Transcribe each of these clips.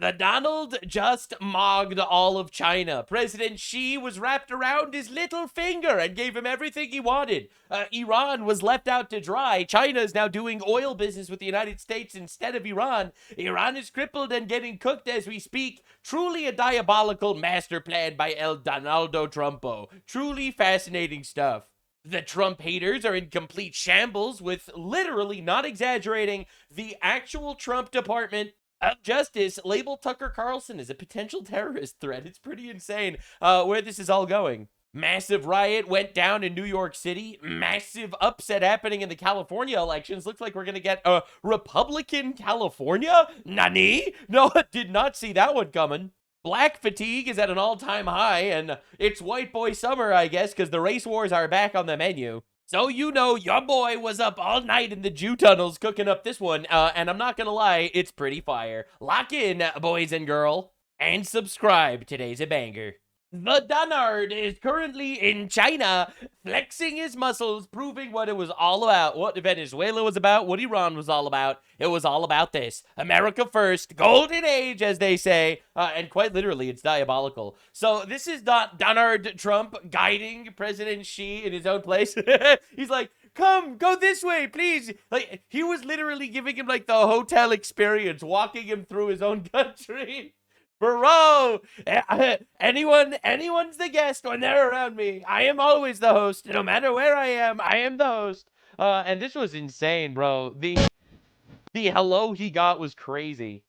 The Donald just mogged all of China. President Xi was wrapped around his little finger and gave him everything he wanted. Iran was left out to dry. China is now doing oil business with the United States instead of Iran. Iran is crippled and getting cooked as we speak. Truly a diabolical master plan by El Donaldo Trumpo. Truly fascinating stuff. The Trump haters are in complete shambles with, literally, not exaggerating, the actual Trump Department of Justice labeled Tucker Carlson as a potential terrorist threat. It's pretty insane where this is all going. Massive riot went down in New York City. Massive upset happening in the California elections. Looks like we're going to get a Republican California? Nani? No, I did not see that one coming. Black fatigue is at an all-time high, and it's white boy summer, I guess, because the race wars are back on the menu. So you know your boy was up all night in the Jew tunnels cooking up this one, and I'm not gonna lie, it's pretty fire. Lock in, boys and girl, and subscribe. Today's a banger. The Donald is currently in China, flexing his muscles, proving what it was all about, what Venezuela was about, what Iran was all about. It was all about this. America first, golden age, as they say, and quite literally, it's diabolical. So this is not Donald Trump guiding President Xi in his own place. He's like, come, go this way, please. Like, he was literally giving him, like, the hotel experience, walking him through his own country. Bro, anyone's the guest when they're around me. I am always the host. No matter where I am the host. And this was insane, bro. The hello he got was crazy.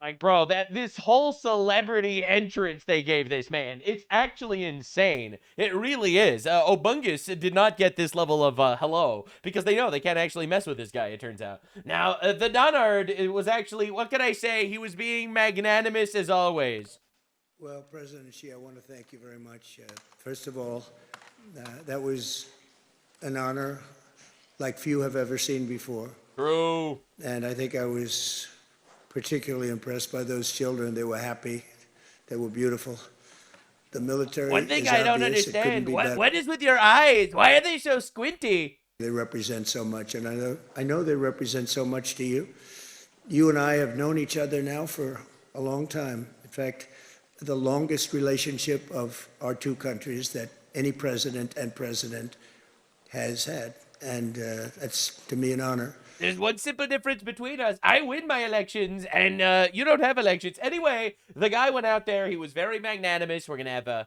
Like, bro, this whole celebrity entrance they gave this man, it's actually insane. It really is. Obungus did not get this level of hello because they know they can't actually mess with this guy, it turns out. Now, the Donard, it was actually, what can I say? He was being magnanimous as always. Well, President Xi, I want to thank you very much. First of all, that was an honor like few have ever seen before. True. And I think I was particularly impressed by those children. They were happy. They were beautiful. The military. One thing I don't understand, what is with your eyes? Why are they so squinty? They represent so much, and I know they represent so much to you. You and I have known each other now for a long time. In fact, the longest relationship of our two countries that any president has had. And that's, to me, an honor. There's one simple difference between us. I win my elections, and you don't have elections. Anyway, the guy went out there. He was very magnanimous. We're going to have a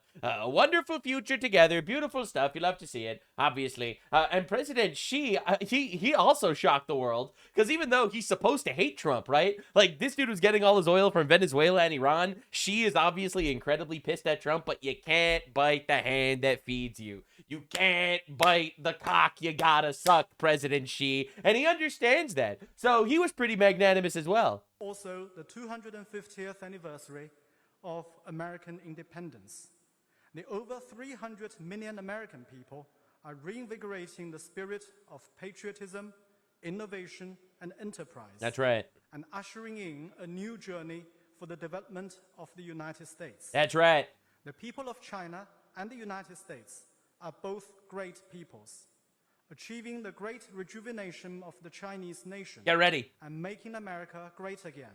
wonderful future together. Beautiful stuff. You love to see it, obviously. And President Xi, he also shocked the world, because even though he's supposed to hate Trump, right? Like, this dude was getting all his oil from Venezuela and Iran. Xi is obviously incredibly pissed at Trump, but you can't bite the hand that feeds you. You can't bite the cock you gotta suck, President Xi. And he understands that. So he was pretty magnanimous as well. Also, the 250th anniversary of American independence. The over 300 million American people are reinvigorating the spirit of patriotism, innovation, and enterprise. That's right. And ushering in a new journey for the development of the United States. That's right. The people of China and the United States are both great peoples, achieving the great rejuvenation of the Chinese nation. Get ready. And making America great again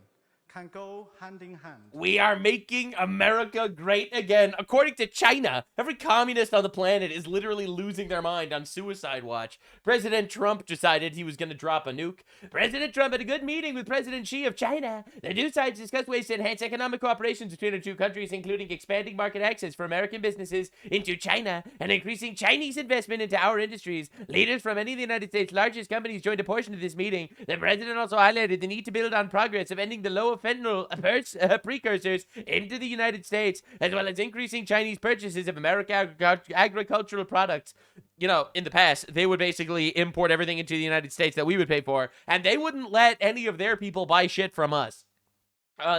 can go hand in hand. We are making America great again. According to China, every communist on the planet is literally losing their mind on suicide watch. President Trump decided he was going to drop a nuke. President Trump had a good meeting with President Xi of China. The two sides discussed ways to enhance economic cooperation between the two countries, including expanding market access for American businesses into China and increasing Chinese investment into our industries. Leaders from many of the United States' largest companies joined a portion of this meeting. The president also highlighted the need to build on progress of ending the low fentanyl precursors into the United States, as well as increasing Chinese purchases of American agricultural products. You know, in the past, they would basically import everything into the United States that we would pay for, and they wouldn't let any of their people buy shit from us.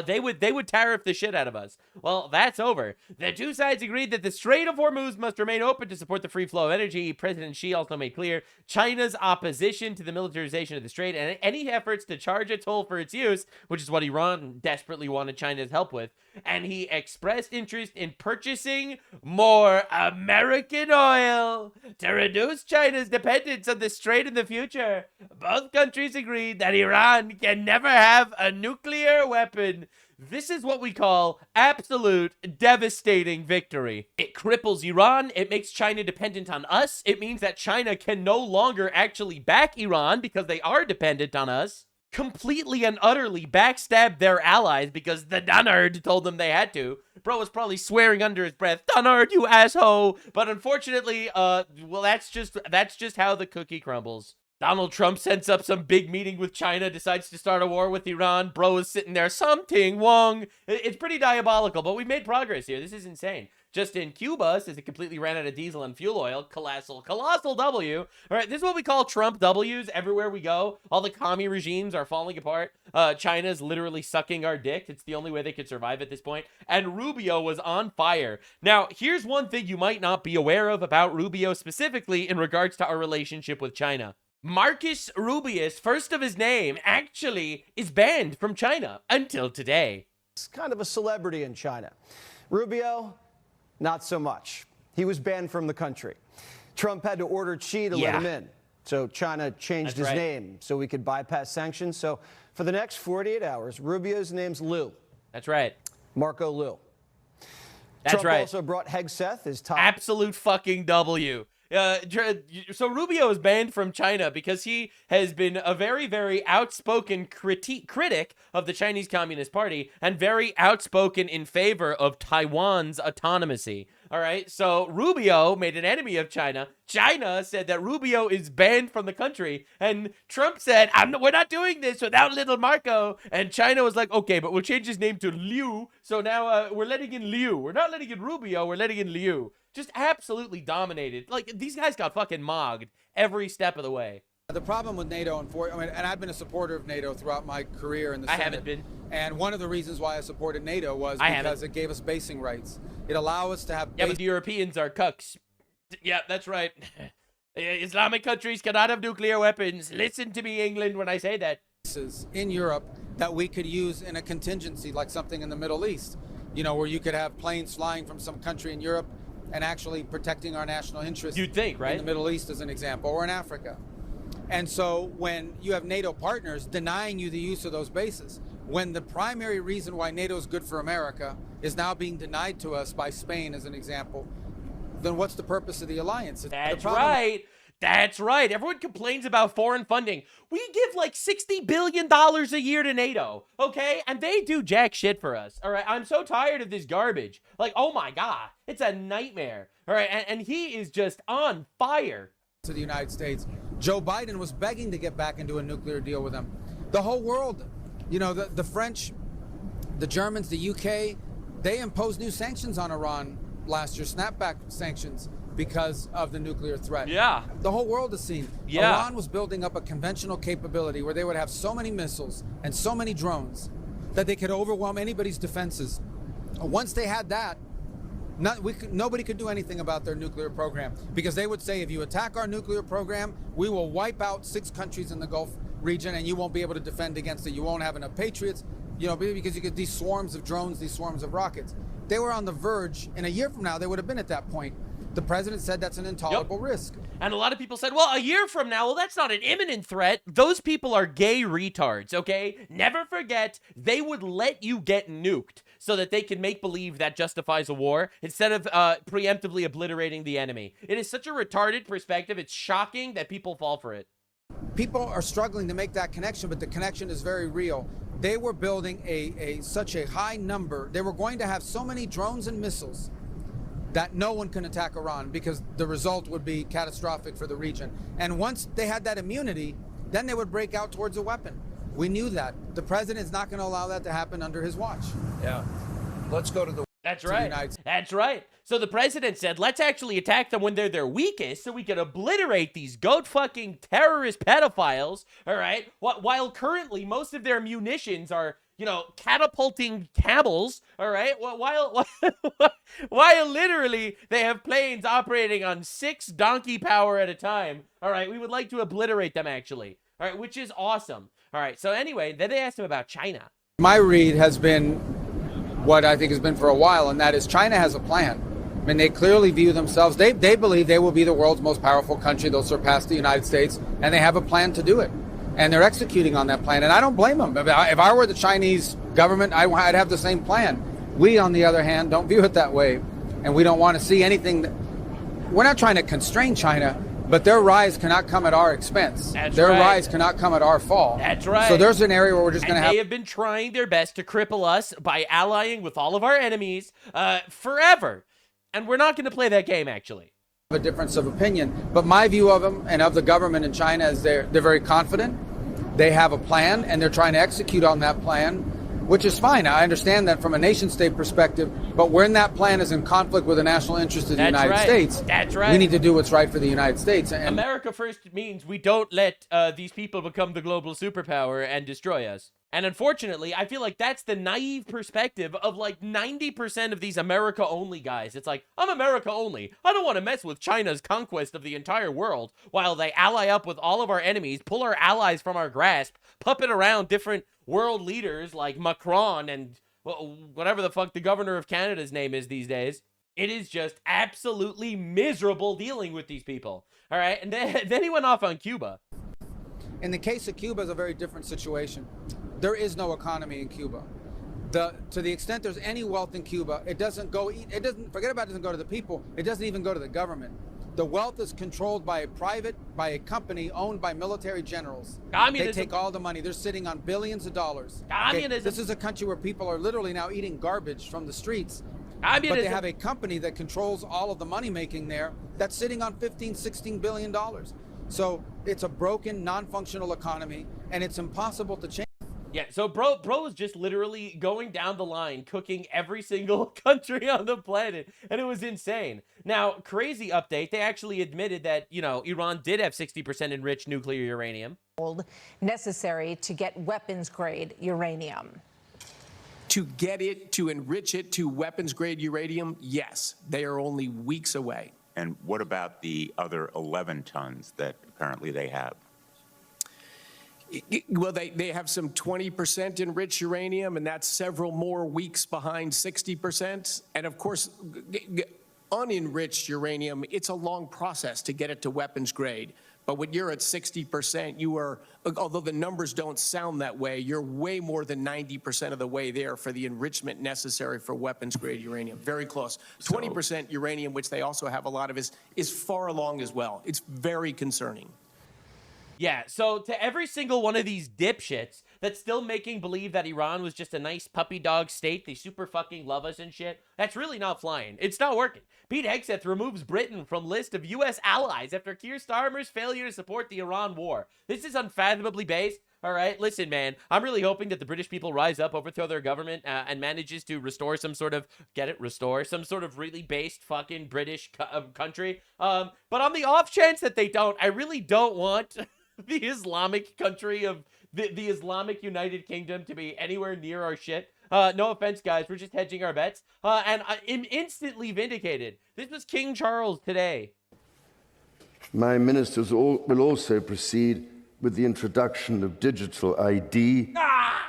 They would tariff the shit out of us. Well, that's over. The two sides agreed that the Strait of Hormuz must remain open to support the free flow of energy. President Xi also made clear China's opposition to the militarization of the strait and any efforts to charge a toll for its use, which is what Iran desperately wanted China's help with. And he expressed interest in purchasing more American oil to reduce China's dependence on the strait in the future. Both countries agreed that Iran can never have a nuclear weapon. This is what we call absolute devastating victory. It cripples Iran. It makes China dependent on us. It means that China can no longer actually back Iran because they are dependent on us. Completely and utterly backstab their allies because the Dunnard told them they had to. Bro was probably swearing under his breath, Dunnard, you asshole. But unfortunately, well, that's just how the cookie crumbles. Donald Trump sets up some big meeting with China, decides to start a war with Iran. Bro is sitting there, something wrong. It's pretty diabolical, but we made progress here. This is insane. Just in Cuba, since it completely ran out of diesel and fuel oil, colossal W. All right, this is what we call Trump W's everywhere we go. All the commie regimes are falling apart. China's literally sucking our dick. It's the only way they could survive at this point. And Rubio was on fire. Now, here's one thing you might not be aware of about Rubio specifically in regards to our relationship with China. Marcus Rubius, first of his name, actually is banned from China until today. It's kind of a celebrity in China. Rubio, not so much. He was banned from the country. Trump had to order Xi to let him in. So China changed his name so we could bypass sanctions. So for the next 48 hours, Rubio's name's Liu. That's right. Marco Liu. That's Trump right. also brought Hegseth, his top. Absolute fucking W. So Rubio is banned from China because he has been a very, very outspoken critic of the Chinese Communist Party and very outspoken in favor of Taiwan's autonomy. All right, so Rubio made an enemy of China. China said that Rubio is banned from the country, and Trump said, we're not doing this without little Marco. And China was like, okay, but we'll change his name to Liu. So now we're letting in Liu. We're not letting in Rubio, we're letting in Liu. Just absolutely dominated. Like, these guys got fucking mogged every step of the way. The problem with NATO, and I've been a supporter of NATO throughout my career in the Senate. I haven't been. And one of the reasons why I supported NATO was because it gave us basing rights. It allowed us to have... Yeah, but the Europeans are cucks. Yeah, that's right. Islamic countries cannot have nuclear weapons. Listen to me, England, when I say that. ...in Europe that we could use in a contingency, like something in the Middle East. You know, where you could have planes flying from some country in Europe and actually protecting our national interests. You'd think, right? In the Middle East, as an example, or in Africa. And so when you have NATO partners denying you the use of those bases, when the primary reason why NATO is good for America is now being denied to us by Spain, as an example, then what's the purpose of the alliance? That's right. That's right. Everyone complains about foreign funding. We give like $60 billion a year to NATO, okay? And they do jack shit for us, all right? I'm so tired of this garbage. Like, oh my God, it's a nightmare, all right? And he is just on fire. To the United States. Joe Biden was begging to get back into a nuclear deal with them. The whole world, you know, the French, the Germans, the UK, they imposed new sanctions on Iran last year, snapback sanctions, because of the nuclear threat. Yeah. The whole world has seen. Yeah. Iran was building up a conventional capability where they would have so many missiles and so many drones that they could overwhelm anybody's defenses. Once they had that, nobody could do anything about their nuclear program, because they would say, if you attack our nuclear program, we will wipe out 6 countries in the Gulf region and you won't be able to defend against it. You won't have enough patriots, you know, because you get these swarms of drones, these swarms of rockets. They were on the verge, and a year from now, they would have been at that point. The president said that's an intolerable risk. And a lot of people said, well, a year from now, well, that's not an imminent threat. Those people are gay retards, okay? Never forget, they would let you get nuked so that they can make believe that justifies a war instead of preemptively obliterating the enemy. It is such a retarded perspective. It's shocking that people fall for it. People are struggling to make that connection, but the connection is very real. They were building such a high number. They were going to have so many drones and missiles that no one can attack Iran, because the result would be catastrophic for the region. And once they had that immunity, then they would break out towards a weapon. We knew that. The president is not going to allow that to happen under his watch. Yeah. Let's go to the... That's right. That's right. So the president said, let's actually attack them when they're their weakest so we can obliterate these goat fucking terrorist pedophiles, all right? While currently most of their munitions are you know, catapulting camels, all right, while literally they have planes operating on 6 donkey power at a time, all right, we would like to obliterate them, actually, all right, which is awesome. All right, so anyway, then they asked him about China. My read has been what I think has been for a while, and that is China has a plan. I mean, they clearly view themselves, they believe they will be the world's most powerful country. They'll surpass the United States, and they have a plan to do it. And they're executing on that plan, and I don't blame them. If I were the Chinese government, I'd have the same plan. We, on the other hand, don't view it that way, and we don't want to see anything. We're not trying to constrain China, but their rise cannot come at our expense. Their rise cannot come at our fall. That's right. So there's an area where we're just going to have... They have been trying their best to cripple us by allying with all of our enemies forever. And we're not going to play that game, actually. A difference of opinion, but my view of them and of the government in China is they're very confident. They have a plan, and they're trying to execute on that plan, which is fine. I understand that from a nation-state perspective, but when that plan is in conflict with the national interest of the United States, we need to do what's right for the United States. And America first means we don't let these people become the global superpower and destroy us. And unfortunately, I feel like that's the naive perspective of like 90% of these America-only guys. It's like, I'm America only. I don't want to mess with China's conquest of the entire world, while they ally up with all of our enemies, pull our allies from our grasp, puppet around different world leaders like Macron and whatever the fuck the governor of Canada's name is these days. It is just absolutely miserable dealing with these people. All right, and then he went off on Cuba. in the case of Cuba, it's a very different situation. There is no economy in Cuba. To the extent there's any wealth in Cuba, it doesn't go to the people, it doesn't even go to the government. The wealth is controlled by a company owned by military generals. Communism. They take all the money. They're sitting on billions of dollars. Communism. Okay? This is a country where people are literally now eating garbage from the streets. Communism. But they have a company that controls all of the money making there that's sitting on $16 billion. So it's a broken, non-functional economy, and it's impossible to change. Yeah, so bro was just literally going down the line, cooking every single country on the planet, and it was insane. Now, crazy update, they actually admitted that, Iran did have 60% enriched nuclear uranium. Necessary to get weapons-grade uranium. To get it, to enrich it to weapons-grade uranium, yes, they are only weeks away. And what about the other 11 tons that apparently they have? Well, they have some 20% enriched uranium, and that's several more weeks behind 60%. And of course, unenriched uranium, it's a long process to get it to weapons grade. But when you're at 60%, you are, although the numbers don't sound that way, you're way more than 90% of the way there for the enrichment necessary for weapons grade uranium. Very close. 20% uranium, which they also have a lot of, is far along as well. It's very concerning. Yeah, so to every single one of these dipshits that's still making believe that Iran was just a nice puppy dog state, they super fucking love us and shit, that's really not flying. It's not working. Pete Hegseth removes Britain from list of U.S. allies after Keir Starmer's failure to support the Iran war. This is unfathomably based. All right, listen, man, I'm really hoping that the British people rise up, overthrow their government, and manages to restore some sort of, some sort of really based fucking British country. But on the off chance that they don't, I really don't want the Islamic country of the Islamic United Kingdom to be anywhere near our shit. No offense, guys. We're just hedging our bets. And I'm instantly vindicated. This was King Charles today. My ministers will also proceed with the introduction of digital ID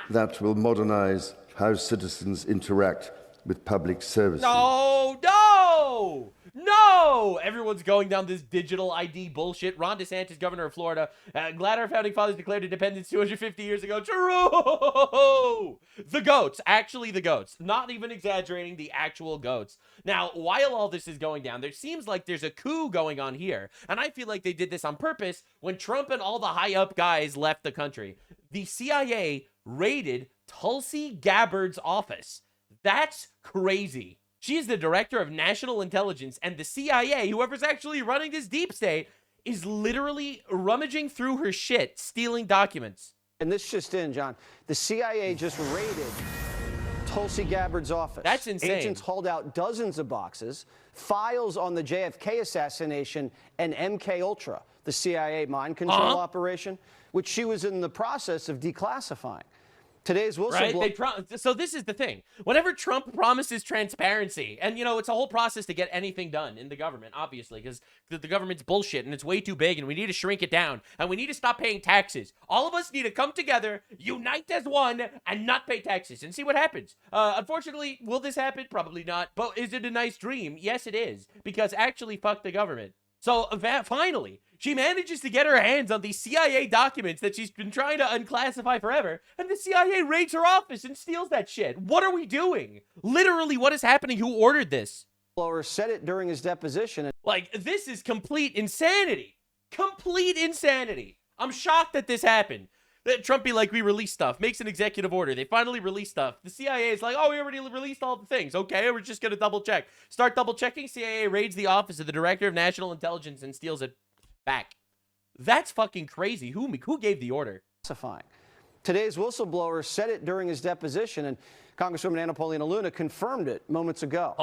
that will modernize how citizens interact with public services. No! Everyone's going down this digital ID bullshit. Ron DeSantis, governor of Florida. Glad our founding fathers declared independence 250 years ago. True! The goats. Actually, the goats. Not even exaggerating, the actual goats. Now, while all this is going down, there seems like there's a coup going on here. And I feel like they did this on purpose when Trump and all the high-up guys left the country. The CIA raided Tulsi Gabbard's office. That's crazy. She's the director of national intelligence, and the CIA, whoever's actually running this deep state, is literally rummaging through her shit, stealing documents. And this just in, John, the CIA just raided Tulsi Gabbard's office. That's insane. Agents hauled out dozens of boxes, files on the JFK assassination and MK Ultra, the CIA mind control operation, which she was in the process of declassifying. Today's Right? So this is the thing. Whenever Trump promises transparency, and it's a whole process to get anything done in the government, obviously, because the government's bullshit and it's way too big and we need to shrink it down and we need to stop paying taxes. All of us need to come together, unite as one, and not pay taxes and see what happens. Unfortunately, will this happen? Probably not. But is it a nice dream? Yes, it is. Because actually, fuck the government. So finally, she manages to get her hands on these CIA documents that she's been trying to unclassify forever, and the CIA raids her office and steals that shit. What are we doing? Literally, what is happening? Who ordered this? Whistleblower said it during his deposition. Like, this is complete insanity. Complete insanity. I'm shocked that this happened. That Trump be like, we release stuff, makes an executive order. They finally release stuff. The CIA is like, oh, we already released all the things. Okay, we're just going to double check. Start double checking. CIA raids the office of the Director of National Intelligence and steals it back. That's fucking crazy. Who gave the order? Today's whistleblower said it during his deposition, and Congresswoman Anna Paulina Luna confirmed it moments ago.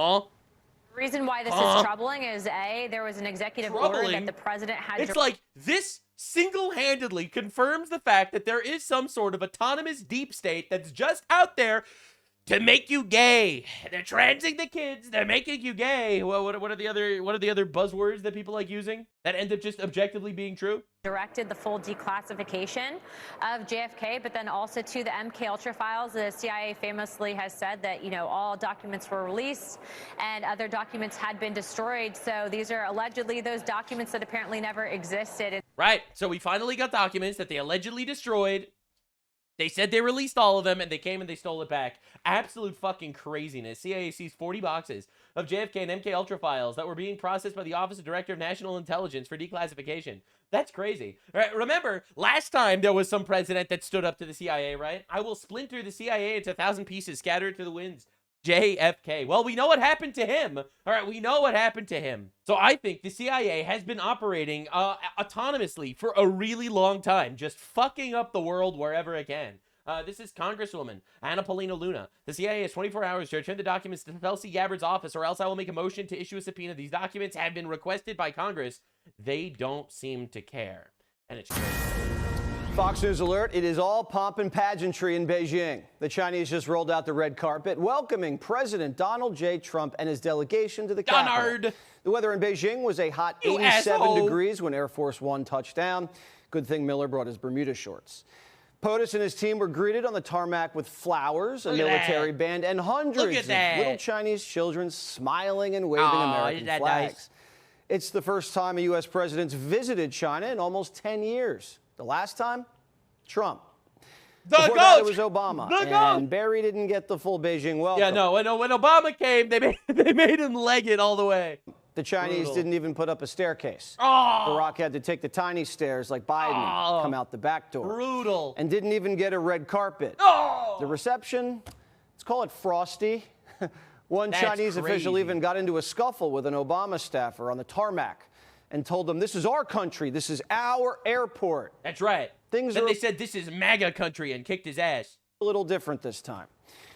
The reason why this is troubling is, A, there was an executive order that the president had It's like this single-handedly confirms the fact that there is some sort of autonomous deep state that's just out there to make you gay. They're transing the kids. They're making you gay. Well, what are the other buzzwords that people like using that end up just objectively being true? directed the full declassification of JFK, but then also to the MK Ultra files. The CIA famously has said that, all documents were released and other documents had been destroyed. So these are allegedly those documents that apparently never existed. Right. So we finally got documents that they allegedly destroyed. They said they released all of them, and they came and they stole it back. Absolute fucking craziness. CIA seized 40 boxes of JFK and MK Ultra files that were being processed by the Office of Director of National Intelligence for declassification. That's crazy. Right? Remember, last time there was some president that stood up to the CIA, right? I will splinter the CIA into 1,000 pieces, scatter it to the winds. JFK. Well, we know what happened to him. All right, we know what happened to him. So I think the CIA has been operating autonomously for a really long time, just fucking up the world wherever it can. This is Congresswoman Anna Paulina Luna. The CIA has 24 hours to return the documents to Tulsi Gabbard's office, or else I will make a motion to issue a subpoena. These documents have been requested by Congress. They don't seem to care. And it's crazy. Fox News alert, it is all pomp and pageantry in Beijing. The Chinese just rolled out the red carpet, welcoming President Donald J. Trump and his delegation to the capital. The weather in Beijing was a hot 87 degrees when Air Force One touched down. Good thing Miller brought his Bermuda shorts. POTUS and his team were greeted on the tarmac with flowers, a military band, and hundreds of little Chinese children smiling and waving American flags. Nice? It's the first time a U.S. president's visited China in almost 10 years. The last time, Trump. Before that, it was Obama. And Barry didn't get the full Beijing welcome. Yeah, no, when Obama came, they made him leg it all the way. The Chinese didn't even put up a staircase. Barack had to take the tiny stairs like Biden, come out the back door. Brutal. And didn't even get a red carpet. The reception, let's call it frosty. One Chinese official even got into a scuffle with an Obama staffer on the tarmac and told them, this is our country, this is our airport. That's right. Then they said, this is MAGA country, and kicked his ass. A little different this time.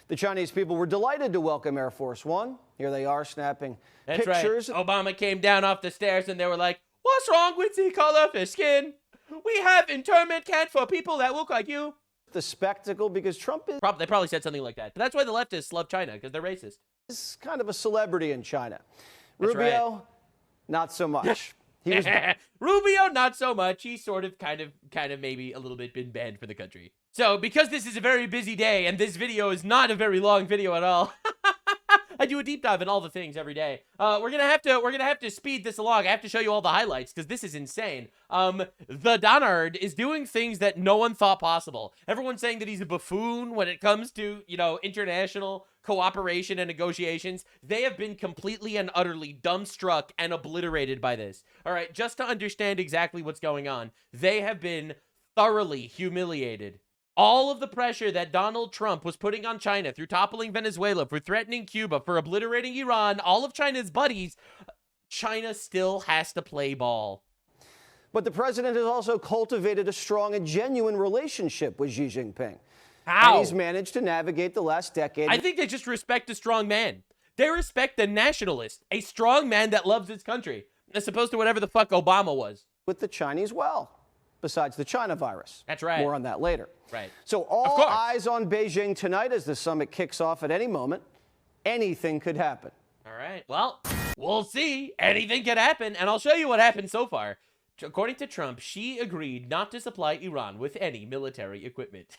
The Chinese people were delighted to welcome Air Force One. Here they are snapping pictures. Right. Obama came down off the stairs and they were like, what's wrong with the color of his skin? We have internment camp for people that look like you. The spectacle, because Trump is... They probably said something like that. But that's why the leftists love China, because they're racist. He's kind of a celebrity in China. That's Rubio, right. Not so much. Rubio, not so much. He's sort of kind of maybe a little bit been banned for the country. So because this is a very busy day and this video is not a very long video at all, I do a deep dive in all the things every day. We're gonna have to speed this along. I have to show you all the highlights because this is insane. The Donard is doing things that no one thought possible. Everyone's saying that he's a buffoon when it comes to, international cooperation and negotiations. They have been completely and utterly dumbstruck and obliterated by this. All right, just to understand exactly what's going on, they have been thoroughly humiliated. All of the pressure that Donald Trump was putting on China through toppling Venezuela, for threatening Cuba, for obliterating Iran, all of China's buddies, China still has to play ball. But the president has also cultivated a strong and genuine relationship with Xi Jinping. How? And he's managed to navigate the last decade. I think they just respect a strong man. They respect a nationalist, a strong man that loves his country, as opposed to whatever the fuck Obama was. With the Chinese well. besides the China virus. That's right. More on that later. Right. So all eyes on Beijing tonight as the summit kicks off at any moment. Anything could happen. All right. Well, we'll see. Anything could happen, and I'll show you what happened so far. According to Trump, Xi agreed not to supply Iran with any military equipment.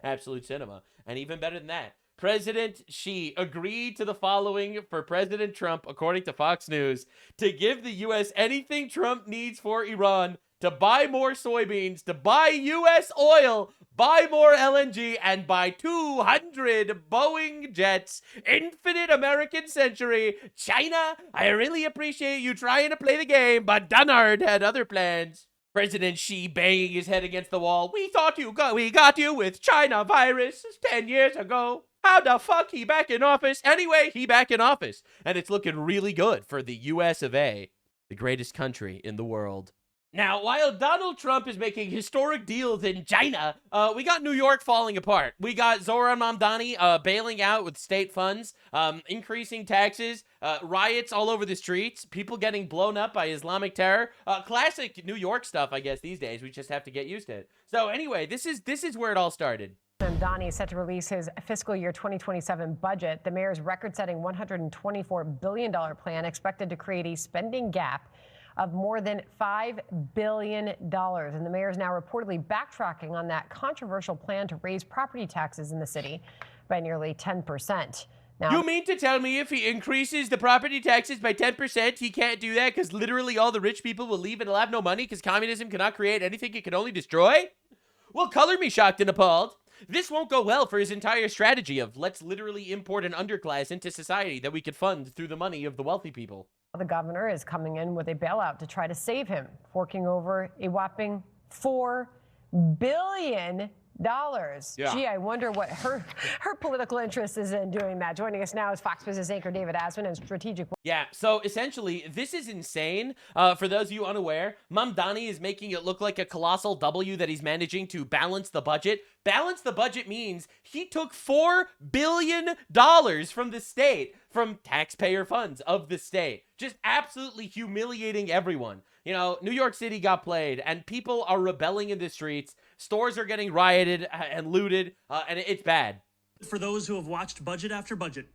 Absolute cinema. And even better than that, President Xi agreed to the following for President Trump, according to Fox News, to give the U.S. anything Trump needs for Iran, to buy more soybeans, to buy U.S. oil, buy more LNG, and buy 200 Boeing jets. Infinite American century. China, I really appreciate you trying to play the game, but Dunard had other plans. President Xi banging his head against the wall. We got you with China virus 10 years ago. How the fuck he back in office? Anyway, he back in office. And it's looking really good for the US of A, the greatest country in the world. Now, while Donald Trump is making historic deals in China, we got New York falling apart. We got Zohran Mamdani bailing out with state funds, increasing taxes, riots all over the streets, people getting blown up by Islamic terror. Classic New York stuff, I guess, these days. We just have to get used to it. So anyway, this is where it all started. Mamdani is set to release his fiscal year 2027 budget. The mayor's record-setting $124 billion plan expected to create a spending gap of more than $5 billion. And the mayor is now reportedly backtracking on that controversial plan to raise property taxes in the city by nearly 10%. Now, you mean to tell me if he increases the property taxes by 10%, he can't do that because literally all the rich people will leave and will have no money because communism cannot create anything it can only destroy? Well, color me shocked and appalled. This won't go well for his entire strategy of let's literally import an underclass into society that we could fund through the money of the wealthy people. the governor is coming in with a bailout to try to save him, forking over a whopping $4 billion. Yeah. Gee, I wonder what her political interest is in doing that. Joining us now is Fox Business anchor David Asman and strategic. Yeah, so essentially, this is insane. For those of you unaware, Mamdani is making it look like a colossal W that he's managing to balance the budget. Balance the budget means he took $4 billion from the state, from taxpayer funds of the state. Just absolutely humiliating everyone. You know, New York City got played, and people are rebelling in the streets. Stores are getting rioted and looted, and it's bad. For those who have watched budget after budget,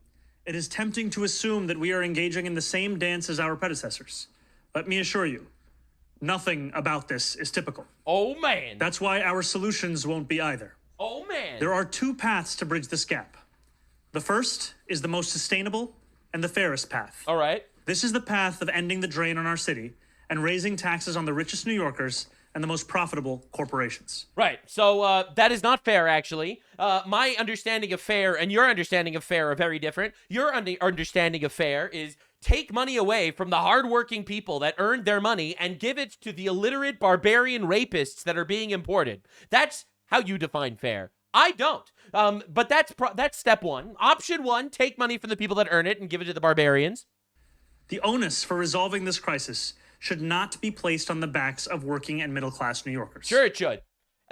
it is tempting to assume that we are engaging in the same dance as our predecessors. Let me assure you, nothing about this is typical. Oh, man. That's why our solutions won't be either. Oh, man. There are two paths to bridge this gap. The first is the most sustainable and the fairest path. All right. This is the path of ending the drain on our city and raising taxes on the richest New Yorkers and the most profitable corporations. Right. So that is not fair, actually. My understanding of fair and your understanding of fair are very different. Your understanding of fair is take money away from the hardworking people that earned their money and give it to the illiterate barbarian rapists that are being imported. That's how you define fair. I don't. But that's step one. Option one, take money from the people that earn it and give it to the barbarians. The onus for resolving this crisis should not be placed on the backs of working and middle-class New Yorkers. Sure it should.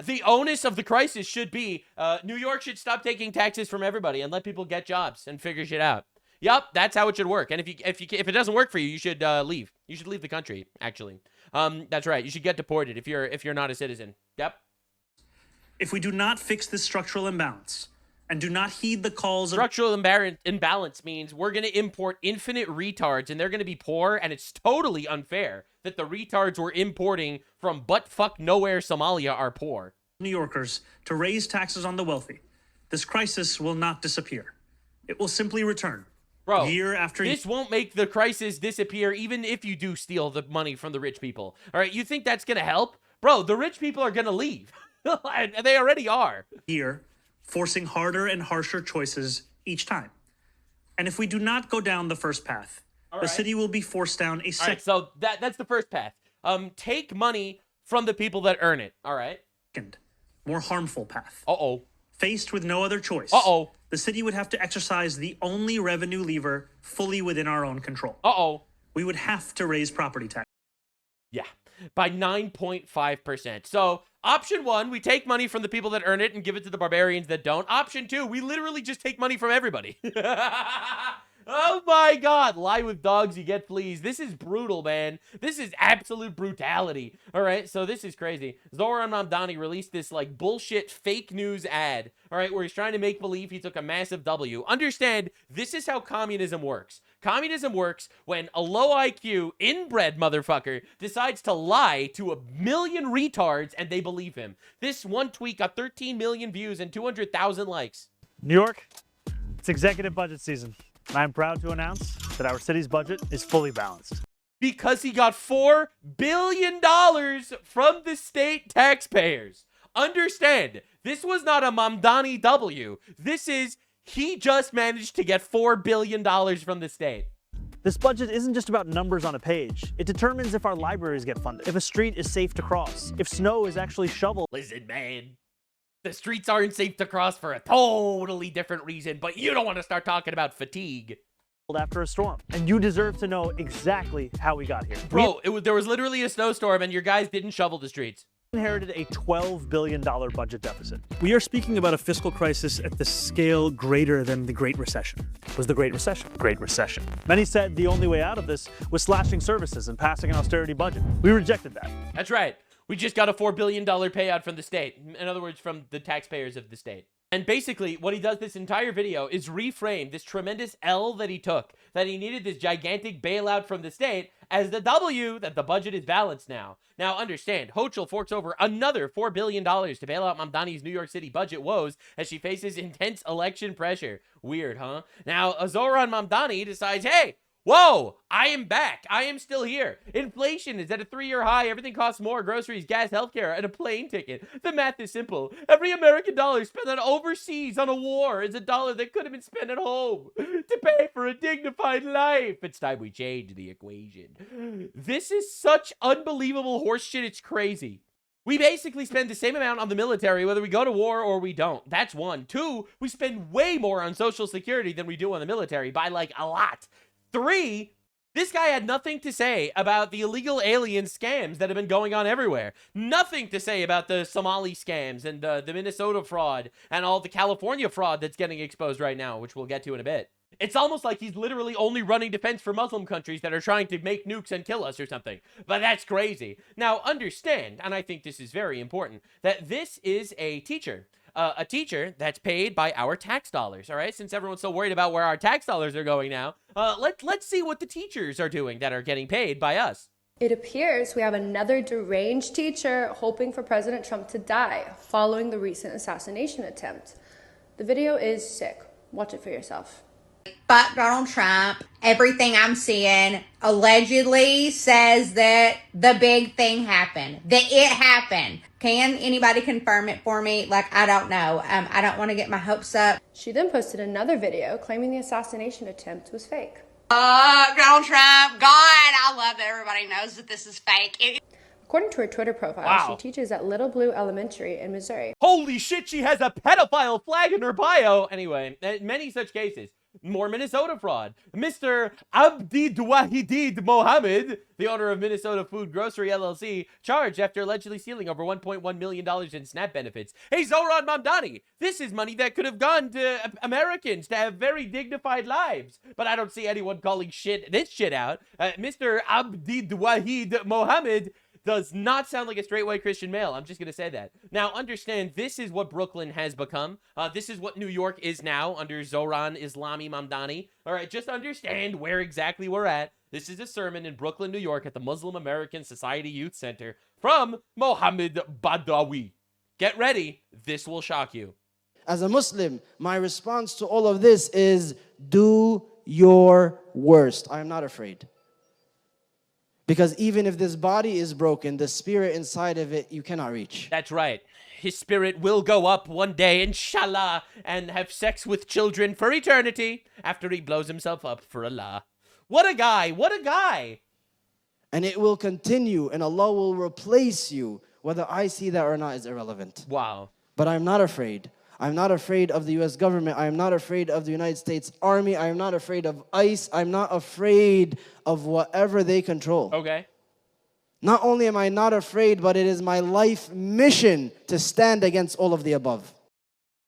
The onus of the crisis should be New York should stop taking taxes from everybody and let people get jobs and figure shit out. Yup, that's how it should work. And if it doesn't work for you, you should leave. You should leave the country, actually. That's right. You should get deported if you're not a citizen. Yep. If we do not fix this structural imbalance and do not heed the calls of... Structural imbalance means we're going to import infinite retards and they're going to be poor, and it's totally unfair that the retards we're importing from butt-fuck nowhere Somalia are poor. New Yorkers to raise taxes on the wealthy. This crisis will not disappear. It will simply return. Bro, year after year. This won't make the crisis disappear even if you do steal the money from the rich people. All right, you think that's going to help? Bro, the rich people are going to leave. And they already are. Here, forcing harder and harsher choices each time. And if we do not go down the first path, the city will be forced down a second. All right, so that's the first path. Take money from the people that earn it. All right. Second, more harmful path. Uh-oh. Faced with no other choice. Uh-oh. The city would have to exercise the only revenue lever fully within our own control. Uh-oh. We would have to raise property tax. Yeah, by 9.5%. So option one, we take money from the people that earn it and give it to the barbarians that don't. Option two, we literally just take money from everybody. Oh my God. Lie with dogs, you get fleas. This is brutal, man. This is absolute brutality. All right, so this is crazy. Zoran Mamdani released this like bullshit fake news ad, all right, where he's trying to make believe he took a massive W. Understand, this is how communism works. Communism works when a low IQ, inbred motherfucker decides to lie to a million retards and they believe him. This one tweet got 13 million views and 200,000 likes. New York, it's executive budget season. And I'm proud to announce that our city's budget is fully balanced. Because he got $4 billion from the state taxpayers. Understand, this was not a Mamdani W. This is, he just managed to get $4 billion from the state. This budget isn't just about numbers on a page. It determines if our libraries get funded, if a street is safe to cross, if snow is actually shoveled. Listen, man, the streets aren't safe to cross for a totally different reason, but you don't want to start talking about fatigue. After a storm, and you deserve to know exactly how we got here. Bro, there was literally a snowstorm and your guys didn't shovel the streets. Inherited a $12 billion budget deficit. We are speaking about a fiscal crisis at the scale greater than the Great Recession. Was the Great Recession? Great Recession. Many said the only way out of this was slashing services and passing an austerity budget. We rejected that. That's right. We just got a $4 billion payout from the state. In other words, from the taxpayers of the state. And basically, what he does this entire video is reframe this tremendous L that he took, that he needed this gigantic bailout from the state, as the W, that the budget is balanced now. Now, understand, Hochul forks over another $4 billion to bail out Mamdani's New York City budget woes as she faces intense election pressure. Weird, huh? Now, Zoran Mamdani decides, hey, whoa, I am back. I am still here. Inflation is at a 3-year high. Everything costs more. Groceries, gas, healthcare, and a plane ticket. The math is simple. Every American dollar spent on overseas on a war is a dollar that could have been spent at home to pay for a dignified life. It's time we change the equation. This is such unbelievable horseshit. It's crazy. We basically spend the same amount on the military whether we go to war or we don't. That's one. Two, we spend way more on Social Security than we do on the military by like a lot. 3, this guy had nothing to say about the illegal alien scams that have been going on everywhere. Nothing to say about the Somali scams and the Minnesota fraud and all the California fraud that's getting exposed right now, which we'll get to in a bit. It's almost like he's literally only running defense for Muslim countries that are trying to make nukes and kill us or something. But that's crazy. Now, understand, and I think this is very important, that this is a teacher. A teacher that's paid by our tax dollars, all right? Since everyone's so worried about where our tax dollars are going now, let's see what the teachers are doing that are getting paid by us. It appears we have another deranged teacher hoping for President Trump to die following the recent assassination attempt. The video is sick. Watch it for yourself. Fuck Donald Trump. Everything I'm seeing allegedly says that the big thing happened, that it happened. Can anybody confirm it for me? Like, I don't know. I don't want to get my hopes up. She then posted another video claiming the assassination attempt was fake. Donald Trump. God, I love that everybody knows that this is fake. According to her Twitter profile, she teaches at Little Blue Elementary in Missouri. Holy shit, she has a pedophile flag in her bio. Anyway, many such cases. More Minnesota fraud. Mr. Abdidwahidid Mohammed, the owner of Minnesota Food Grocery LLC, charged after allegedly stealing over $1.1 million in SNAP benefits. Hey, Zoran Mamdani, this is money that could have gone to Americans to have very dignified lives. But I don't see anyone calling this shit out. Mr. Abdidwahid Mohammed does not sound like a straight white Christian male. I'm just going to say that. Now, understand, this is what Brooklyn has become. This is what New York is now under Zoran Islami Mamdani. All right, just understand where exactly we're at. This is a sermon in Brooklyn, New York at the Muslim American Society Youth Center from Mohammed Badawi. Get ready. This will shock you. As a Muslim, my response to all of this is do your worst. I am not afraid. Because even if this body is broken, the spirit inside of it, you cannot reach. That's right. His spirit will go up one day, inshallah, and have sex with children for eternity after he blows himself up for Allah. What a guy. What a guy. And it will continue, and Allah will replace you. Whether I see that or not is irrelevant. Wow. But I'm not afraid. I'm not afraid of the U.S. government. I am not afraid of the United States Army. I am not afraid of ICE. I'm not afraid of whatever they control. Okay. Not only am I not afraid, but it is my life mission to stand against all of the above.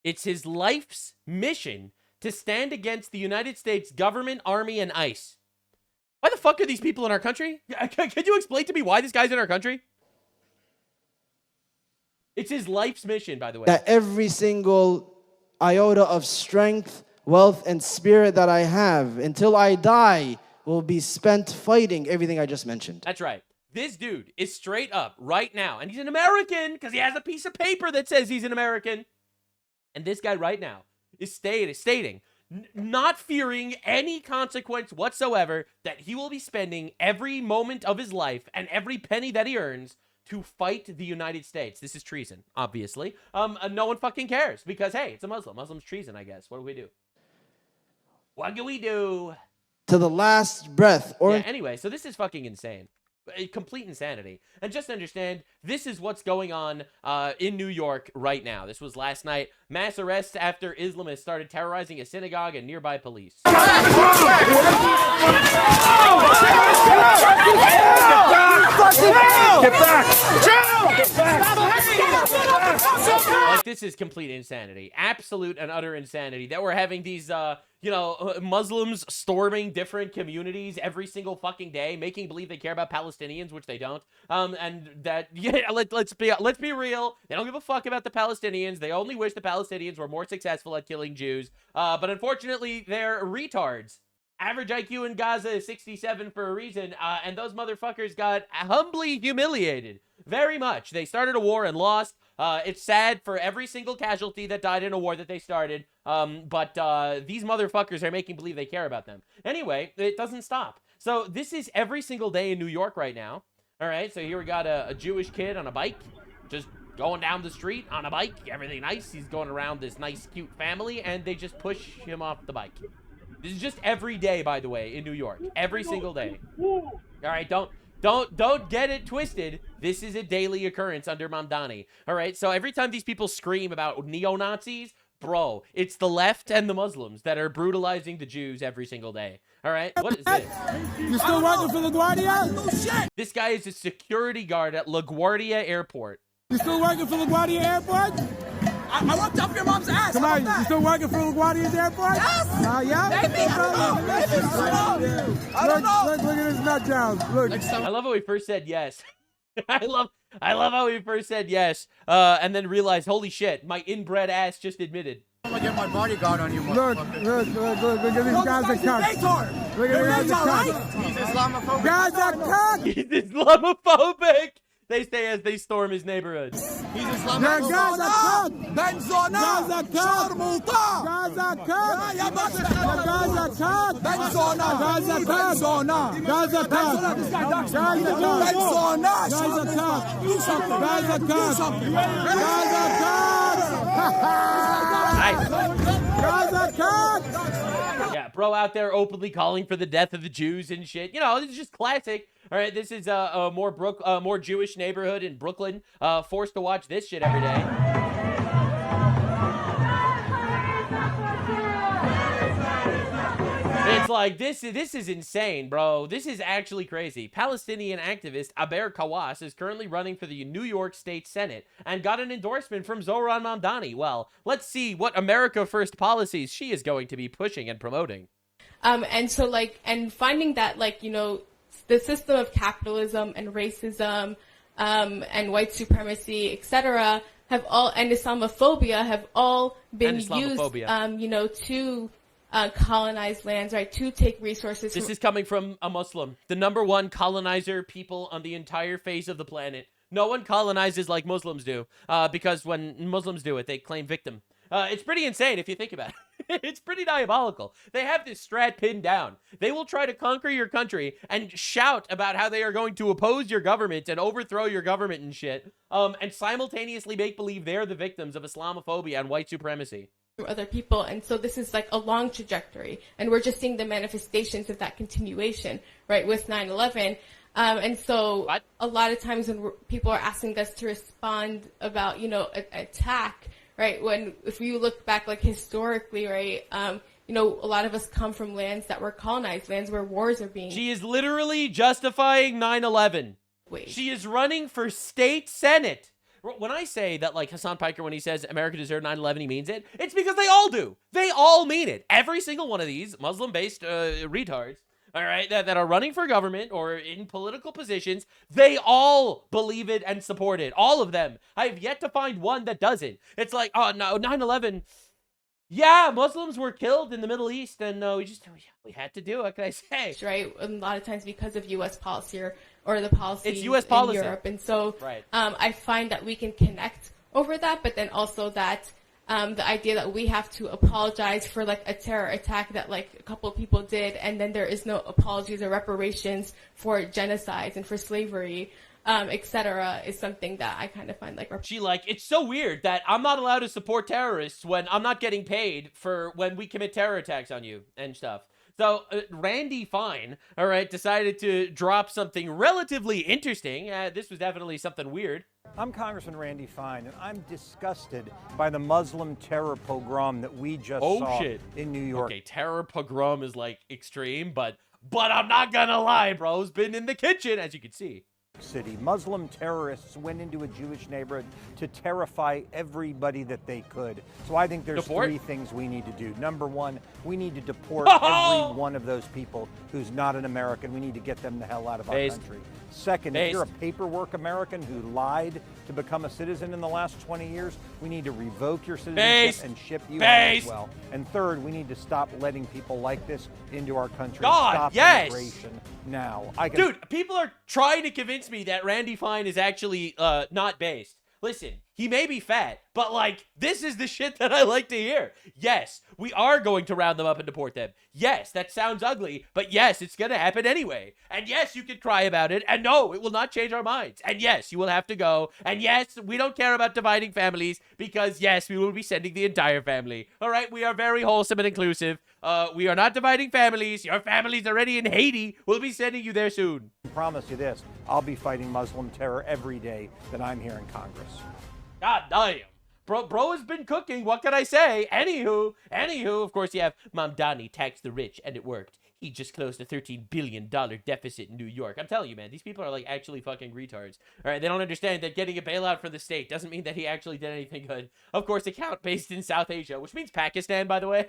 It's his life's mission to stand against the United States government, army, and ICE. Why the fuck are these people in our country? Can you explain to me why this guy's in our country? It's his life's mission, by the way. That every single iota of strength, wealth, and spirit that I have until I die will be spent fighting everything I just mentioned. That's right. This dude is straight up right now, and he's an American because he has a piece of paper that says he's an American. And this guy right now is stating, not fearing any consequence whatsoever, that he will be spending every moment of his life and every penny that he earns to fight the United States. This is treason, obviously. No one fucking cares because, hey, it's a Muslim. Muslim's treason, I guess. What do we do? What do we do? To the last breath. Or yeah, anyway, so this is fucking insane. Complete insanity. And just understand, this is what's going on in New York right now. This was last night. Mass arrests after Islamists started terrorizing a synagogue and nearby police. Get back! Like, this is complete insanity. Absolute and utter insanity. That we're having these, Muslims storming different communities every single fucking day, making believe they care about Palestinians, which they don't. And that, yeah, let's be real. They don't give a fuck about the Palestinians. They only wish the Palestinians were more successful at killing Jews. But unfortunately, they're retards. Average IQ in Gaza is 67 for a reason, and those motherfuckers got humbly humiliated. Very much. They started a war and lost. It's sad for every single casualty that died in a war that they started, but these motherfuckers are making believe they care about them. Anyway, it doesn't stop. So this is every single day in New York right now. All right, so here we got a Jewish kid on a bike, just going down the street on a bike. Everything nice. He's going around this nice, cute family, and they just push him off the bike. This is just every day, by the way, in New York. Every single day. All right, don't get it twisted. This is a daily occurrence under Mamdani. All right, so every time these people scream about neo-Nazis, bro, it's the left and the Muslims that are brutalizing the Jews every single day. All right, what is this? You still working for LaGuardia? No shit. This guy is a security guard at LaGuardia Airport. You still working for LaGuardia Airport? I looked up your mom's ass. Come on, you still working for LaGuardia Airport? Yes. Yeah? Maybe. I don't know. Look at this nut job. Look. I love how he first said yes. I love how he first said yes, and then realized, holy shit, my inbred ass just admitted. I'm gonna get my bodyguard on you, motherfucker. Look at these guys that cuck. Look at these guys that cuck. He's Islamophobic. Guys that cuck. He's Islamophobic. They say as they storm his neighborhood. He's Islamophobic. Gaza cuck. Benzona. Gaza cuck. Sharmuta. Gaza cuck. Gaza cuck. Benzona. Gaza cuck. Benzona. Gaza cuck. Gaza cuck. Benzona. Gaza cuck. Do something. Gaza cuck. Do something. Gaza cuck. Nice. Gaza cuck. Yeah, bro out there openly calling for the death of the Jews and shit. You know, this is just classic. All right, this is a more Jewish neighborhood in Brooklyn. Forced to watch this shit every day. It's like, this is insane, bro. This is actually crazy. Palestinian activist Aber Kawas is currently running for the New York State Senate and got an endorsement from Zohran Mamdani. Well, let's see what America First policies she is going to be pushing and promoting. And so, and finding that, the system of capitalism and racism and white supremacy, etc., and Islamophobia have all been used, to colonize lands, right, to take resources. This is coming from a Muslim, the #1 colonizer people on the entire face of the planet. No one colonizes like Muslims do, because when Muslims do it, they claim victim. It's pretty insane if you think about it. It's pretty diabolical. They have this strat pinned down. They will try to conquer your country and shout about how they are going to oppose your government and overthrow your government and shit, and simultaneously make believe they're the victims of Islamophobia and white supremacy. Other people, and so this is like a long trajectory, and we're just seeing the manifestations of that continuation, right, with 9/11. And so a lot of times when people are asking us to respond about, attack, right, if you look back, historically, right, a lot of us come from lands that were colonized, lands where wars are being... She is literally justifying 9/11. Wait. She is running for state senate. When I say that, like, Hassan Piker, when he says America deserved 9/11, he means it, it's because they all do. They all mean it. Every single one of these Muslim-based retards, all right, that are running for government or in political positions, they all believe it and support it. All of them. I have yet to find one that doesn't. It's like, oh, no, 9/11... Yeah, Muslims were killed in the Middle East, and we had to do it. What can I say? Right, a lot of times because of U.S. policy or the policy it's U.S. policy in Europe, and so I find that we can connect over that, but then also that the idea that we have to apologize for like a terror attack that like a couple of people did, and then there is no apologies or reparations for genocides and for slavery. Etc. is something that I kind of find like it's so weird that I'm not allowed to support terrorists when I'm not getting paid for when we commit terror attacks on you and stuff. So Randy Fine, all right, decided to drop something relatively interesting. This was definitely something weird. I'm Congressman Randy Fine, and I'm disgusted by the Muslim terror pogrom that we just saw in New York. Okay, terror pogrom is like extreme, but I'm not gonna lie, bro's been in the kitchen, as you can see. City. Muslim terrorists went into a Jewish neighborhood to terrify everybody that they could. So I think there's three things we need to do. Number one, we need to deport every one of those people who's not an American. We need to get them the hell out of our country. Second, if you're a paperwork American who lied to become a citizen in the last 20 years, we need to revoke your citizenship and ship you out as well. And third, we need to stop letting people like this into our country. Stop immigration now. Dude, people are trying to convince me that Randy Fine is actually not based. Listen, he may be fat, but like, this is the shit that I like to hear. Yes, we are going to round them up and deport them. Yes, that sounds ugly, but yes, it's going to happen anyway. And yes, you can cry about it, and no, it will not change our minds. And yes, you will have to go. And yes, we don't care about dividing families because yes, we will be sending the entire family. All right, we are very wholesome and inclusive. We are not dividing families. Your family's already in Haiti. We'll be sending you there soon. I promise you this, I'll be fighting Muslim terror every day that I'm here in Congress. God damn. Bro has been cooking. What can I say? Anywho, of course, you have Mamdani tax the rich, and it worked. He just closed a $13 billion deficit in New York. I'm telling you, man, these people are like actually fucking retards. All right, they don't understand that getting a bailout for the state doesn't mean that he actually did anything good. Of course, account based in South Asia, which means Pakistan, by the way.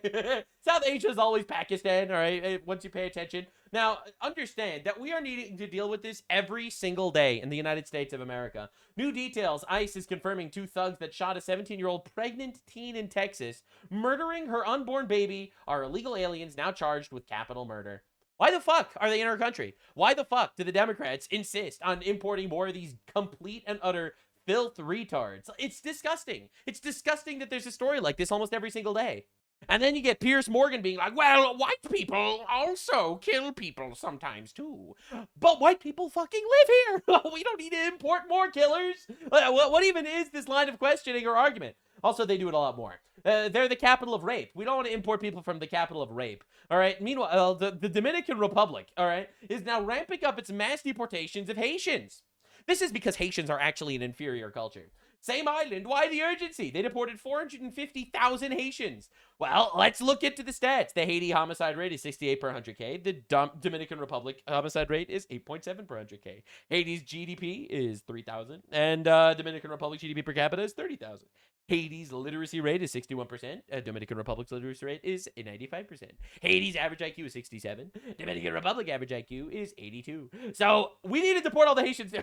South Asia is always Pakistan, all right, once you pay attention. Now, understand that we are needing to deal with this every single day in the United States of America. New details, ICE is confirming 2 thugs that shot a 17-year-old pregnant teen in Texas, murdering her unborn baby, are illegal aliens now charged with capital murder. Why the fuck are they in our country? Why the fuck do the Democrats insist on importing more of these complete and utter filth retards? It's disgusting. It's disgusting that there's a story like this almost every single day. And then you get Piers Morgan being like, well, white people also kill people sometimes too. But white people fucking live here. We don't need to import more killers. What even is this line of questioning or argument? Also, they do it a lot more. They're the capital of rape. We don't want to import people from the capital of rape. All right. Meanwhile, the Dominican Republic, all right, is now ramping up its mass deportations of Haitians. This is because Haitians are actually an inferior culture. Same island, why the urgency? They deported 450,000 Haitians. Well, let's look into the stats. The Haiti homicide rate is 68 per 100K. The Dominican Republic homicide rate is 8.7 per 100K. Haiti's GDP is 3,000, and Dominican Republic GDP per capita is 30,000. Haiti's literacy rate is 61%. Dominican Republic's literacy rate is 95%. Haiti's average IQ is 67. Dominican Republic average IQ is 82. So we need to deport all the Haitians there.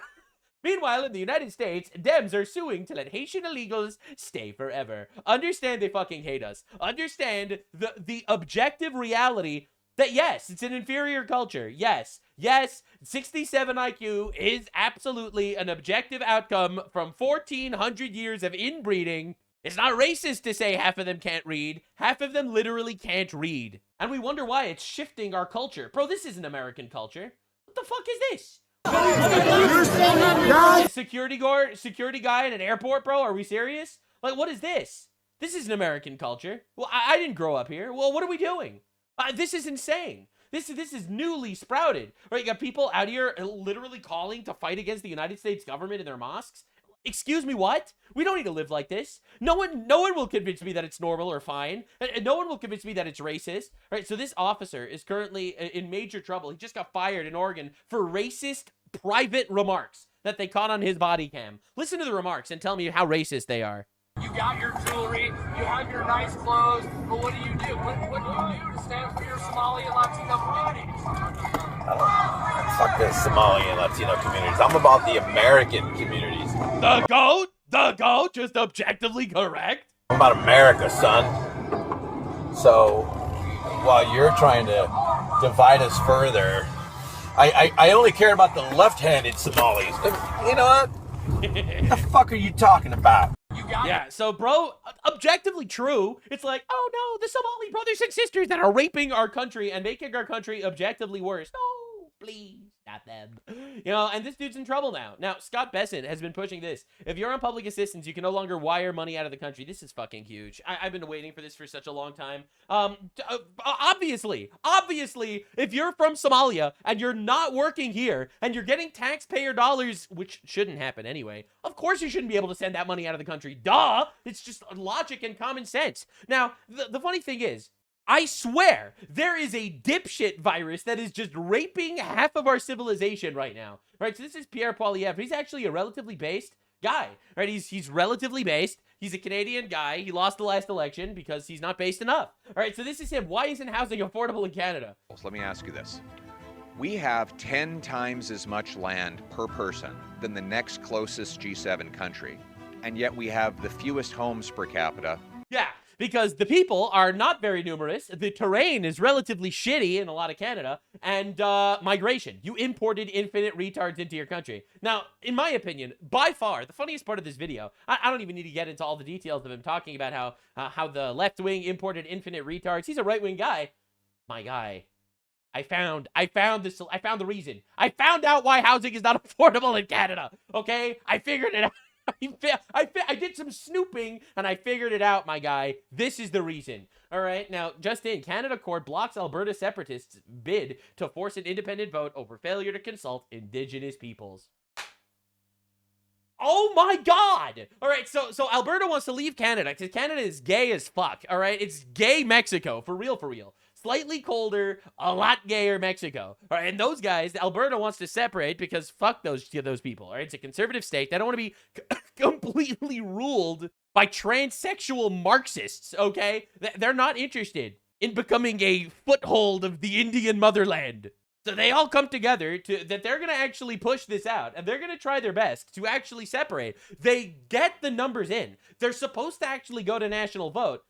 Meanwhile, in the United States, Dems are suing to let Haitian illegals stay forever. Understand they fucking hate us. Understand the objective reality that, yes, it's an inferior culture. Yes, 67 IQ is absolutely an objective outcome from 1,400 years of inbreeding. It's not racist to say half of them can't read. Half of them literally can't read. And we wonder why it's shifting our culture. Bro, this isn't American culture. What the fuck is this? Security guy at an airport, bro? Are we serious? Like, what is this? This isn't American culture. Well, I didn't grow up here. Well, what are we doing? This is insane. This is newly sprouted. Right, you got people out here literally calling to fight against the United States government in their mosques. Excuse me, what? We don't need to live like this. No one will convince me that it's normal or fine. And no one will convince me that it's racist. All right, so this officer is currently in major trouble. He just got fired in Oregon for racist private remarks. that they caught on his body cam. Listen to the remarks and tell me how racist they are. You got your jewelry, you have your nice clothes, but what do you do? What do you do to stand for your Somali and Latino communities? Fuck the Somali and Latino communities. I'm about the American communities. The GOAT, just objectively correct. I'm about America, son. So, while you're trying to divide us further, I only care about the left-handed Somalis. You know what? What the fuck are you talking about? Yeah, so bro, objectively true. It's like, oh no, the Somali brothers and sisters that are raping our country and making our country objectively worse. No, please, not them. You know, and this dude's in trouble now. Now, Scott Bessent has been pushing this. If you're on public assistance, you can no longer wire money out of the country. This is fucking huge. I've been waiting for this for such a long time. Obviously, if you're from Somalia and you're not working here and you're getting taxpayer dollars, which shouldn't happen anyway, of course you shouldn't be able to send that money out of the country. Duh! It's just logic and common sense. Now, the funny thing is, I swear there is a dipshit virus that is just raping half of our civilization right now. Right, so this is Pierre Poilievre. He's actually a relatively based guy. Right, he's relatively based. He's a Canadian guy. He lost the last election because he's not based enough. All right, so this is him. Why isn't housing affordable in Canada? Let me ask you this. We have 10 times as much land per person than the next closest G7 country, and yet we have the fewest homes per capita. Yeah, because the people are not very numerous, the terrain is relatively shitty in a lot of Canada, and migration. You imported infinite retards into your country. Now, in my opinion, by far, the funniest part of this video, I don't even need to get into all the details of him talking about how the left wing imported infinite retards. He's a right-wing guy. My guy. I found the reason. I found out why housing is not affordable in Canada. Okay? I figured it out. I did some snooping and I figured it out, my guy. This is the reason. All right. Now, just in, Canada court blocks Alberta separatists' bid to force an independent vote over failure to consult Indigenous peoples. Oh my God! All right, so Alberta wants to leave Canada because Canada is gay as fuck. All right, it's gay Mexico for real, for real. Slightly colder, a lot gayer Mexico. All right, and those guys, Alberta wants to separate because fuck those people. All right, it's a conservative state. They don't want to be completely ruled by transsexual Marxists. Okay, they're not interested in becoming a foothold of the Indian motherland. So they all come together that they're going to actually push this out, and they're going to try their best to actually separate. They get the numbers in. They're supposed to actually go to national vote,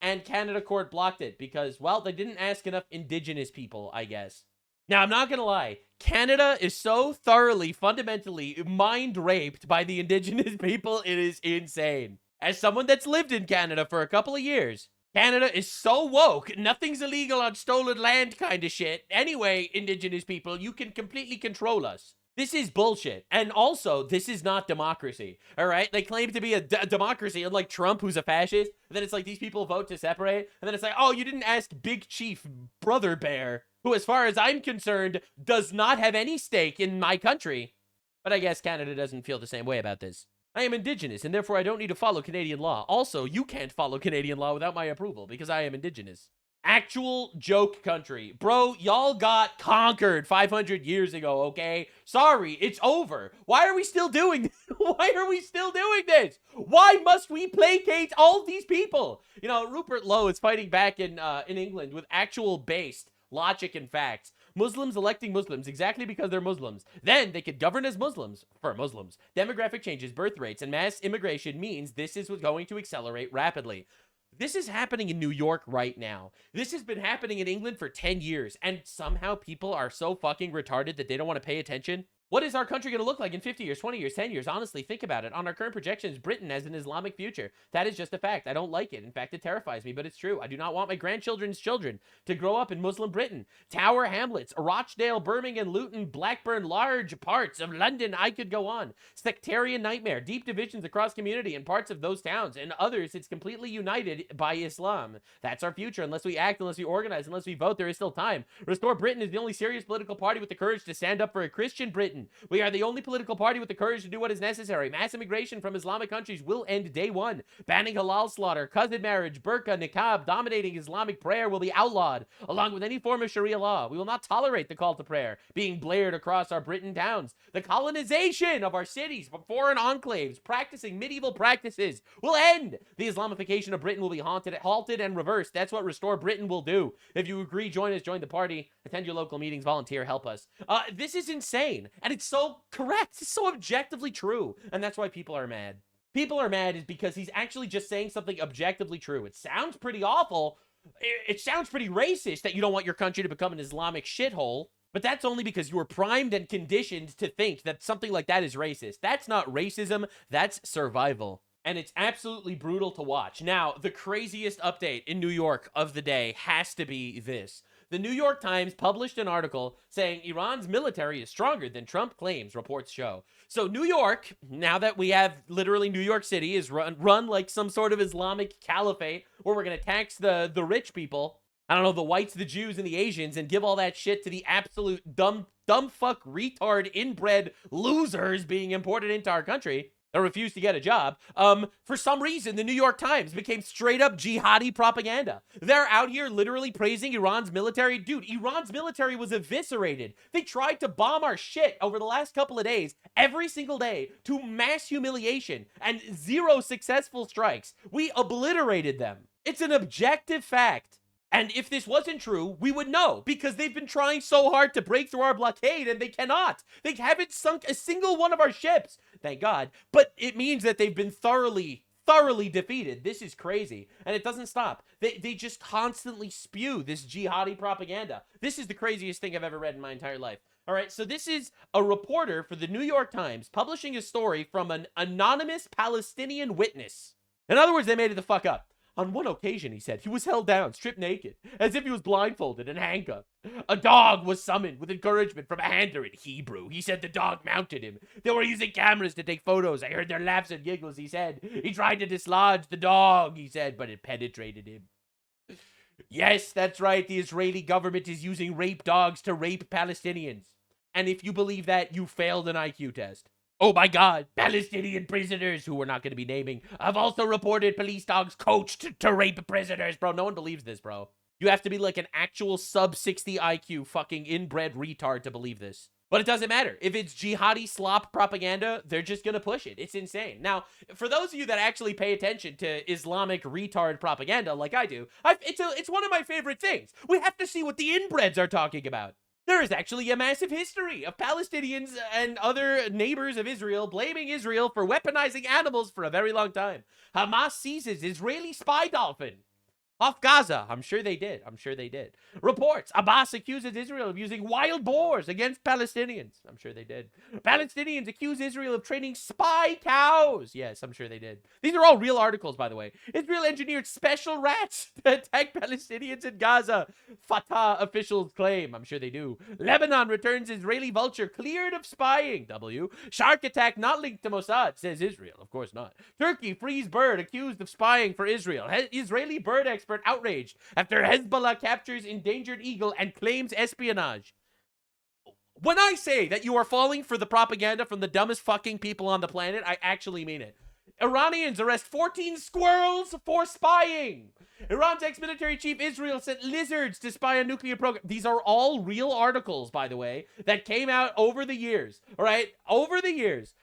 and Canada court blocked it because, well, they didn't ask enough Indigenous people, I guess. Now, I'm not going to lie. Canada is so thoroughly, fundamentally mind-raped by the Indigenous people, it is insane. As someone that's lived in Canada for a couple of years, Canada is so woke, nothing's illegal on stolen land kind of shit. Anyway, Indigenous people, you can completely control us. This is bullshit. And also, this is not democracy, all right? They claim to be a democracy, unlike Trump, who's a fascist. And then it's like these people vote to separate. And then it's like, oh, you didn't ask Big Chief Brother Bear, who, as far as I'm concerned, does not have any stake in my country. But I guess Canada doesn't feel the same way about this. I am Indigenous, and therefore I don't need to follow Canadian law. Also, you can't follow Canadian law without my approval, because I am Indigenous. Actual joke country. Bro, y'all got conquered 500 years ago, okay? Sorry, it's over. Why are we still doing this? Why are we still doing this? Why must we placate all these people? You know, Rupert Lowe is fighting back in England with actual based logic and facts. Muslims electing Muslims exactly because they're Muslims. Then they could govern as Muslims for Muslims. Demographic changes, birth rates, and mass immigration means this is what's going to accelerate rapidly. This is happening in New York right now. This has been happening in England for 10 years, and somehow people are so fucking retarded that they don't want to pay attention. What is our country going to look like in 50 years, 20 years, 10 years? Honestly, think about it. On our current projections, Britain has an Islamic future. That is just a fact. I don't like it. In fact, it terrifies me, but it's true. I do not want my grandchildren's children to grow up in Muslim Britain. Tower Hamlets, Rochdale, Birmingham, Luton, Blackburn, large parts of London. I could go on. Sectarian nightmare, deep divisions across community in parts of those towns. And others, it's completely united by Islam. That's our future. Unless we act, unless we organize, unless we vote, there is still time. Restore Britain is the only serious political party with the courage to stand up for a Christian Britain Britain. We are the only political party with the courage to do what is necessary. Mass immigration from Islamic countries will end day one. Banning halal slaughter, cousin marriage, burqa, niqab, dominating Islamic prayer will be outlawed, along with any form of Sharia law. We will not tolerate the call to prayer being blared across our Britain towns. The colonization of our cities from foreign enclaves practicing medieval practices will end. The Islamification of Britain will be halted and reversed. That's what Restore Britain will do. If you agree, join us, join the party, attend your local meetings, volunteer, help us. This is insane, and it's so correct. It's so objectively true, and that's why people are mad. People are mad is because he's actually just saying something objectively true. It sounds pretty awful. It sounds pretty racist that you don't want your country to become an Islamic shithole, but that's only because you were primed and conditioned to think that something like that is racist. That's not racism, that's survival. And it's absolutely brutal to watch. Now, the craziest update in New York of the day has to be this. The New York Times published an article saying Iran's military is stronger than Trump claims, reports show. So New York, now that we have literally New York City is run like some sort of Islamic caliphate where we're going to tax the rich people, I don't know, the whites, the Jews, and the Asians, and give all that shit to the absolute dumb fuck retard inbred losers being imported into our country or refuse to get a job. For some reason, the New York Times became straight up jihadi propaganda. They're out here literally praising Iran's military. Dude, Iran's military was eviscerated. They tried to bomb our shit over the last couple of days, every single day, to mass humiliation and 0 successful strikes. We obliterated them. It's an objective fact. And if this wasn't true, we would know, because they've been trying so hard to break through our blockade, and they cannot. They haven't sunk a single one of our ships, thank God. But it means that they've been thoroughly defeated. This is crazy. And it doesn't stop. They just constantly spew this jihadi propaganda. This is the craziest thing I've ever read in my entire life. All right, so this is a reporter for the New York Times publishing a story from an anonymous Palestinian witness. In other words, they made it the fuck up. On one occasion, he said, he was held down, stripped naked, as if he was blindfolded and handcuffed. A dog was summoned with encouragement from a handler in Hebrew. He said the dog mounted him. They were using cameras to take photos. I heard their laughs and giggles, he said. He tried to dislodge the dog, he said, but it penetrated him. Yes, that's right. The Israeli government is using rape dogs to rape Palestinians. And if you believe that, you failed an IQ test. Oh my God, Palestinian prisoners, who we're not going to be naming, have also reported police dogs coached to rape prisoners. Bro, no one believes this, bro. You have to be like an actual sub-60 IQ fucking inbred retard to believe this. But it doesn't matter. If it's jihadi slop propaganda, they're just going to push it. It's insane. Now, for those of you that actually pay attention to Islamic retard propaganda like I do, it's one of my favorite things. We have to see what the inbreds are talking about. There is actually a massive history of Palestinians and other neighbors of Israel blaming Israel for weaponizing animals for a very long time. Hamas seizes Israeli spy dolphin off Gaza. I'm sure they did. Reports. Abbas accuses Israel of using wild boars against Palestinians. I'm sure they did. Palestinians accuse Israel of training spy cows. Yes, I'm sure they did. These are all real articles, by the way. Israel engineered special rats to attack Palestinians in Gaza. Fatah officials claim. I'm sure they do. Lebanon returns Israeli vulture cleared of spying. W. Shark attack not linked to Mossad, says Israel. Of course not. Turkey frees bird accused of spying for Israel. Israeli bird expert outraged after Hezbollah captures endangered eagle and claims espionage. When I say that you are falling for the propaganda from the dumbest fucking people on the planet, I actually mean it. Iranians arrest 14 squirrels for spying. Iran's ex-military chief Israel sent lizards to spy on nuclear program. These are all real articles, by the way, that came out over the years. All right, over the years.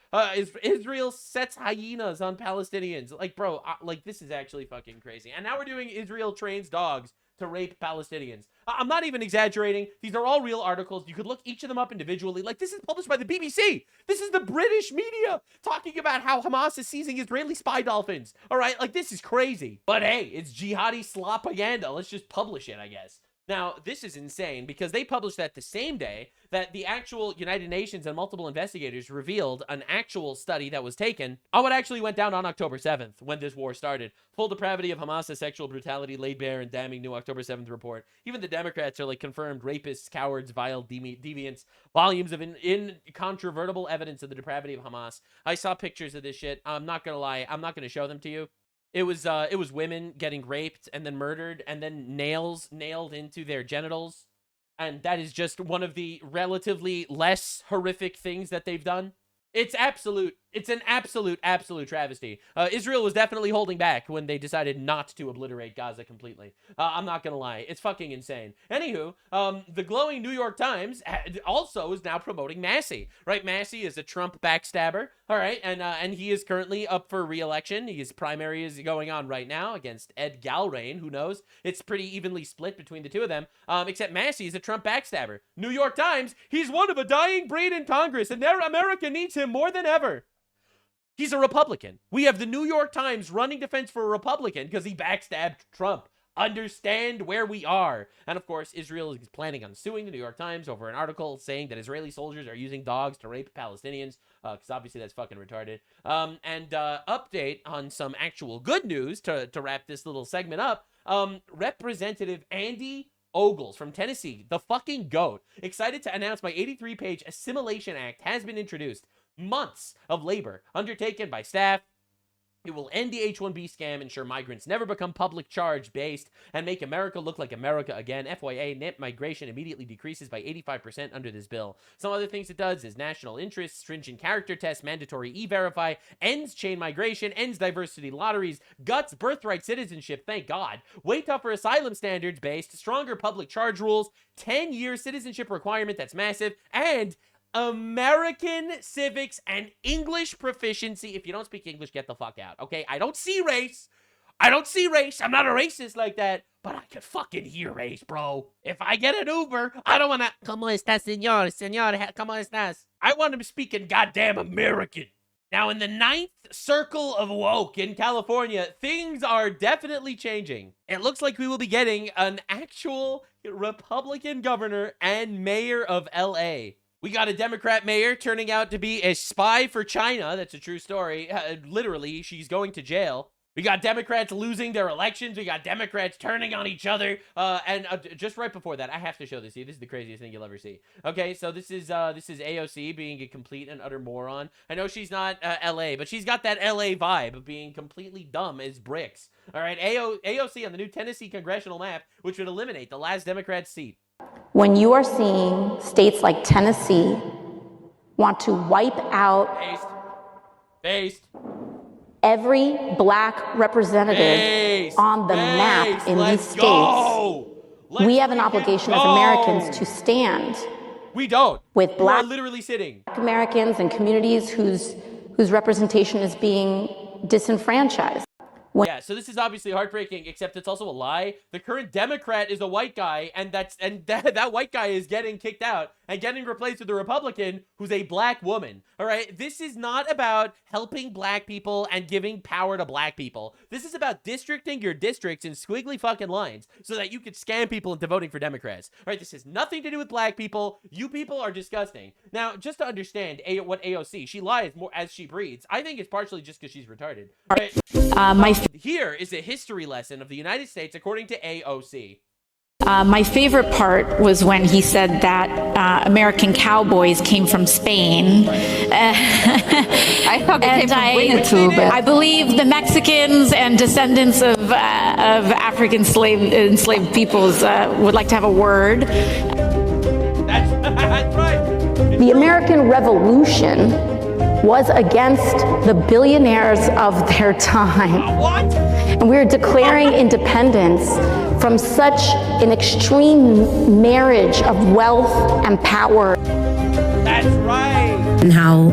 Israel sets hyenas on Palestinians. Like, bro, like, this is actually fucking crazy. And now we're doing Israel trains dogs to rape Palestinians. I'm not even exaggerating. These are all real articles. You could look each of them up individually. Like, this is published by the BBC. This is the British media talking about how Hamas is seizing Israeli spy dolphins. All right, like, this is crazy. But hey, it's jihadi slopaganda. Let's just publish it, I guess. Now, this is insane because they published that the same day that the actual United Nations and multiple investigators revealed an actual study that was taken on what actually went down on October 7th when this war started. Full depravity of Hamas' sexual brutality laid bare in damning new October 7th report. Even the Democrats are like confirmed rapists, cowards, vile deviants. Volumes of incontrovertible evidence of the depravity of Hamas. I saw pictures of this shit. I'm not gonna lie. I'm not gonna show them to you. It was women getting raped and then murdered and then nails nailed into their genitals. And that is just one of the relatively less horrific things that they've done. It's an absolute travesty. Israel was definitely holding back when they decided not to obliterate Gaza completely. I'm not gonna lie, it's fucking insane. Anywho, the glowing New York Times also is now promoting Massey, right? Massey is a Trump backstabber, all right, and he is currently up for re-election. His primary is going on right now against Ed Galrain. Who knows? It's pretty evenly split between the two of them, except Massey is a Trump backstabber. New York Times, he's one of a dying breed in Congress, and America needs him more than ever. He's a Republican. We have the New York Times running defense for a Republican because he backstabbed Trump. Understand where we are. And of course, Israel is planning on suing the New York Times over an article saying that Israeli soldiers are using dogs to rape Palestinians, because obviously that's fucking retarded. Update on some actual good news to wrap this little segment up. Representative Andy Ogles from Tennessee, the fucking GOAT, excited to announce my 83-page Assimilation Act has been introduced. Months of labor undertaken by staff. It will end the H-1B scam, ensure migrants never become public charge based, and make America look like America again. FYI, net migration immediately decreases by 85% under this bill. Some other things it does is national interest, stringent character tests, mandatory e-verify, ends chain migration, ends diversity lotteries, guts birthright citizenship, thank God, way tougher asylum standards based, stronger public charge rules, 10-year citizenship requirement that's massive, and American civics and English proficiency. If you don't speak English, get the fuck out, okay? I don't see race. I'm not a racist like that, but I can fucking hear race, bro. If I get an Uber, I don't want to, ¿Cómo estás, señor? Señor, ¿cómo estás? I want him speaking goddamn American. Now, in the 9th circle of woke in California, things are definitely changing. It looks like we will be getting an actual Republican governor and mayor of LA. We got a Democrat mayor turning out to be a spy for China. That's a true story. Literally, she's going to jail. We got Democrats losing their elections. We got Democrats turning on each other. And just right before that, I have to show this to you. This is the craziest thing you'll ever see. Okay, so this is AOC being a complete and utter moron. I know she's not LA, but she's got that LA vibe of being completely dumb as bricks. All right, AOC on the new Tennessee congressional map, which would eliminate the last Democrat seat. When you are seeing states like Tennessee want to wipe out every black representative on the map in these states, we have an obligation as Americans to stand. We don't. With black, you are literally sitting. Americans and communities whose representation is being disenfranchised. Yeah, so this is obviously heartbreaking, except it's also a lie. The current Democrat is a white guy, and that white guy is getting kicked out and getting replaced with a Republican who's a black woman. All right, this is not about helping black people and giving power to black people. This is about districting your districts in squiggly fucking lines so that you could scam people into voting for Democrats. All right, this has nothing to do with black people. You people are disgusting. Now, just to understand what AOC, she lies more as she breathes. I think it's partially just because she's retarded. Right? Here is a history lesson of the United States according to AOC. My favorite part was when he said that American cowboys came from Spain. I thought they came from Vtube. I believe the Mexicans and descendants of African enslaved peoples would like to have a word. That's right. The American Revolution was against the billionaires of their time. What? And we're declaring independence from such an extreme marriage of wealth and power. That's right. And how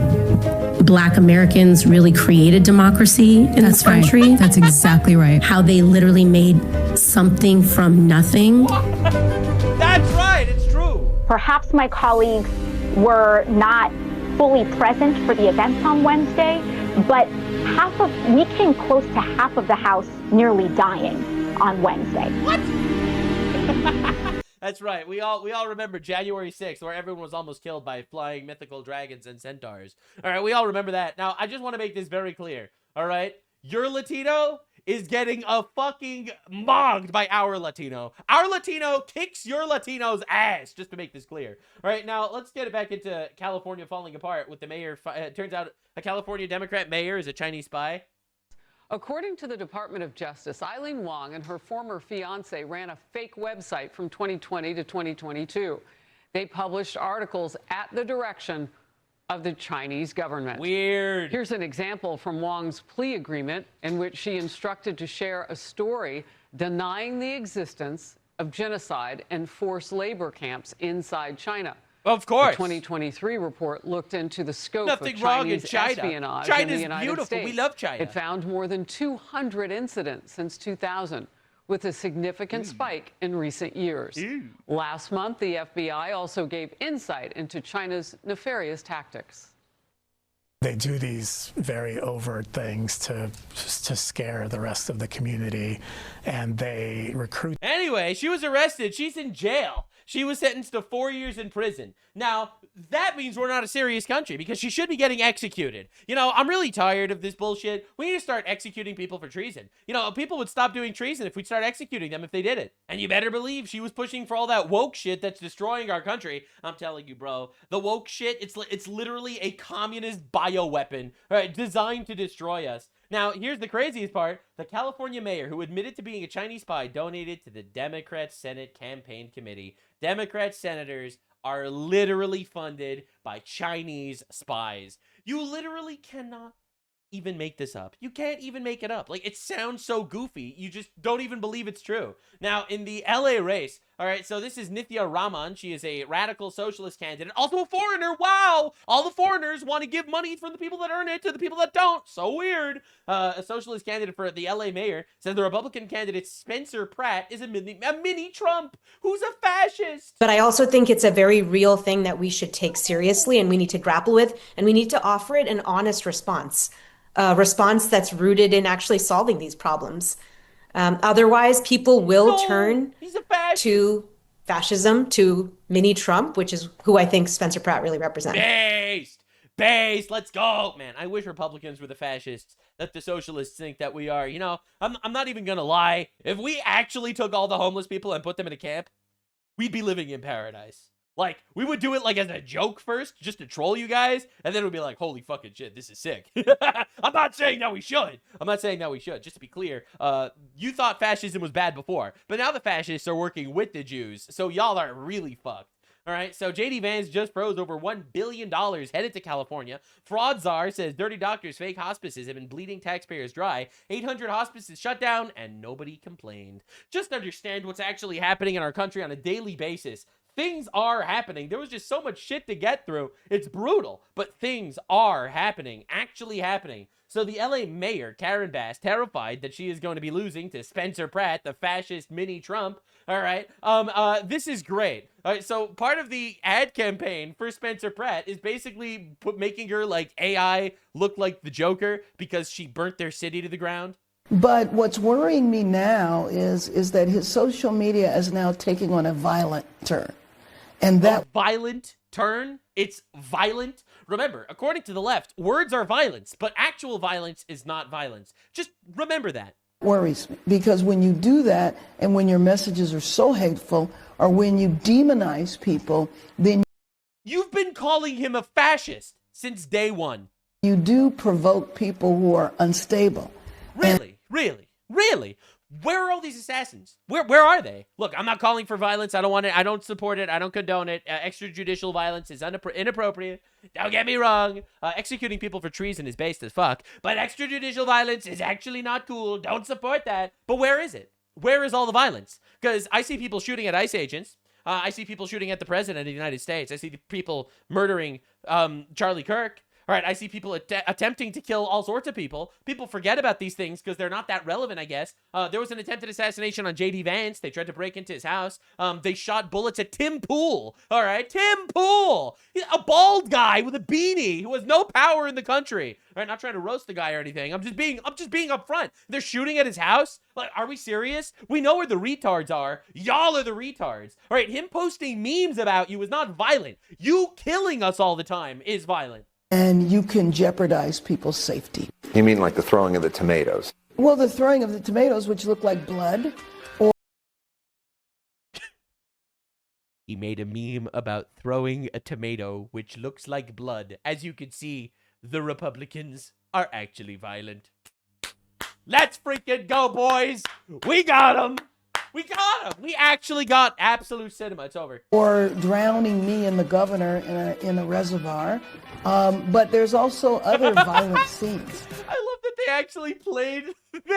Black Americans really created democracy in this country. Right. That's exactly right. How they literally made something from nothing. That's right, it's true. Perhaps my colleagues were not fully present for the events on Wednesday, but we came close to half of the House nearly dying on Wednesday. What? That's right. We all remember January 6th, where everyone was almost killed by flying mythical dragons and centaurs. All right, we all remember that. Now, I just want to make this very clear. All right, your Latino is getting a fucking mogged by our Latino. Our Latino kicks your Latino's ass, just to make this clear. All right, now let's get it back into California falling apart with the mayor. It turns out a California Democrat mayor is a Chinese spy. According to the Department of Justice, Eileen Wong and her former fiancé ran a fake website from 2020 to 2022. They published articles at the direction of the Chinese government. Weird. Here's an example from Wong's plea agreement in which she instructed to share a story denying the existence of genocide and forced labor camps inside China. Of course. The 2023 report looked into the scope Nothing of wrong in Chinese China. espionage China's in the United beautiful. States. We love China. It found more than 200 incidents since 2000, with a significant spike in recent years. Last month, the FBI also gave insight into China's nefarious tactics. They do these very overt things to scare the rest of the community, and they recruit. Anyway, she was arrested. She's in jail. She was sentenced to 4 years in prison. Now, that means we're not a serious country because she should be getting executed. You know, I'm really tired of this bullshit. We need to start executing people for treason. You know, people would stop doing treason if we'd start executing them if they did it. And you better believe she was pushing for all that woke shit that's destroying our country. I'm telling you, bro, the woke shit, it's literally a communist bioweapon, right, designed to destroy us. Now, here's the craziest part. The California mayor who admitted to being a Chinese spy donated to the Democrat Senate Campaign Committee. Democrat senators are literally funded by Chinese spies. You literally cannot even make this up. You can't even make it up. Like, it sounds so goofy. You just don't even believe it's true. Now, in the LA race, all right, so this is Nithya Raman. She is a radical socialist candidate, also a foreigner. Wow! All the foreigners want to give money from the people that earn it to the people that don't. So weird. A socialist candidate for the LA mayor said the Republican candidate Spencer Pratt is a mini Trump who's a fascist. But I also think it's a very real thing that we should take seriously and we need to grapple with, and we need to offer it an honest response. A response that's rooted in actually solving these problems. Otherwise, people will turn to fascism, to mini Trump, which is who I think Spencer Pratt really represents. Based, let's go. Man, I wish Republicans were the fascists that the socialists think that we are. You know, I'm not even gonna lie. If we actually took all the homeless people and put them in a camp, we'd be living in paradise. Like, we would do it like as a joke first, just to troll you guys, and then we'd be like, holy fucking shit, this is sick. I'm not saying that we should. I'm not saying that we should. Just to be clear, you thought fascism was bad before, but now the fascists are working with the Jews, so y'all are really fucked. All right, so JD Vance just froze over $1 billion headed to California. Fraud Czar says dirty doctors, fake hospices have been bleeding taxpayers dry. 800 hospices shut down, and nobody complained. Just understand what's actually happening in our country on a daily basis. Things are happening. There was just so much shit to get through. It's brutal, but things are happening, actually happening. So the LA mayor, Karen Bass, terrified that she is going to be losing to Spencer Pratt, the fascist mini Trump. All right. This is great. All right. So part of the ad campaign for Spencer Pratt is basically making her like AI look like the Joker because she burnt their city to the ground. But what's worrying me now is that his social media is now taking on a violent turn. And that violent turn, it's violent. Remember, according to the left, words are violence, but actual violence is not violence. Just remember that. Worries me because when you do that and when your messages are so hateful or when you demonize people, then you've been calling him a fascist since day one. You do provoke people who are unstable. Really? Really? Where are all these assassins? Where are they? Look, I'm not calling for violence. I don't want it. I don't support it. I don't condone it. Extrajudicial violence is inappropriate. Don't get me wrong. Executing people for treason is based as fuck. But extrajudicial violence is actually not cool. Don't support that. But where is it? Where is all the violence? Because I see people shooting at ICE agents. I see people shooting at the president of the United States. I see people murdering Charlie Kirk. All right, I see people attempting to kill all sorts of people. People forget about these things because they're not that relevant, I guess. There was an attempted assassination on JD Vance. They tried to break into his house. They shot bullets at Tim Pool. All right, Tim Pool, a bald guy with a beanie who has no power in the country. All right, not trying to roast the guy or anything. I'm just being upfront. They're shooting at his house. Like, are we serious? We know where the retards are. Y'all are the retards. All right, him posting memes about you is not violent. You killing us all the time is violent. And you can jeopardize people's safety. You mean like the throwing of the tomatoes? Well, the throwing of the tomatoes, which look like blood, or... He made a meme about throwing a tomato, which looks like blood. As you can see, the Republicans are actually violent. Let's freaking go, boys. We got him. We got him. We actually got absolute cinema. It's over. Or drowning me and the governor in a reservoir. But there's also other violent scenes. I love that they actually played.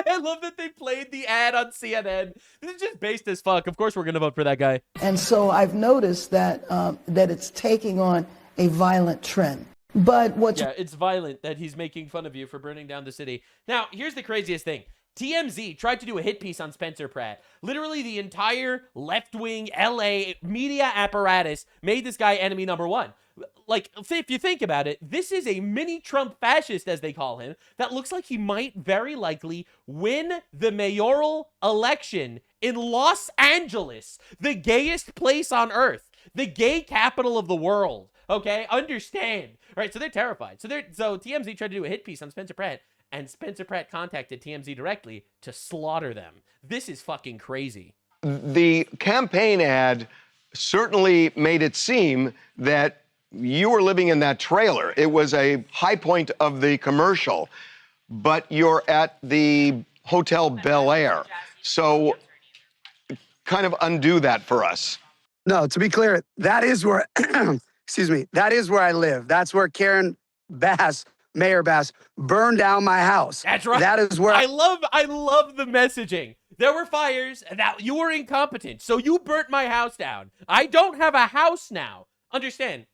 I love that they played the ad on CNN. This is just based as fuck. Of course, we're gonna vote for that guy. And so I've noticed that that it's taking on a violent trend. But what's it's violent that he's making fun of you for burning down the city. Now, here's the craziest thing. TMZ tried to do a hit piece on Spencer Pratt. Literally, the entire left-wing LA media apparatus made this guy enemy number one. Like, if you think about it, this is a mini Trump fascist, as they call him, that looks like he might very likely win the mayoral election in Los Angeles, the gayest place on earth, the gay capital of the world. Okay, understand. All right, so they're terrified. So TMZ tried to do a hit piece on Spencer Pratt, and Spencer Pratt contacted TMZ directly to slaughter them. This is fucking crazy. The campaign ad certainly made it seem that you were living in that trailer. It was a high point of the commercial, but you're at the Hotel Bel Air. So kind of undo that for us. No, to be clear, that is where, excuse me, that is where I live. That's where Karen Bass, Mayor Bass, burned down my house. That's right. That is where I love the messaging. There were fires, and that you were incompetent, so you burnt my house down. I don't have a house now. Understand?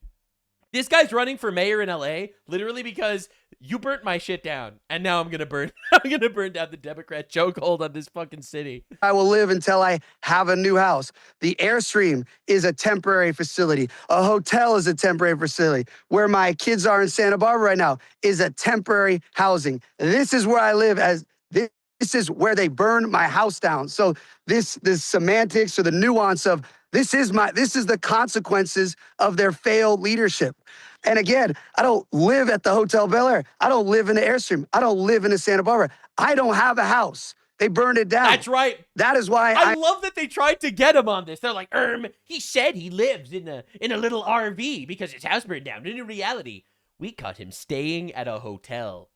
This guy's running for mayor in LA literally because you burnt my shit down, and now I'm gonna burn down the Democrat chokehold on this fucking city. I will live until I have a new house. The Airstream is a temporary facility. A hotel is a temporary facility. Where my kids are in Santa Barbara right now is a temporary housing. This is where I live. This is where they burned my house down. So this semantics or the nuance of this is the consequences of their failed leadership. And again, I don't live at the Hotel Bel Air. I don't live in the Airstream. I don't live in the Santa Barbara. I don't have a house. They burned it down. That's right. That is why I love that they tried to get him on this. They're like, he said he lives in a little RV because his house burned down. And in reality, we caught him staying at a hotel.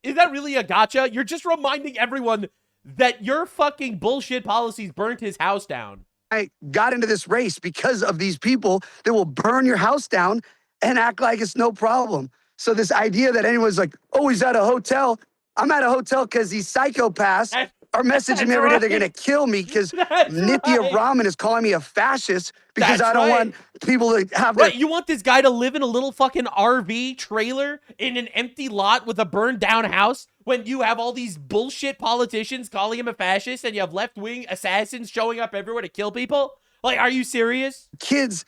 Is that really a gotcha? You're just reminding everyone that your fucking bullshit policies burnt his house down. I got into this race because of these people that will burn your house down and act like it's no problem. So this idea that anyone's like, oh, he's at a hotel. I'm at a hotel because these psychopaths are messaging me every day. They're going to kill me because Nithya Raman is calling me a fascist because I don't want people to have their... Right, you want this guy to live in a little fucking RV trailer in an empty lot with a burned down house when you have all these bullshit politicians calling him a fascist and you have left-wing assassins showing up everywhere to kill people? Like, are you serious? Kids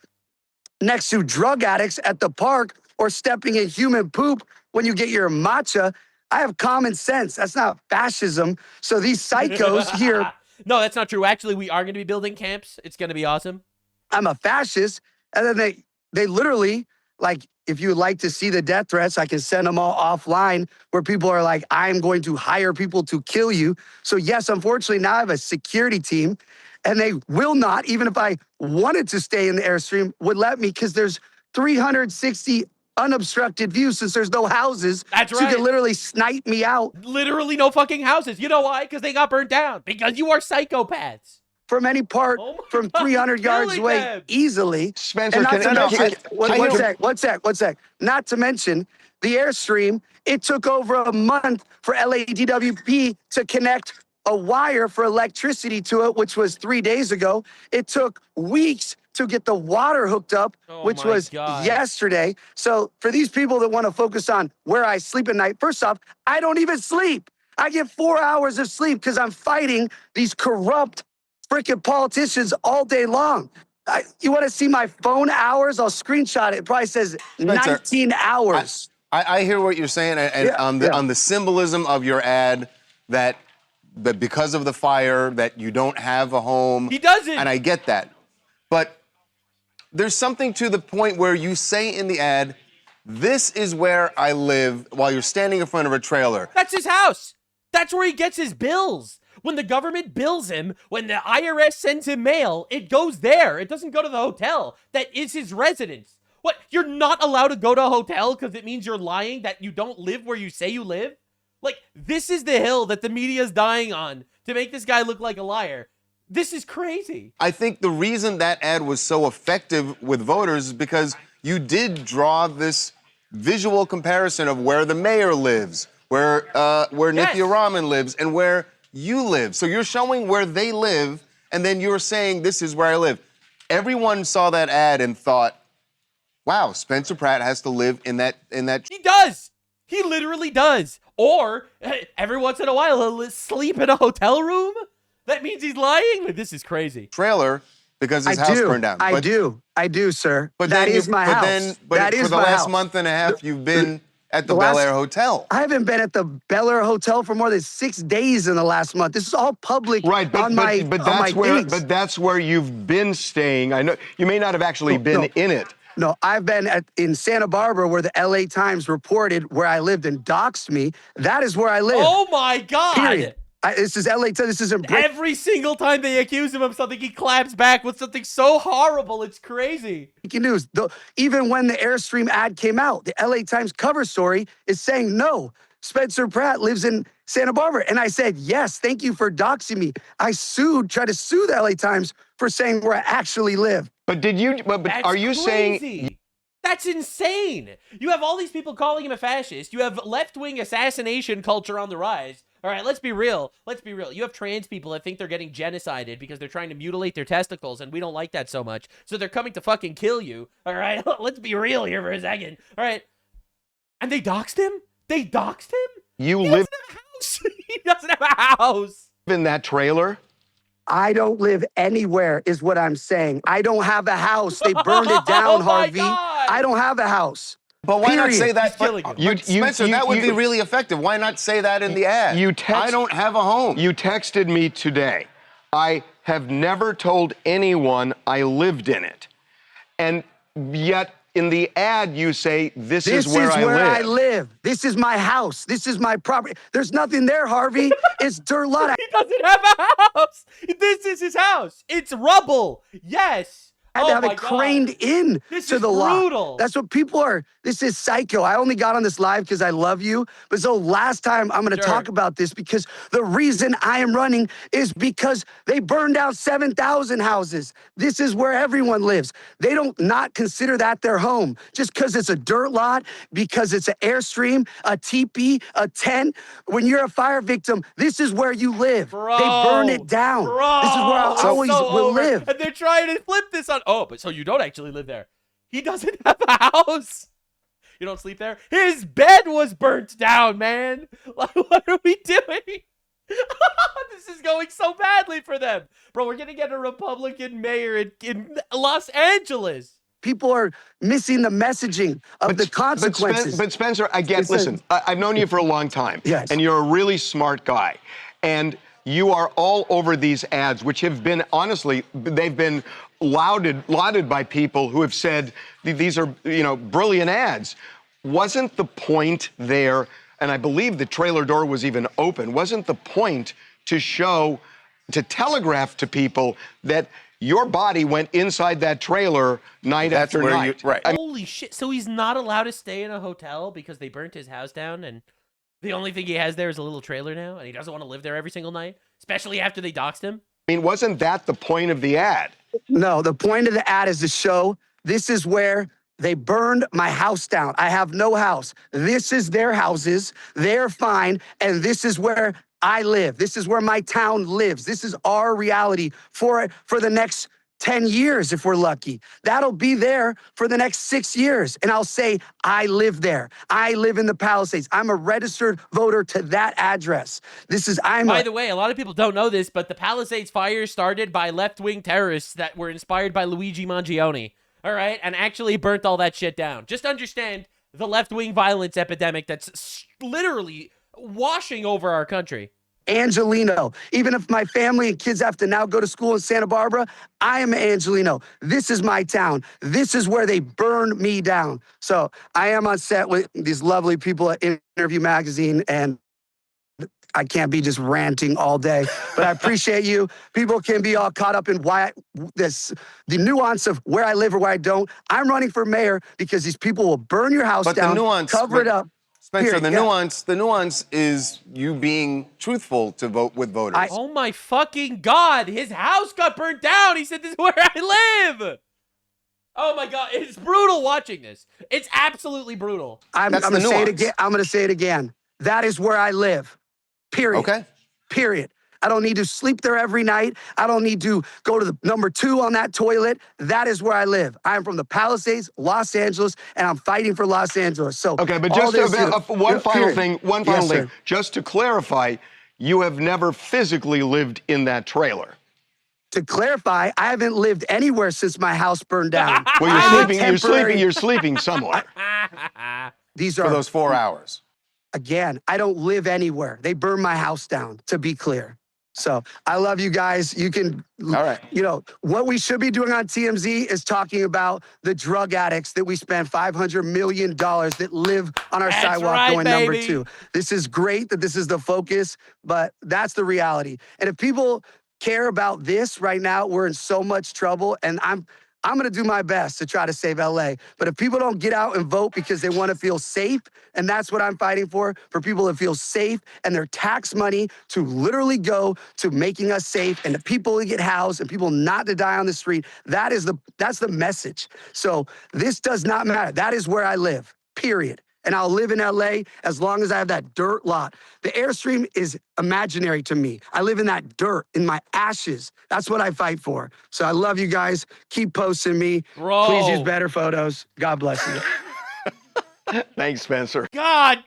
next to drug addicts at the park or stepping in human poop when you get your matcha. I have common sense. That's not fascism. So these psychos here... No, that's not true. Actually, we are going to be building camps. It's going to be awesome. I'm a fascist. And then they literally, like, if you would like to see the death threats, I can send them all offline where people are like, I'm going to hire people to kill you. So yes, unfortunately, now I have a security team and they will not, even if I wanted to stay in the Airstream, would let me because there's 360 unobstructed views since there's no houses. That's right. So you can literally snipe me out. Literally no fucking houses. You know why? Because they got burnt down. Because you are psychopaths. From any part from 300 yards away easily. Spencer, one sec. Not to mention the Airstream, it took over a month for LADWP to connect a wire for electricity to it, which was 3 days ago. It took weeks to get the water hooked up, which was yesterday. So for these people that want to focus on where I sleep at night, first off, I don't even sleep. I get 4 hours of sleep because I'm fighting these corrupt freaking politicians all day long. You want to see my phone hours? I'll screenshot it. It probably says 19 hours. I hear what you're saying, and on the symbolism of your ad that because of the fire that you don't have a home. He doesn't. And I get that. But there's something to the point where you say in the ad, this is where I live while you're standing in front of a trailer. That's his house. That's where he gets his bills. When the government bills him, when the IRS sends him mail, it goes there. It doesn't go to the hotel. That is his residence. What? You're not allowed to go to a hotel because it means you're lying that you don't live where you say you live? Like, this is the hill that the media's dying on to make this guy look like a liar. This is crazy. I think the reason that ad was so effective with voters is because you did draw this visual comparison of where the mayor lives, where Nithya Raman lives, and where you live. So you're showing where they live, and then you're saying, this is where I live. Everyone saw that ad and thought, wow, Spencer Pratt has to live in that. He does. He literally does. Or every once in a while, he'll sleep in a hotel room. That means he's lying. This is crazy. Trailer because his house burned down. I do, sir. But that is my house. But for the last month and a half, you've been at the Bel Air Hotel. I haven't been at the Bel Air Hotel for more than 6 days in the last month. This is all public. Right, but that's where you've been staying. I know you may not have actually been in it. No, I've been in Santa Barbara, where the LA Times reported where I lived and doxed me. That is where I live. Oh my God. Period. This is LA Times. This isn't every single time they accuse him of something, he claps back with something so horrible. It's crazy. Breaking news. Even when the Airstream ad came out, the LA Times cover story is saying, no, Spencer Pratt lives in Santa Barbara. And I said, yes, thank you for doxing me. I tried to sue the LA Times for saying where I actually live. But are you saying... That's insane. You have all these people calling him a fascist. You have left-wing assassination culture on the rise. All right, let's be real. You have trans people that think they're getting genocided because they're trying to mutilate their testicles, and we don't like that so much. So they're coming to fucking kill you. All right, let's be real here for a second. All right. And they doxed him? He doesn't have a house. He doesn't have a house. In that trailer? I don't live anywhere, is what I'm saying. I don't have a house. They burned it down, Harvey. I don't have a house. But why not say that? Spencer, that would be really effective. Why not say that in the ad? I don't have a home. You texted me today. I have never told anyone I lived in it. And yet, in the ad, you say, this is where I live. This is my house. This is my property. There's nothing there, Harvey. It's dirt lot. He doesn't have a house. This is his house. It's rubble. Yes. I had to have it craned in to the lot. That's what people are. This is psycho. I only got on this live because I love you. But so last time I'm going to talk about this because the reason I am running is because they burned down 7,000 houses. This is where everyone lives. They don't not consider that their home just because it's a dirt lot, because it's an Airstream, a teepee, a tent. When you're a fire victim, this is where you live. Bro, they burn it down. This is where I always will live. And they're trying to flip this on. Oh, but so you don't actually live there. He doesn't have a house. You don't sleep there? His bed was burnt down, man. Like, what are we doing? This is going so badly for them. Bro, we're going to get a Republican mayor in Los Angeles. People are missing the messaging of the consequences. But Spencer, again, listen, I've known you for a long time. Yes. And you're a really smart guy. And you are all over these ads, which have been, honestly, they've been lauded by people who have said these are, brilliant ads. Wasn't the point there, and I believe the trailer door was even open, wasn't the point to telegraph to people that your body went inside that trailer night after night? Holy shit. So he's not allowed to stay in a hotel because they burnt his house down, and the only thing he has there is a little trailer now, and he doesn't want to live there every single night, especially after they doxed him? I mean, wasn't that the point of the ad? No, the point of the ad is to show this is where they burned my house down. I have no house. This is their houses. They're fine. And this is where I live. This is where my town lives. This is our reality for the next 10 years, if we're lucky. That'll be there for the next 6 years. And I'll say, I live there. I live in the Palisades. I'm a registered voter to that address. By the way, a lot of people don't know this, but the Palisades fire started by left-wing terrorists that were inspired by Luigi Mangione. All right? And actually burnt all that shit down. Just understand the left-wing violence epidemic that's literally washing over our country. Angelino. Even if my family and kids have to now go to school in Santa Barbara, I am Angelino. This is my town. This is where they burned me down. So I am on set with these lovely people at Interview Magazine, and I can't be just ranting all day, but I appreciate you. People can be all caught up in the nuance of where I live or where I don't. I'm running for mayor because these people will burn your house down, cover it up. Spencer, the nuance is you being truthful to vote with voters. Oh my fucking God, his house got burnt down. He said, this is where I live. Oh my God, it's brutal watching this. It's absolutely brutal. I'm going to say it again. I'm going to say it again. That is where I live. Period. Okay. Period. I don't need to sleep there every night. I don't need to go to the number 2 on that toilet. That is where I live. I'm from the Palisades, Los Angeles, and I'm fighting for Los Angeles. So okay, but just one final thing. Just to clarify, you have never physically lived in that trailer. To clarify, I haven't lived anywhere since my house burned down. Well, you're sleeping somewhere. These are for those 4 hours. Again, I don't live anywhere. They burned my house down, to be clear. So I love you guys. You can, all right. You know, what we should be doing on TMZ is talking about the drug addicts that we spend $500 million that live on our sidewalk going number 2. This is great that this is the focus, but that's the reality. And if people care about this right now, we're in so much trouble. And I'm going to do my best to try to save LA. But if people don't get out and vote because they want to feel safe, and that's what I'm fighting for people to feel safe and their tax money to literally go to making us safe and the people to get housed and people not to die on the street, that's the message. So this does not matter. That is where I live, period. And I'll live in LA as long as I have that dirt lot. The Airstream is imaginary to me. I live in that dirt, in my ashes. That's what I fight for. So I love you guys. Keep posting me. Bro. Please use better photos. God bless you. Thanks, Spencer. God,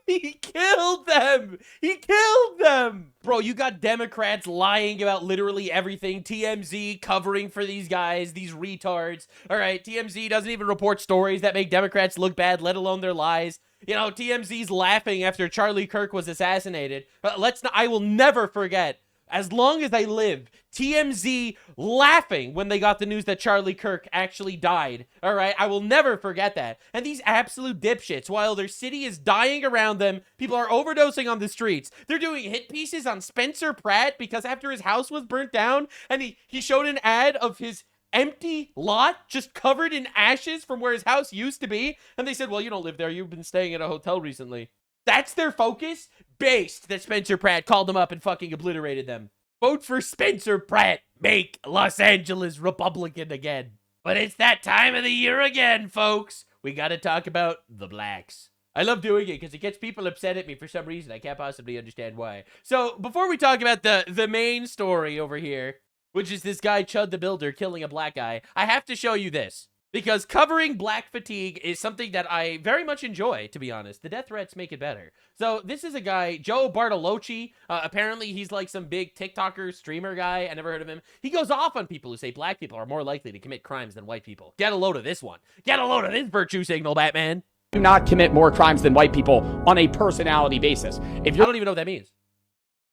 he killed them. He killed them. Bro, you got Democrats lying about literally everything. TMZ covering for these guys, these retards. All right, TMZ doesn't even report stories that make Democrats look bad, let alone their lies. You know, TMZ's laughing after Charlie Kirk was assassinated. But I will never forget, as long as I live, TMZ laughing when they got the news that Charlie Kirk actually died. All right, I will never forget that. And these absolute dipshits, while their city is dying around them, people are overdosing on the streets. They're doing hit pieces on Spencer Pratt because after his house was burnt down and he showed an ad of his empty lot just covered in ashes from where his house used to be. And they said, well, you don't live there. You've been staying at a hotel recently. That's their focus? Based that Spencer Pratt called them up and fucking obliterated them. Vote for Spencer Pratt. Make Los Angeles Republican again. But it's that time of the year again, folks. We gotta talk about the blacks. I love doing it because it gets people upset at me for some reason. I can't possibly understand why. So before we talk about the main story over here, which is this guy Chud the Builder killing a black guy, I have to show you this. Because covering black fatigue is something that I very much enjoy, to be honest. The death threats make it better. So this is a guy, Joe Bartolocci. Apparently he's like some big TikToker, streamer guy. I never heard of him. He goes off on people who say black people are more likely to commit crimes than white people. Get a load of this one. Get a load of this virtue signal, Batman. Do not commit more crimes than white people on a personality basis. If you I don't even know what that means.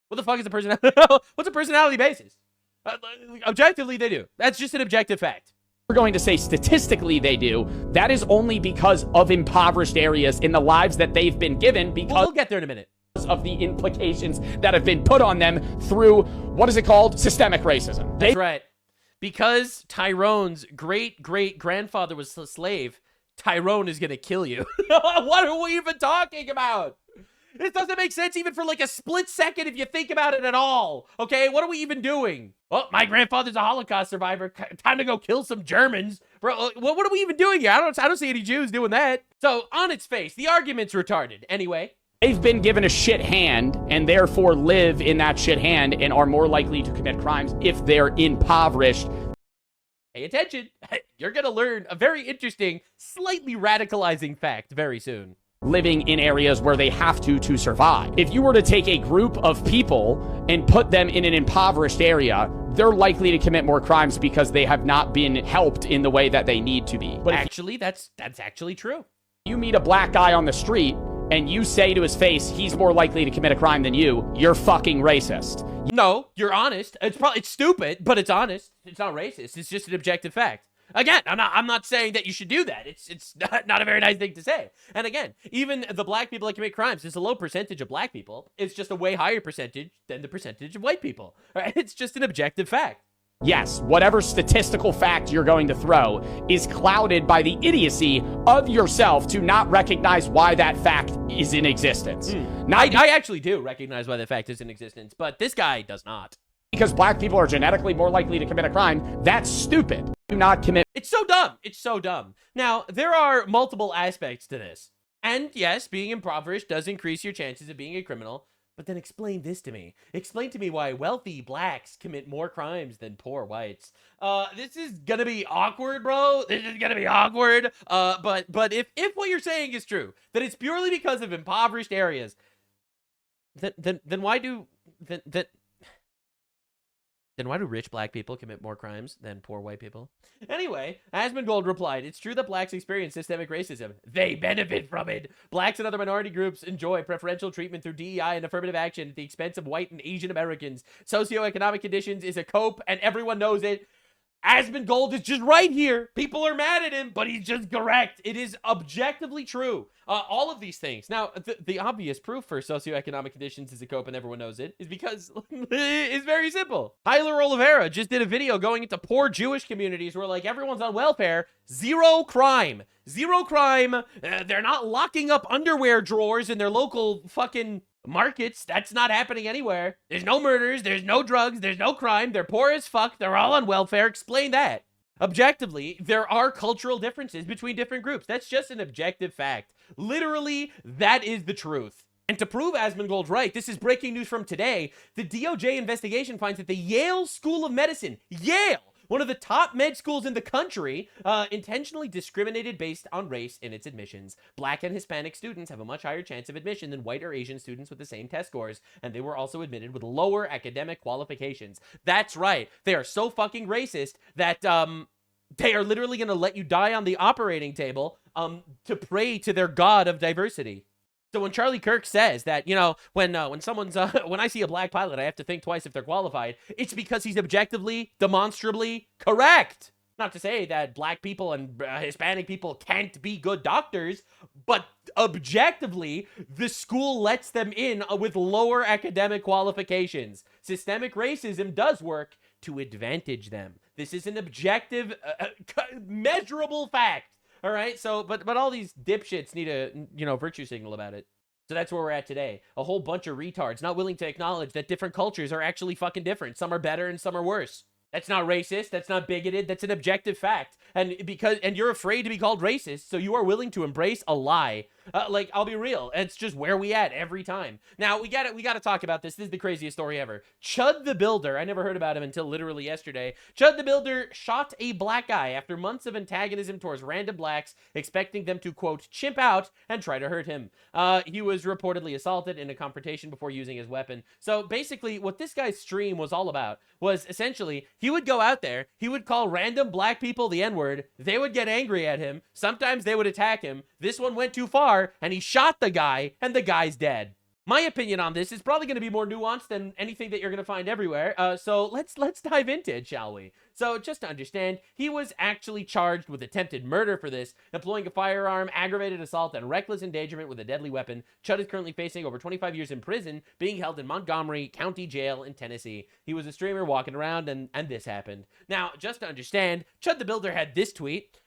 What the fuck is a personality? What's a personality basis? Objectively, they do. That's just an objective fact. We're going to say statistically they do. That is only because of impoverished areas in the lives that they've been given because we'll get there in a minute. Of the implications that have been put on them through, what is it called? Systemic racism. That's right. Because Tyrone's great-great-grandfather was a slave, Tyrone is going to kill you. What are we even talking about? This doesn't make sense even for like a split second if you think about it at all. Okay, what are we even doing? Well, my grandfather's a Holocaust survivor. Time to go kill some Germans. Bro, what are we even doing here? I don't see any Jews doing that. So, on its face, the argument's retarded. Anyway. They've been given a shit hand and therefore live in that shit hand and are more likely to commit crimes if they're impoverished. Pay attention. You're going to learn a very interesting, slightly radicalizing fact very soon. Living in areas where they have to survive. If you were to take a group of people and put them in an impoverished area, they're likely to commit more crimes because they have not been helped in the way that they need to be. But actually, that's actually true. You meet a black guy on the street and you say to his face, he's more likely to commit a crime than you're fucking racist. No, you're honest. It's stupid, but it's honest. It's not racist. It's just an objective fact. Again, I'm not saying that you should do that. It's not a very nice thing to say. And again, even the black people that commit crimes, it's a low percentage of black people. It's just a way higher percentage than the percentage of white people. Right? It's just an objective fact. Yes, whatever statistical fact you're going to throw is clouded by the idiocy of yourself to not recognize why that fact is in existence. I actually do recognize why that fact is in existence, but this guy does not. Because black people are genetically more likely to commit a crime. That's stupid. Do not commit. It's so dumb. It's so dumb. Now, there are multiple aspects to this. And yes, being impoverished does increase your chances of being a criminal. But then explain this to me. Explain to me why wealthy blacks commit more crimes than poor whites. This is gonna be awkward, bro. This is gonna be awkward. But if what you're saying is true, that it's purely because of impoverished areas, then why do rich black people commit more crimes than poor white people? Anyway, Asmongold replied, it's true that blacks experience systemic racism. They benefit from it. Blacks and other minority groups enjoy preferential treatment through DEI and affirmative action at the expense of white and Asian Americans. Socioeconomic conditions is a cope, and everyone knows it. Asmongold is just right here. People are mad at him, but he's just correct. It is objectively true. All of these things. Now, the obvious proof for socioeconomic conditions is a cope and everyone knows it is because it's very simple. Tyler Oliveira just did a video going into poor Jewish communities where, like, everyone's on welfare. Zero crime. Zero crime. They're not locking up underwear drawers in their local fucking markets. That's not happening anywhere. There's no murders. There's no drugs. There's no crime. They're poor as fuck. They're all on welfare. Explain that. Objectively, there are cultural differences between different groups. That's just an objective fact. Literally, that is the truth. And to prove Asmongold right, this is breaking news from today. The DOJ investigation finds that the Yale School of Medicine, Yale, one of the top med schools in the country, intentionally discriminated based on race in its admissions. Black and Hispanic students have a much higher chance of admission than white or Asian students with the same test scores, and they were also admitted with lower academic qualifications. That's right. They are so fucking racist that they are literally going to let you die on the operating table to pray to their god of diversity. So when Charlie Kirk says that, you know, when someone's when I see a black pilot, I have to think twice if they're qualified, it's because he's objectively, demonstrably correct. Not to say that black people and Hispanic people can't be good doctors, but objectively, the school lets them in with lower academic qualifications. Systemic racism does work to advantage them. This is an objective, measurable fact. All right, so, but all these dipshits need a, you know, virtue signal about it. So that's where we're at today. A whole bunch of retards not willing to acknowledge that different cultures are actually fucking different. Some are better and some are worse. That's not racist. That's not bigoted. That's an objective fact. And you're afraid to be called racist, so you are willing to embrace a lie. Like, I'll be real. It's just where we at every time. Now, we got to talk about this. This is the craziest story ever. Chud the Builder. I never heard about him until literally yesterday. Chud the Builder shot a black guy after months of antagonism towards random blacks, expecting them to, quote, chimp out and try to hurt him. He was reportedly assaulted in a confrontation before using his weapon. So basically, what this guy's stream was all about was essentially, he would go out there, he would call random black people the N-word, they would get angry at him, sometimes they would attack him, this one went too far, and he shot the guy, and the guy's dead. My opinion on this is probably going to be more nuanced than anything that you're going to find everywhere, so let's dive into it, shall we? So, just to understand, he was actually charged with attempted murder for this, employing a firearm, aggravated assault, and reckless endangerment with a deadly weapon. Chud is currently facing over 25 years in prison, being held in Montgomery County Jail in Tennessee. He was a streamer walking around, and this happened. Now, just to understand, Chud the Builder had this tweet,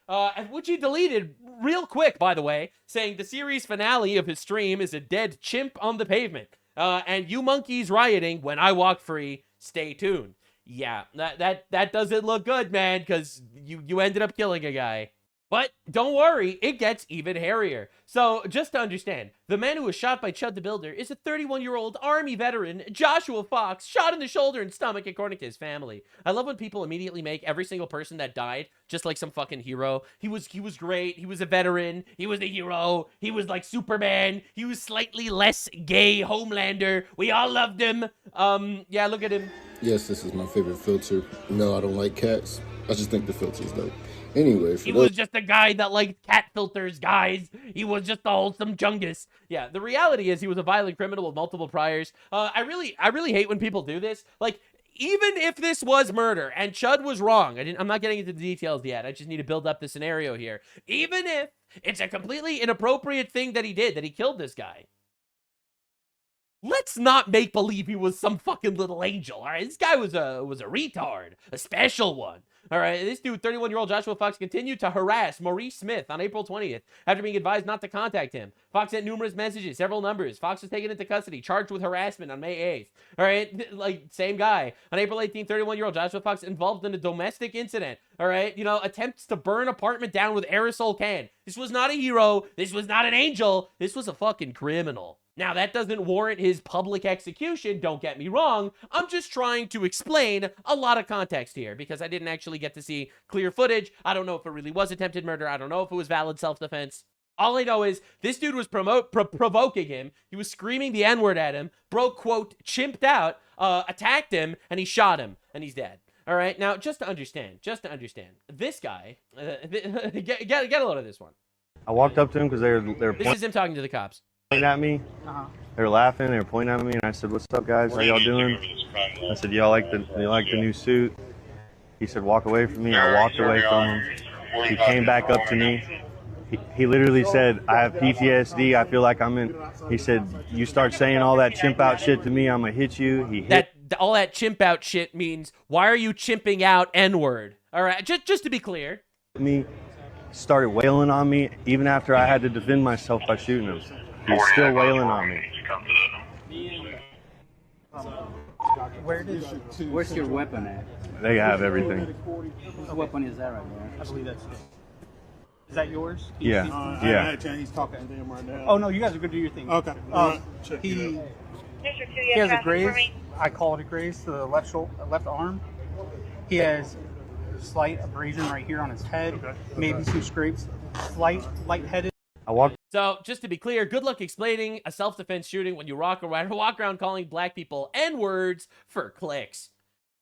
which he deleted real quick, by the way, saying the series finale of his stream is a dead chimp on the pavement. And you monkeys rioting when I walk free, stay tuned. Yeah, that doesn't look good, man, because you ended up killing a guy. But don't worry, it gets even hairier. So, just to understand, the man who was shot by Chud the Builder is a 31-year-old Army veteran, Joshua Fox, shot in the shoulder and stomach, according to his family. I love when people immediately make every single person that died just like some fucking hero. He was great, he was a veteran, he was a hero, he was like Superman, he was slightly less gay Homelander, we all loved him. Yeah, look at him. Yes, this is my favorite filter. No, I don't like cats. I just think the filter's dope. Anyway, he was just a guy that liked cat filters, guys. He was just a wholesome chungus. Yeah, the reality is he was a violent criminal with multiple priors. I really hate when people do this. Like, even if this was murder and Chud was wrong, I'm not getting into the details yet. I just need to build up the scenario here. Even if it's a completely inappropriate thing that he did, that he killed this guy, Let's not make believe he was some fucking little angel, all right? This guy was a retard, a special one. All right, this dude, 31-year-old Joshua Fox, continued to harass Maurice Smith on April 20th after being advised not to contact him. Fox sent numerous messages, several numbers. Fox was taken into custody, charged with harassment on May 8th. All right, like, same guy. On April 18th, 31-year-old Joshua Fox involved in a domestic incident. All right, you know, attempts to burn apartment down with aerosol can. This was not a hero. This was not an angel. This was a fucking criminal. Now, that doesn't warrant his public execution, don't get me wrong. I'm just trying to explain a lot of context here because I didn't actually get to see clear footage. I don't know if it really was attempted murder. I don't know if it was valid self-defense. All I know is this dude was provoking him. He was screaming the N-word at him. Bro, quote, chimped out, attacked him, and he shot him, and he's dead. All right, now, just to understand, this guy, get a load of this one. I walked up to him because they were This is him talking to the cops. Pointing at me. They were laughing. They were pointing at me, and I said, "What's up, guys? How y'all doing?" I said, "Y'all like the new suit?" He said, "Walk away from me." I walked away from him. He came back up to me. He literally said, "I have PTSD. I feel like I'm in." He said, "You start saying all that chimp out shit to me, I'm gonna hit you." He hit. All that chimp out shit means, why are you chimping out N-word? All right, just to be clear. Me started wailing on me even after I had to defend myself by shooting him. He was still wailing on me. Where's your weapon at? They have everything. What weapon is that right there? I believe that's it. Is that yours? Yeah. Yeah. He's talking to him right now. Oh, no, you guys are going to do your thing. Okay. He has a graze. I call it a graze to the left arm. He has slight abrasion right here on his head. Okay. Maybe some scrapes. Lightheaded. So, just to be clear, good luck explaining a self-defense shooting when you walk around calling black people N-words for clicks.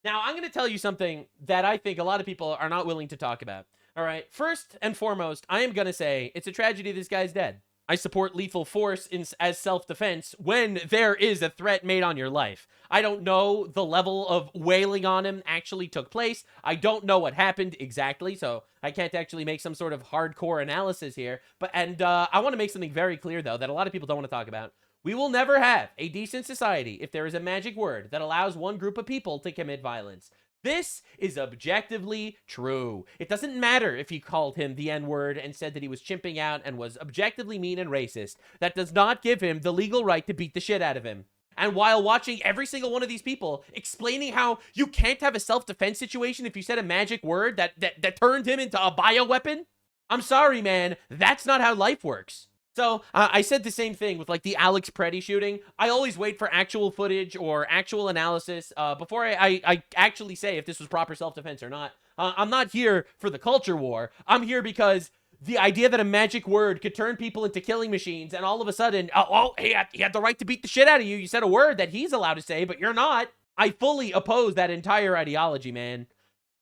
Now, I'm going to tell you something that I think a lot of people are not willing to talk about. All right, first and foremost, I am going to say it's a tragedy this guy's dead. I support lethal force as self-defense when there is a threat made on your life. I don't know the level of wailing on him actually took place. I don't know what happened exactly, so I can't actually make some sort of hardcore analysis here. I want to make something very clear, though, that a lot of people don't want to talk about. We will never have a decent society if there is a magic word that allows one group of people to commit violence. This is objectively true. It doesn't matter if he called him the N-word and said that he was chimping out and was objectively mean and racist. That does not give him the legal right to beat the shit out of him. And while watching every single one of these people explaining how you can't have a self-defense situation if you said a magic word that turned him into a bioweapon, I'm sorry, man, that's not how life works. So, I said the same thing with, like, the Alex Preddy shooting. I always wait for actual footage or actual analysis before I actually say if this was proper self-defense or not. I'm not here for the culture war. I'm here because the idea that a magic word could turn people into killing machines and all of a sudden, he had the right to beat the shit out of you. You said a word that he's allowed to say, but you're not. I fully oppose that entire ideology, man.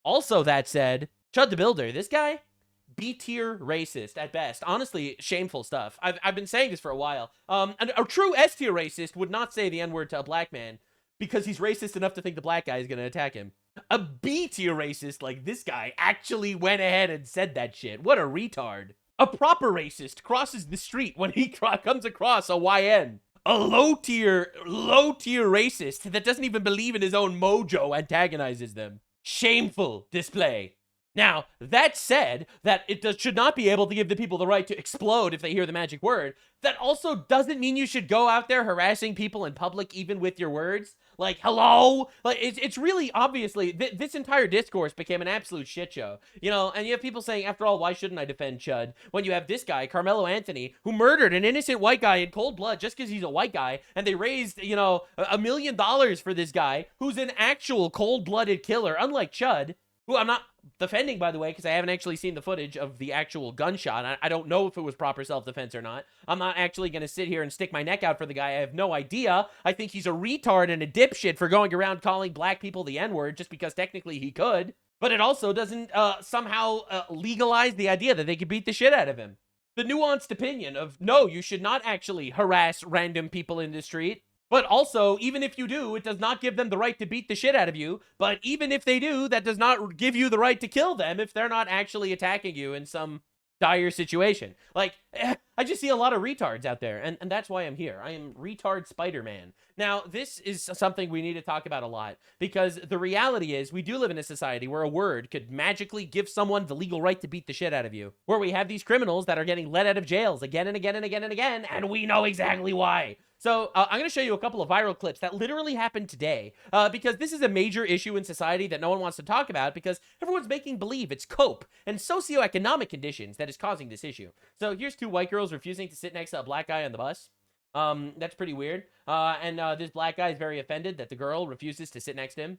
Also, that said, Chud the Builder, this guy... B-tier racist at best. Honestly, shameful stuff. I've been saying this for a while. A true S-tier racist would not say the N-word to a black man because he's racist enough to think the black guy is going to attack him. A B-tier racist like this guy actually went ahead and said that shit. What a retard. A proper racist crosses the street when he comes across a YN. A low-tier racist that doesn't even believe in his own mojo antagonizes them. Shameful display. Now, that said, that it should not be able to give the people the right to explode if they hear the magic word, that also doesn't mean you should go out there harassing people in public even with your words. Like, hello? Like, it's really, obviously, this entire discourse became an absolute shit show. You know, and you have people saying, after all, why shouldn't I defend Chud? When you have this guy, Carmelo Anthony, who murdered an innocent white guy in cold blood just because he's a white guy, and they raised, you know, $1 million for this guy, who's an actual cold-blooded killer, unlike Chud, who I'm not defending, by the way, because I haven't actually seen the footage of the actual gunshot. I don't know if it was proper self-defense or not. I'm not actually going to sit here and stick my neck out for the guy. I have no idea. I think he's a retard and a dipshit for going around calling black people the N-word just because technically he could. But it also doesn't somehow legalize the idea that they could beat the shit out of him. The nuanced opinion of, no, you should not actually harass random people in the street. But also, even if you do, it does not give them the right to beat the shit out of you. But even if they do, that does not give you the right to kill them if they're not actually attacking you in some dire situation. Like, I just see a lot of retards out there, and that's why I'm here. I am retard Spider-Man. Now, this is something we need to talk about a lot, because the reality is we do live in a society where a word could magically give someone the legal right to beat the shit out of you, where we have these criminals that are getting let out of jails again and again and again and again, and we know exactly why. So I'm going to show you a couple of viral clips that literally happened today, because this is a major issue in society that no one wants to talk about, because everyone's making believe it's cope and socioeconomic conditions that is causing this issue. So here's two white girls refusing to sit next to a black guy on the bus. That's pretty weird. And this black guy is very offended that the girl refuses to sit next to him.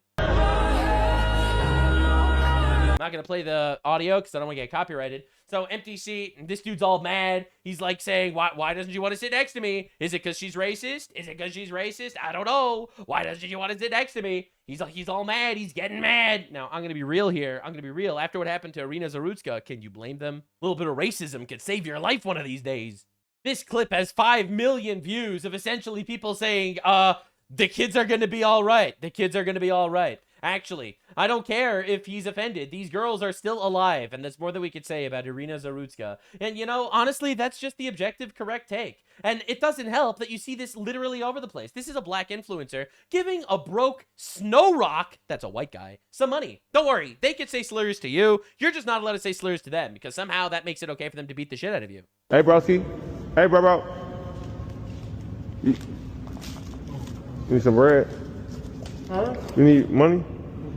I'm not going to play the audio because I don't want to get copyrighted. So empty seat, this dude's all mad. He's like saying, why doesn't she want to sit next to me? Is it because she's racist? Is it because she's racist? I don't know. Why doesn't she want to sit next to me? He's all mad. He's getting mad. Now, I'm going to be real here. I'm going to be real. After what happened to Irina Zarutska, can you blame them? A little bit of racism could save your life one of these days. This clip has 5 million views of essentially people saying, the kids are going to be all right. The kids are going to be all right. Actually, I don't care if he's offended. These girls are still alive, and that's more than we could say about Irina Zarutska. And, you know, honestly, that's just the objective, correct take. And it doesn't help that you see this literally over the place. This is a black influencer giving a broke Snow Rock, that's a white guy, some money. Don't worry, they can say slurs to you. You're just not allowed to say slurs to them, because somehow that makes it okay for them to beat the shit out of you. Hey, broski. Hey, bro. You need some bread? Huh? You need money?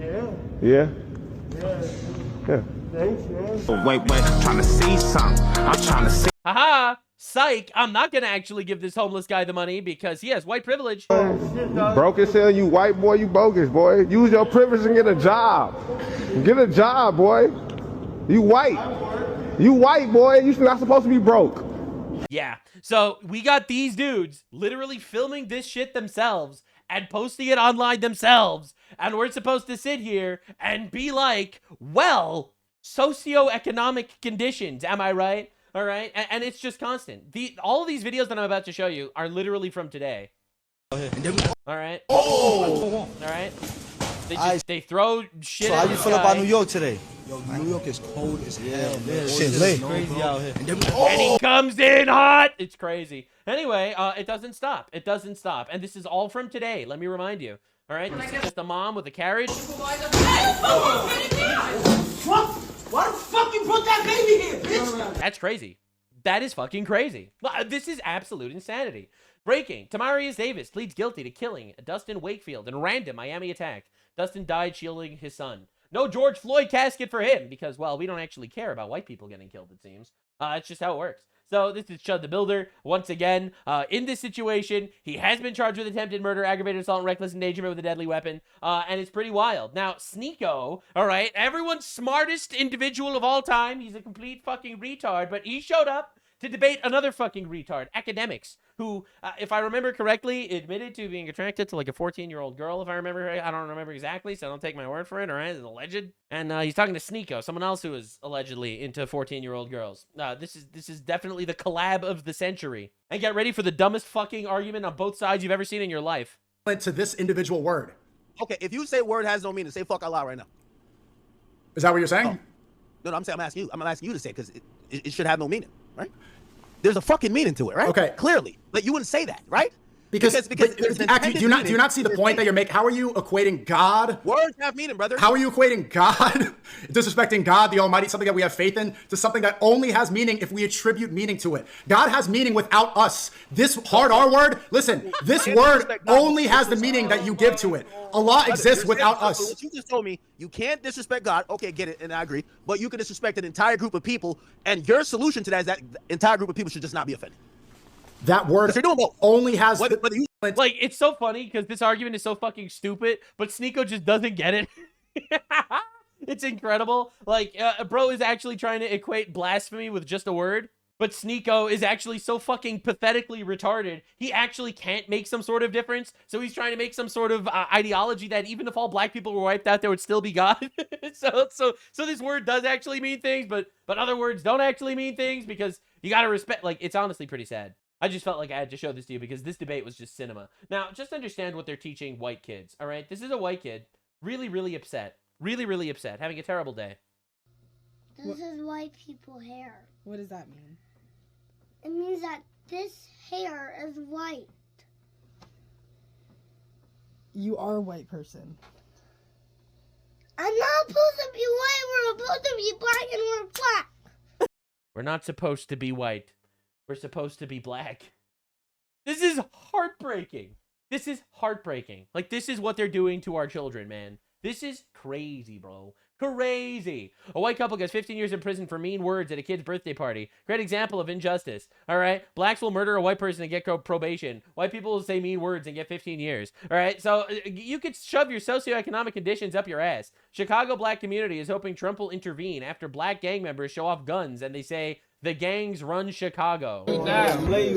Yeah. Yeah? Yeah. Thanks, man. Wait, I'm trying to see something. I'm trying to see. Haha! Psych! I'm not gonna actually give this homeless guy the money because he has white privilege. Broke as hell, you white boy, you bogus, boy. Use your privilege and get a job. Get a job, boy. You white. You white, boy. You're not supposed to be broke. Yeah, so we got these dudes literally filming this shit themselves and posting it online themselves, and we're supposed to sit here and be like, well, socioeconomic conditions, am I right? All right, and it's just constant. All of these videos that I'm about to show you are literally from today. All right. All right. They throw shit. So how you feel about New York today? Yo, New York is cold as hell. Man. Shit lit. Crazy out here. And he comes in hot. It's crazy. Anyway, it doesn't stop. It doesn't stop. And this is all from today. Let me remind you. All right. This is just a mom with a carriage. Why the fuck you put that baby here, bitch? That's crazy. That is fucking crazy. This is absolute insanity. Breaking. Tamarius Davis pleads guilty to killing Dustin Wakefield in random Miami attack. Dustin died shielding his son. No George Floyd casket for him because, well, we don't actually care about white people getting killed, it seems. It's just how it works. So this is Chud the Builder. Once again, in this situation, he has been charged with attempted murder, aggravated assault, and reckless endangerment with a deadly weapon. And it's pretty wild. Now, Sneeko, all right, everyone's smartest individual of all time. He's a complete fucking retard, but he showed up to debate another fucking retard, Academics, who, if I remember correctly, admitted to being attracted to like a 14-year-old girl, if I remember right. I don't remember exactly, so don't take my word for it, all right? It's alleged. And he's talking to Sneeko, someone else who is allegedly into 14-year-old girls. This is definitely the collab of the century. And get ready for the dumbest fucking argument on both sides you've ever seen in your life. To this individual word. Okay, if you say word has no meaning, say fuck Allah right now. Is that what you're saying? No, I'm asking you. I'm asking you to say it because it should have no meaning, right? There's a fucking meaning to it, right? Okay. Clearly. But you wouldn't say that, right? Because there's do you not see the point that you're making? How are you equating God? Words have meaning, brother. How are you equating God, disrespecting God, the Almighty, something that we have faith in, to something that only has meaning if we attribute meaning to it? God has meaning without us. This hard R word, listen, this word only has the meaning that you give to it. Allah exists without us. What you just told me, you can't disrespect God. Okay, get it, and I agree. But you can disrespect an entire group of people, and your solution to that is that the entire group of people should just not be offended. That word only has... Like, it's so funny because this argument is so fucking stupid, but Sneeko just doesn't get it. It's incredible. Like, bro is actually trying to equate blasphemy with just a word, but Sneeko is actually so fucking pathetically retarded, he actually can't make some sort of difference, so he's trying to make some sort of ideology that even if all black people were wiped out, there would still be God. so this word does actually mean things, but other words don't actually mean things because you gotta respect, like, it's honestly pretty sad. I just felt like I had to show this to you because this debate was just cinema. Now, just understand what they're teaching white kids, all right? This is a white kid, really, really upset. Really, really upset, having a terrible day. This is white people hair. What does that mean? It means that this hair is white. You are a white person. I'm not supposed to be white. We're supposed to be black and we're black. We're not supposed to be white. We're supposed to be black. This is heartbreaking. This is heartbreaking. Like, this is what they're doing to our children, man. This is crazy, bro. Crazy. A white couple gets 15 years in prison for mean words at a kid's birthday party. Great example of injustice. All right. Blacks will murder a white person and get probation. White people will say mean words and get 15 years. All right. So you could shove your socioeconomic conditions up your ass. Chicago black community is hoping Trump will intervene after black gang members show off guns and they say the gangs run Chicago. Damn, lay.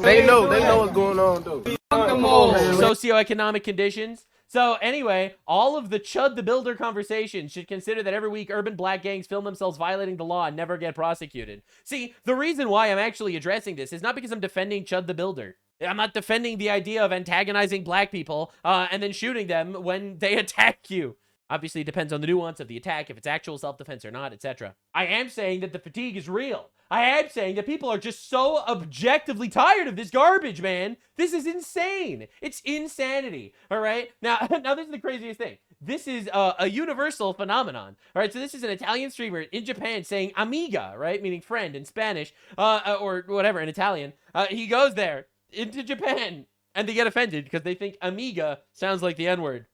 They know what's going on, though. Socioeconomic conditions. So anyway, all of the Chud the Builder conversations should consider that every week urban black gangs film themselves violating the law and never get prosecuted. See, the reason why I'm actually addressing this is not because I'm defending Chud the Builder. I'm not defending the idea of antagonizing black people and then shooting them when they attack you. Obviously, it depends on the nuance of the attack, if it's actual self-defense or not, etc. I am saying that the fatigue is real. I am saying that people are just so objectively tired of this garbage, man. This is insane. It's insanity, all right? Now this is the craziest thing. This is a universal phenomenon, all right? So this is an Italian streamer in Japan saying amiga, right? Meaning friend in Spanish, or whatever in Italian. He goes there into Japan, and they get offended because they think amiga sounds like the N-word.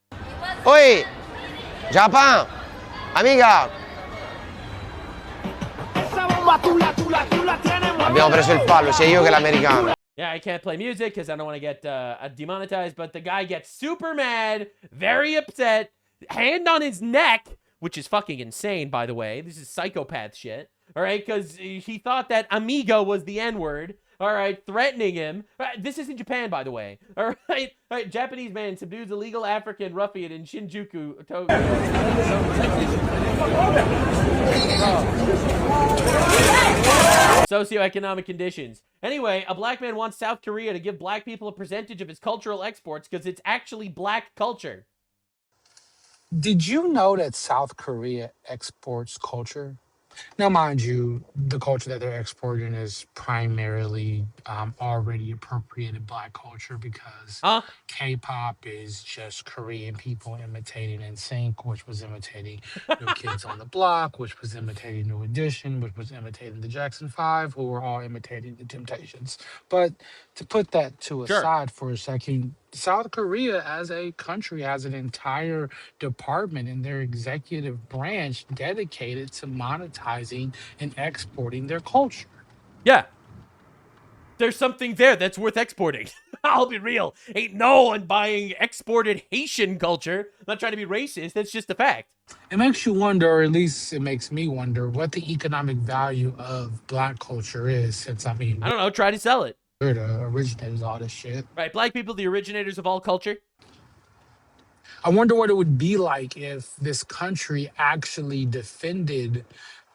Oi! Japan! Amiga! Abbiamo preso il fallo, sia io che l'americano. Yeah, I can't play music because I don't want to get demonetized, but the guy gets super mad, very upset, hand on his neck, which is fucking insane, by the way. This is psychopath shit, all right? Because he thought that amigo was the N-word, all right, threatening him. This is in Japan, by the way, all right? All right, Japanese man subdues illegal African ruffian in Shinjuku, Tokyo. Socioeconomic conditions. Anyway, a black man wants South Korea to give black people a percentage of his cultural exports because it's actually black culture. Did you know that South Korea exports culture? Now, mind you, the culture that they're exporting is primarily already appropriated black culture because K-pop is just Korean people imitating NSYNC, which was imitating New Kids on the Block, which was imitating New Edition, which was imitating the Jackson 5, who were all imitating the Temptations. But to put that to aside for a second, South Korea as a country has an entire department in their executive branch dedicated to monetizing and exporting their culture. Yeah. There's something there that's worth exporting. I'll be real. Ain't no one buying exported Haitian culture. I'm not trying to be racist. That's just a fact. It makes you wonder, or at least it makes me wonder, what the economic value of black culture is, since, I mean... I don't know. Try to sell it. Originated all this shit. Right, black people, the originators of all culture. I wonder what it would be like if this country actually defended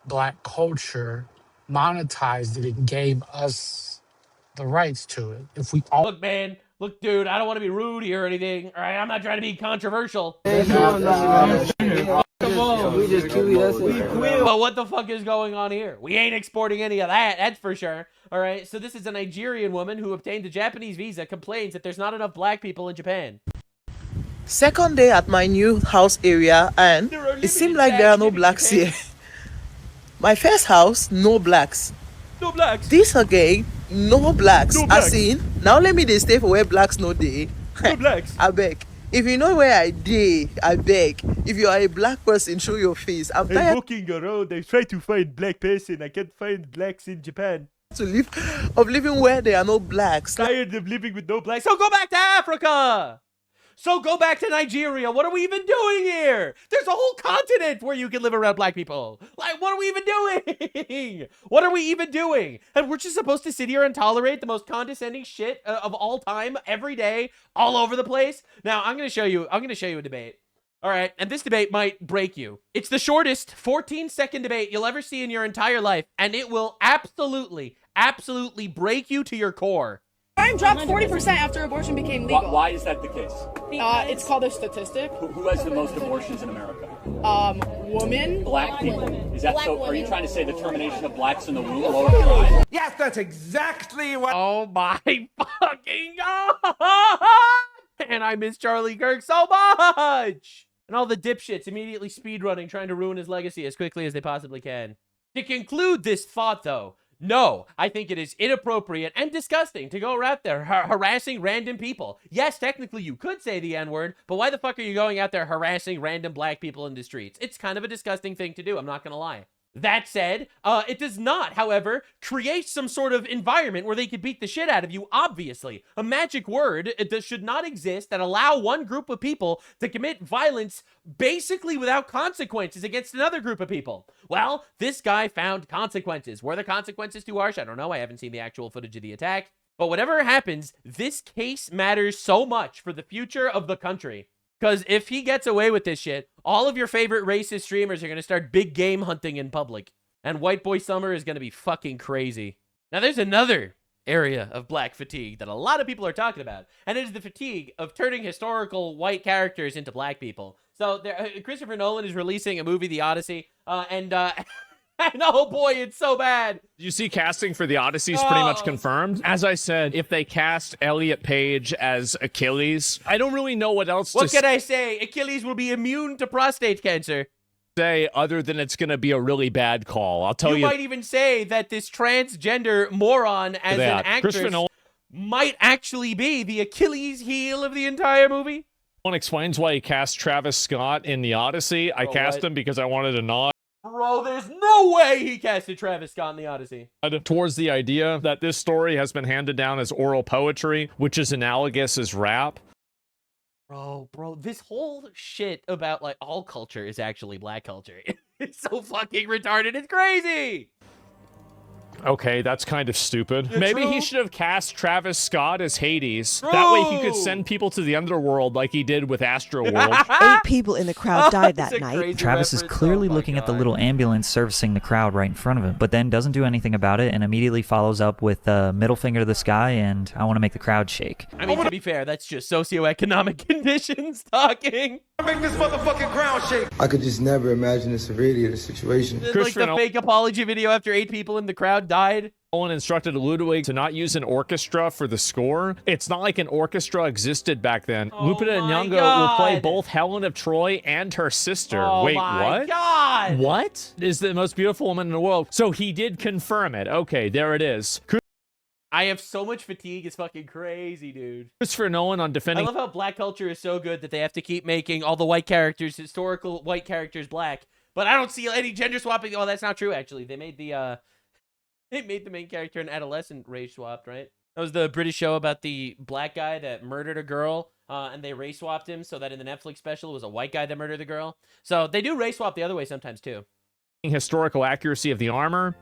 black culture, monetized it, and gave us the rights to it. If we all look, man, look, dude, I don't want to be rude here or anything. All right, I'm not trying to be controversial. Come on, we just But what the fuck is going on here? We ain't exporting any of that, that's for sure. All right, so this is a Nigerian woman who obtained a Japanese visa, complains that there's not enough black people in Japan. Second day at my new house area, and it seemed like there are no blacks here. My first house, no blacks. No blacks. This again, no blacks. No blacks. I seen. Now let me dey stay for where blacks no dey. No blacks. I beg. If you know where I dey, I beg. If you are a black person, show your face. I'm tired. I'm walking around. I try to find black person. I can't find blacks in Japan. To live of living where there are no blacks. Tired of living with no blacks. So go back to Africa. So go back to Nigeria. What are we even doing here? There's a whole continent where you can live around black people. Like, what are we even doing? What are we even doing? And we're just supposed to sit here and tolerate the most condescending shit of all time, every day, all over the place? Now, I'm going to show you a debate. All right, and this debate might break you. It's the shortest 14-second debate you'll ever see in your entire life, and it will absolutely break you to your core. crime dropped 40% after abortion became legal. Why is that the case? It's called a statistic. Who has the most abortions in America? Women. Black people. Is that so? Are you trying to say the termination of blacks in the womb lowered crime? Yes, that's exactly what. Oh my fucking god! And I miss Charlie Kirk so much! And all the dipshits immediately speedrunning, trying to ruin his legacy as quickly as they possibly can. To conclude this thought, though, no, I think it is inappropriate and disgusting to go out there harassing random people. Yes, technically you could say the N-word, but why the fuck are you going out there harassing random black people in the streets? It's kind of a disgusting thing to do, I'm not gonna lie. That said, it does not, however, create some sort of environment where they could beat the shit out of you, obviously. A magic word that should not exist that allow one group of people to commit violence basically without consequences against another group of people. Well, this guy found consequences. Were the consequences too harsh? I don't know. I haven't seen the actual footage of the attack. But whatever happens, this case matters so much for the future of the country. Because if he gets away with this shit, all of your favorite racist streamers are going to start big game hunting in public. And White Boy Summer is going to be fucking crazy. Now, there's another area of black fatigue that a lot of people are talking about. And it is the fatigue of turning historical white characters into black people. So, Christopher Nolan is releasing a movie, The Odyssey. And oh boy, it's so bad. You see casting for the Odyssey is pretty much confirmed. As I said, if they cast Elliot Page as Achilles, I don't really know what else What can I say? Achilles will be immune to prostate cancer. say other than it's going to be a really bad call. I'll tell you. You might even say that this transgender moron as an actress might actually be the Achilles heel of the entire movie. One explains why he cast Travis Scott in the Odyssey. I cast him because I wanted a nod. Bro, there's no way he casted Travis Scott in the Odyssey. Towards the idea that this story has been handed down as oral poetry, which is analogous as rap. Bro, this whole shit about, like, all culture is actually black culture. It's so fucking retarded, it's crazy! Okay, that's kind of stupid. Yeah, Maybe true. he should have cast Travis Scott as Hades. True. That way he could send people to the underworld like he did with Astroworld. 8 people in the crowd died that night. Travis is clearly looking at the little ambulance servicing the crowd right in front of him, but then doesn't do anything about it and immediately follows up with a middle finger to the sky and I want to make the crowd shake. I mean, to be fair, that's just socioeconomic conditions talking. Make this motherfucking ground shake. I could just never imagine the severity of the situation. It's like the fake apology video after 8 people in the crowd died. Nolan instructed Ludwig to not use an orchestra for the score. It's not like an orchestra existed back then. Lupita Nyong'o will play both Helen of Troy and her sister. Wait, what? God! What? Is the most beautiful woman in the world. So he did confirm it. Okay, there it is. I have so much fatigue, it's fucking crazy, dude. Christopher Nolan on defending. I love how black culture is so good that they have to keep making all the white characters, historical white characters, black. But I don't see any gender swapping. Oh, that's not true, actually. They made the main character an adolescent race swapped, right? That was the British show about the black guy that murdered a girl, and they race swapped him so that in the Netflix special it was a white guy that murdered the girl. So they do race swap the other way sometimes, too. Historical accuracy of the armor.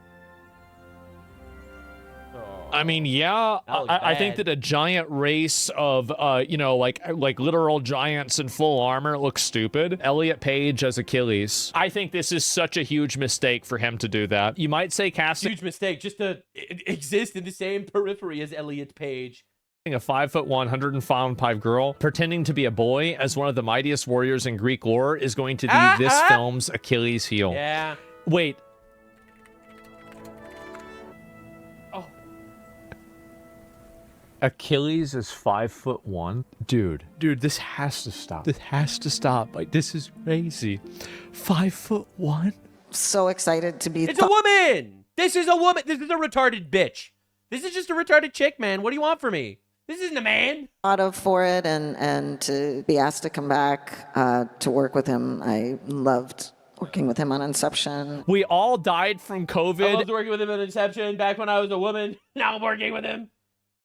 I mean, yeah, I think that a giant race of, you know, like literal giants in full armor looks stupid. Elliot Page as Achilles. I think this is such a huge mistake for him to do that. You might say casting Huge mistake, just to exist in the same periphery as Elliot Page. a 5'1", 105 girl pretending to be a boy as one of the mightiest warriors in Greek lore is going to be this film's Achilles heel. Yeah. Wait. Achilles is 5'1". Dude, this has to stop. This has to stop. Like, this is crazy. 5'1". So excited to be. It's a woman. This is a woman. This is a retarded bitch. This is just a retarded chick, man. What do you want from me? This isn't a man. Thought of for it, and to be asked to come back to work with him. I loved working with him on Inception. We all died from COVID. I loved working with him on Inception back when I was a woman. Now I'm working with him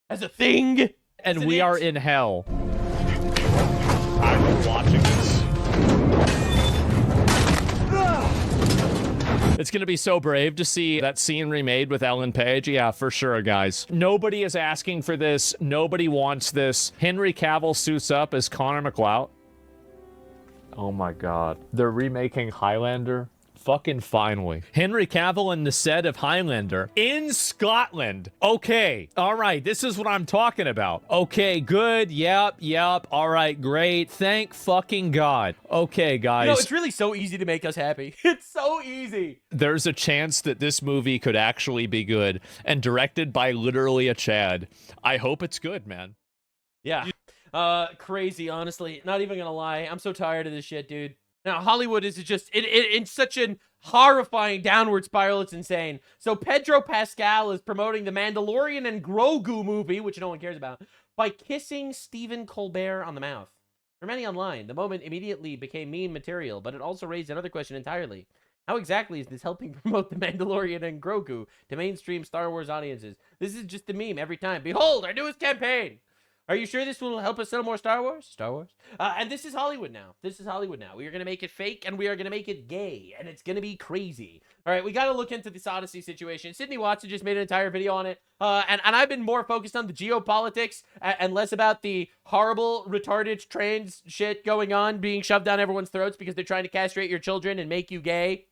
as a thing. And we are in hell. I'm watching this. It's going to be so brave to see that scene remade with Ellen Page. Yeah, for sure, guys. Nobody is asking for this. Nobody wants this. Henry Cavill suits up as Connor McLeod. Oh my God. They're remaking Highlander. fucking finally. Henry Cavill in the set of Highlander in Scotland. Okay, all right, this is what I'm talking about. Okay, good, yep, all right, great, thank fucking God. Okay, guys. You know, it's really so easy to make us happy. It's so easy. There's a chance that this movie could actually be good and directed by literally a Chad. I hope it's good, man. Yeah. Crazy, honestly. Not even gonna lie. I'm so tired of this shit, dude. Now, Hollywood is just in such an horrifying downward spiral. It's insane. So Pedro Pascal is promoting the Mandalorian and Grogu movie, which no one cares about, by kissing Stephen Colbert on the mouth. For many online, the moment immediately became meme material, but it also raised another question entirely. How exactly is this helping promote the Mandalorian and Grogu to mainstream Star Wars audiences? This is just a meme every time. Behold, our newest campaign! Are you sure this will help us sell more Star Wars? Star Wars? And this is Hollywood now. This is Hollywood now. We are going to make it fake, and we are going to make it gay, and it's going to be crazy. All right, we got to look into this Odyssey situation. Sydney Watson just made an entire video on it, and I've been more focused on the geopolitics and less about the horrible, retarded trans shit going on, being shoved down everyone's throats because they're trying to castrate your children and make you gay.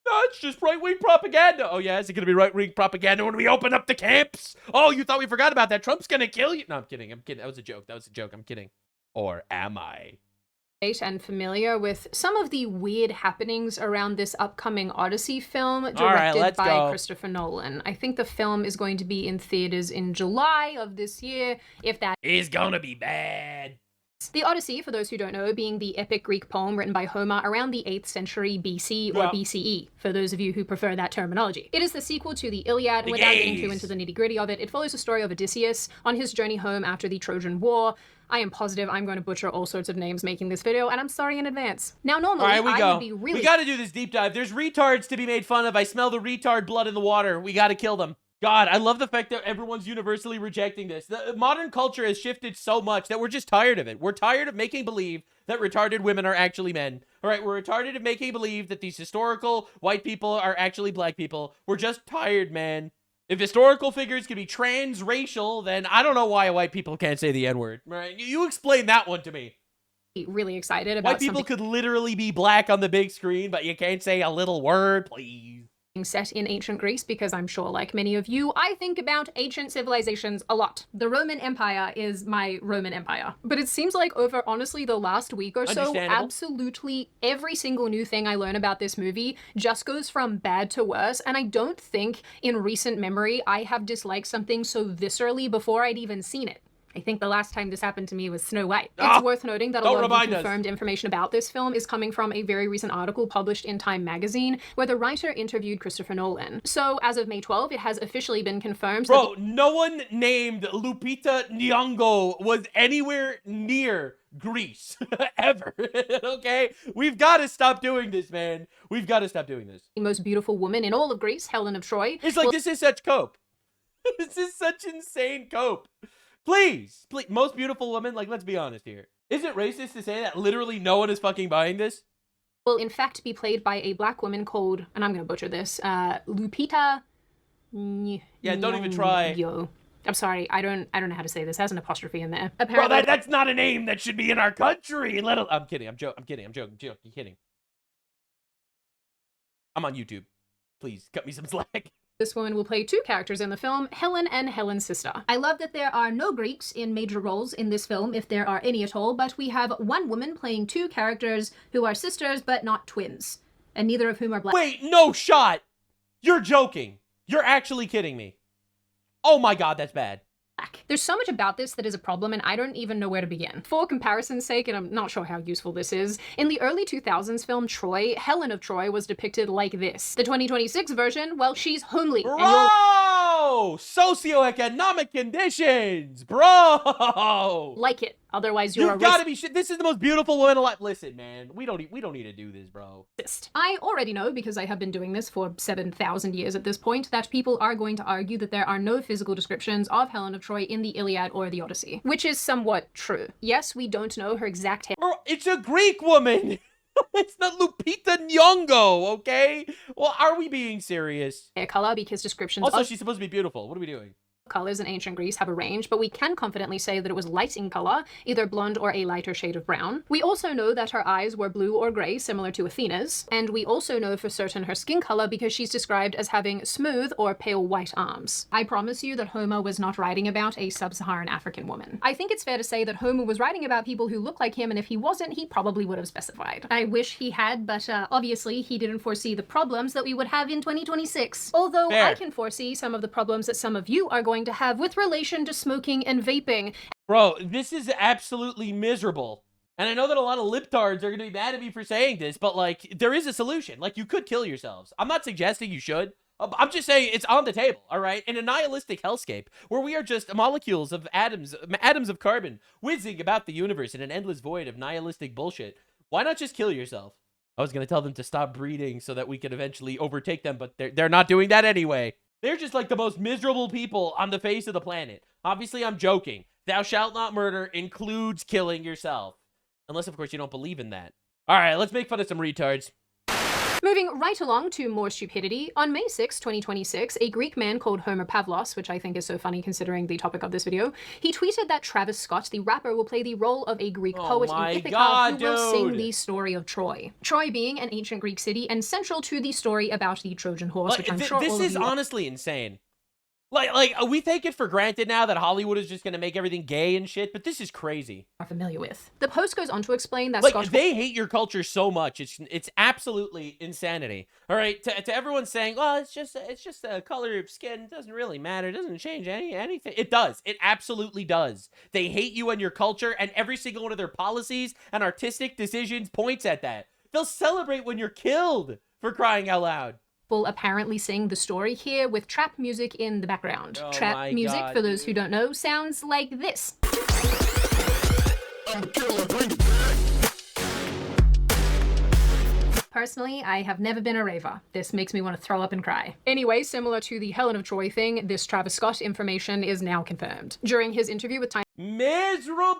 No, it's just right-wing propaganda. Oh, yeah, is it going to be right-wing propaganda when we open up the camps? Oh, you thought we forgot about that? Trump's going to kill you. No, I'm kidding. That was a joke. I'm kidding. Or am I? And familiar with some of the weird happenings around this upcoming Odyssey film directed by Christopher Nolan. I think the film is going to be in theaters in July of this year, if that is going to be bad. The Odyssey, for those who don't know, being the epic Greek poem written by Homer around the 8th century BC or BCE, for those of you who prefer that terminology. It is the sequel to the Iliad, and without getting too into the nitty-gritty of it, it follows the story of Odysseus on his journey home after the Trojan War. I am positive I'm going to butcher all sorts of names making this video, and I'm sorry in advance. Now, normally, I would be really... We gotta do this deep dive. There's retards to be made fun of. I smell the retard blood in the water. We gotta kill them. God, I love the fact that everyone's universally rejecting this. The modern culture has shifted so much that we're just tired of it. We're tired of making believe that retarded women are actually men. All right, we're tired of making believe that these historical white people are actually black people. We're just tired, man. If historical figures can be transracial, then I don't know why white people can't say the N-word. Right? You explain that one to me. Really excited about white people could literally be black on the big screen, but you can't say a little word, please. Set in ancient Greece, because I'm sure, like many of you, I think about ancient civilizations a lot. The Roman Empire is my Roman Empire. But it seems like over, honestly, the last week or so, absolutely every single new thing I learn about this movie just goes from bad to worse, and I don't think in recent memory I have disliked something so viscerally before I'd even seen it. I think the last time this happened to me was Snow White. It's worth noting that a lot of the confirmed information about this film is coming from a very recent article published in Time magazine, where the writer interviewed Christopher Nolan. So, as of May 12, it has officially been confirmed that no one named Lupita Nyong'o was anywhere near Greece, ever, okay? We've got to stop doing this, man. We've got to stop doing this. The most beautiful woman in all of Greece, Helen of Troy. It's like, this is such cope. This is such insane cope. Please, most beautiful woman, like, let's be honest here. Is it racist to say that literally no one is fucking buying this? Will in fact be played by a black woman called, and I'm gonna butcher this, Lupita Yeah, don't even try. I'm sorry, I don't know how to say this. It has an apostrophe in there. Apparently, bro, that's not a name that should be in our country. I'm kidding, I'm kidding. I'm on YouTube. Please, cut me some slack. This woman will play two characters in the film, Helen and Helen's sister. I love that there are no Greeks in major roles in this film, if there are any at all, but we have one woman playing two characters who are sisters but not twins, and neither of whom are black. Wait, no shot! You're joking. You're actually kidding me. Oh my god, that's bad. There's so much about this that is a problem, and I don't even know where to begin. For comparison's sake, and I'm not sure how useful this is, in the early 2000s film Troy, Helen of Troy was depicted like this. The 2026 version, well, she's homely. Bro! Socioeconomic conditions! Bro! Like it. Otherwise, you're You've gotta be shit. This is the most beautiful woman alive. Listen, man, we don't need to do this, bro. I already know, because I have been doing this for 7,000 years at this point, that people are going to argue that there are no physical descriptions of Helen of Troy in the Iliad or the Odyssey, which is somewhat true. Yes, we don't know her exact hair. Bro, it's a Greek woman. It's not Lupita Nyong'o, okay? Well, are we being serious? Hair color, because descriptions. Also, she's supposed to be beautiful. What are we doing? colors in ancient Greece have a range, but we can confidently say that it was light in color, either blonde or a lighter shade of brown. We also know that her eyes were blue or gray, similar to Athena's, and we also know for certain her skin color because she's described as having smooth or pale white arms. I promise you that Homer was not writing about a sub-Saharan African woman. I think it's fair to say that Homer was writing about people who look like him, and if he wasn't, he probably would have specified. I wish he had, but obviously he didn't foresee the problems that we would have in 2026. Although I can foresee some of the problems that some of you are going to have with relation to smoking and vaping. Bro, this is absolutely miserable. And I know that a lot of liptards are going to be mad at me for saying this, but like, there is a solution. Like, you could kill yourselves. I'm not suggesting you should. I'm just saying it's on the table, all right? In a nihilistic hellscape where we are just molecules of atoms of carbon whizzing about the universe in an endless void of nihilistic bullshit, why not just kill yourself? I was going to tell them to stop breeding so that we could eventually overtake them, but they're not doing that anyway. They're just like the most miserable people on the face of the planet. Obviously, I'm joking. Thou shalt not murder includes killing yourself. Unless, of course, you don't believe in that. All right, let's make fun of some retards. Moving right along to more stupidity, on May 6, 2026, a Greek man called Homer Pavlos, which I think is so funny considering the topic of this video, he tweeted that Travis Scott, the rapper, will play the role of a Greek poet in Ithaca who will sing the story of Troy. Troy being an ancient Greek city and central to the story about the Trojan horse, which I'm sure this is honestly insane. Like we take it for granted now that Hollywood is just going to make everything gay and shit, but this is crazy. Are familiar with. The post goes on to explain that like, they hate your culture so much. It's absolutely insanity. All right, to everyone saying, "Well, it's just a color of skin. It doesn't really matter. It doesn't change anything." It does. It absolutely does. They hate you and your culture, and every single one of their policies and artistic decisions points at that. They'll celebrate when you're killed, for crying out loud. Will apparently sing the story here with trap music in the background. Trap music, for those who don't know, sounds like this. Personally, I have never been a raver. This makes me want to throw up and cry. Anyway, similar to the Helen of Troy thing, this Travis Scott information is now confirmed. During his interview with Time... Miserable!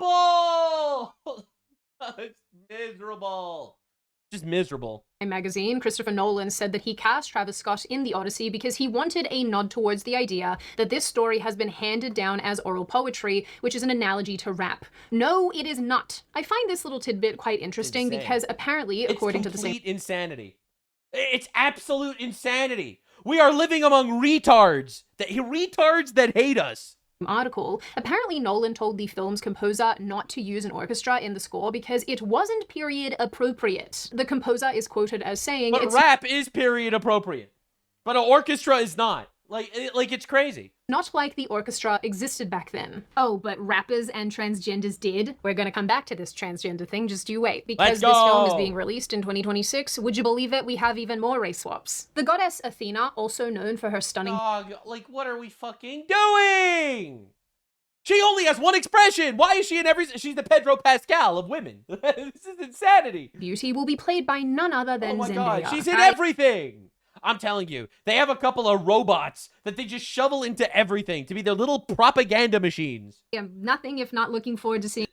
It's miserable. Just miserable. Magazine, Christopher Nolan said that he cast Travis Scott in The Odyssey because he wanted a nod towards the idea that this story has been handed down as oral poetry, which is an analogy to rap. No, it is not. I find this little tidbit quite interesting because apparently, according to the same... It's complete insanity. It's absolute insanity. We are living among retards that hate us. Article, apparently Nolan told the film's composer not to use an orchestra in the score because it wasn't period appropriate. The composer is quoted as saying, but rap is period appropriate, but an orchestra is not. Like it's crazy. Not like the orchestra existed back then. Oh, but rappers and transgenders did. We're gonna come back to this transgender thing, just you wait. Because this film is being released in 2026, would you believe it, we have even more race swaps. The goddess Athena, also known for her stunning... like what are we fucking doing? She only has one expression! Why is she in every... She's the Pedro Pascal of women. This is insanity. Beauty will be played by none other than Zendaya. God, she's in everything! I'm telling you, they have a couple of robots that they just shovel into everything to be their little propaganda machines. Yeah, nothing if not looking forward to seeing...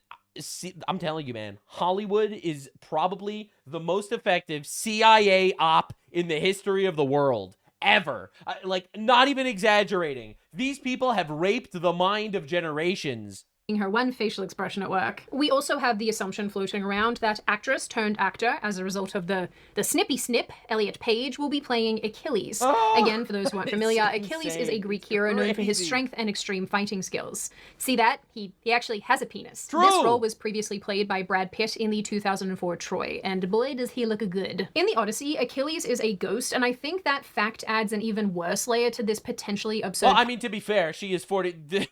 I'm telling you, man, Hollywood is probably the most effective CIA op in the history of the world. Ever. Like, not even exaggerating. These people have raped the mind of generations. Her one facial expression at work. We also have the assumption floating around that actress turned actor, as a result of the snippy snip, Elliot Page will be playing Achilles. Again, for those who aren't familiar, Achilles is a Greek hero known for his strength and extreme fighting skills. See that? He actually has a penis. True. This role was previously played by Brad Pitt in the 2004 Troy, and boy does he look good. In the Odyssey, Achilles is a ghost, and I think that fact adds an even worse layer to this potentially absurd... Well, I mean, to be fair, she is 42%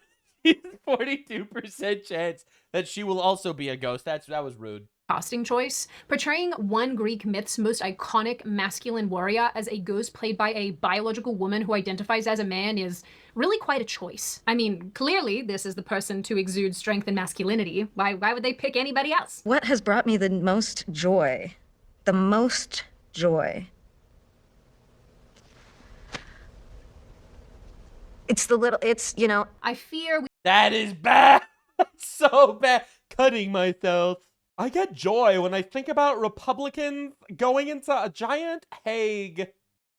chance that she will also be a ghost. That was rude. Casting choice. Portraying one Greek myth's most iconic masculine warrior as a ghost played by a biological woman who identifies as a man is really quite a choice. I mean, clearly this is the person to exude strength and masculinity. Why would they pick anybody else? What has brought me the most joy? The most joy. It's, you know... I fear... That is bad. So bad. Cutting myself. I get joy when I think about Republicans going into a giant Hague.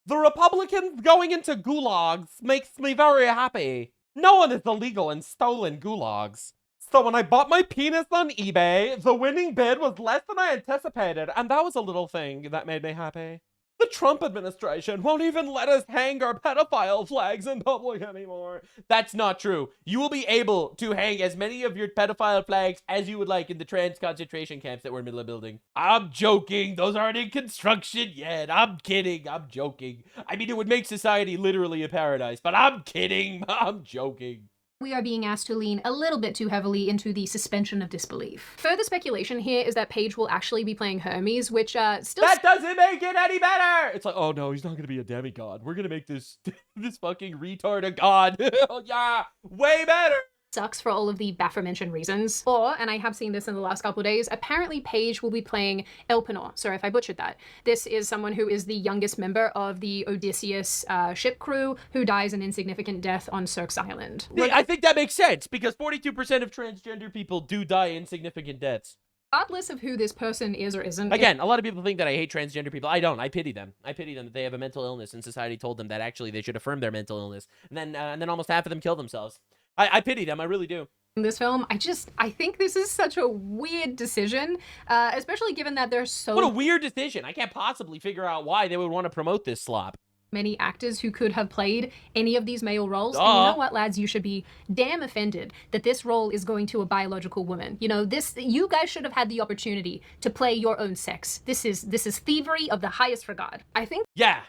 The Republicans going into gulags makes me very happy. No one is illegal in stolen gulags. So when I bought my penis on eBay, the winning bid was less than I anticipated, and that was a little thing that made me happy. The Trump administration won't even let us hang our pedophile flags in public anymore. That's not true. You will be able to hang as many of your pedophile flags as you would like in the trans concentration camps that we're in the middle of building. I'm joking. Those aren't in construction yet. I'm kidding. I'm joking. I mean, it would make society literally a paradise, but I'm kidding. I'm joking. We are being asked to lean a little bit too heavily into the suspension of disbelief. Further speculation here is that Paige will actually be playing Hermes, which still— That doesn't make it any better! It's like, oh no, he's not gonna be a demigod. We're gonna make this this fucking retard a god. Yeah, way better! Sucks for all of the aforementioned reasons. Or, and I have seen this in the last couple of days, apparently Paige will be playing Elpenor. Sorry if I butchered that. This is someone who is the youngest member of the Odysseus ship crew who dies an insignificant death on Cirque's Island. I think that makes sense, because 42% of transgender people do die insignificant deaths. Regardless of who this person is or isn't. Again, a lot of people think that I hate transgender people. I don't. I pity them. I pity them that they have a mental illness and society told them that actually they should affirm their mental illness. And then almost half of them kill themselves. I pity them, I really do. In this film, I think this is such a weird decision, especially given that there's so— What a weird decision. I can't possibly figure out why they would want to promote this slop. Many actors who could have played any of these male roles. And you know what, lads? You should be damn offended that this role is going to a biological woman. You know, you guys should have had the opportunity to play your own sex. This is thievery of the highest regard. I think— Yeah,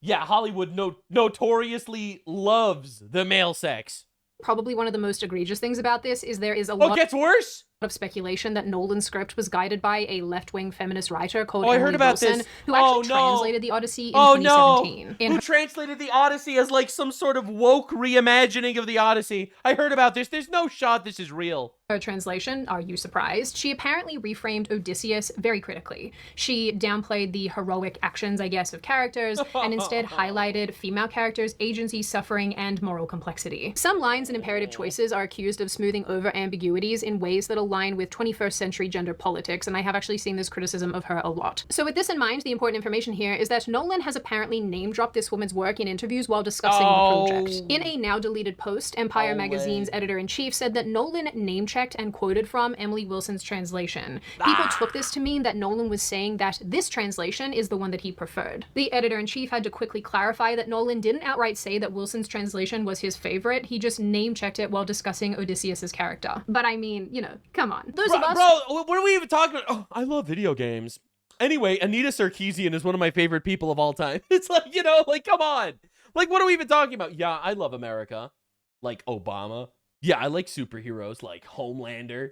Hollywood notoriously loves the male sex. Probably one of the most egregious things about this is there is a lot— it gets worse? Of speculation that Nolan's script was guided by a left-wing feminist writer called I Emily heard about Wilson, this. who actually translated the Odyssey in 2017. Who translated the Odyssey as like some sort of woke reimagining of the Odyssey. I heard about this. There's no shot this is real. Her translation, are you surprised? She apparently reframed Odysseus very critically. She downplayed the heroic actions, I guess, of characters, and instead highlighted female characters' agency, suffering, and moral complexity. Some lines and imperative choices are accused of smoothing over ambiguities in ways that align with 21st century gender politics, and I have actually seen this criticism of her a lot. So with this in mind, the important information here is that Nolan has apparently name-dropped this woman's work in interviews while discussing the project. In a now-deleted post, Empire Magazine's editor-in-chief said that Nolan name-checked and quoted from Emily Wilson's translation. People took this to mean that Nolan was saying that this translation is the one that he preferred. The editor-in-chief had to quickly clarify that Nolan didn't outright say that Wilson's translation was his favorite, he just name-checked it while discussing Odysseus's character. But I mean, you know, come on. Those of us— Bro, what are we even talking about? Oh, I love video games. Anyway, Anita Sarkeesian is one of my favorite people of all time. It's like, you know, like, come on. Like, what are we even talking about? Yeah, I love America. Like Obama. Yeah, I like superheroes like Homelander.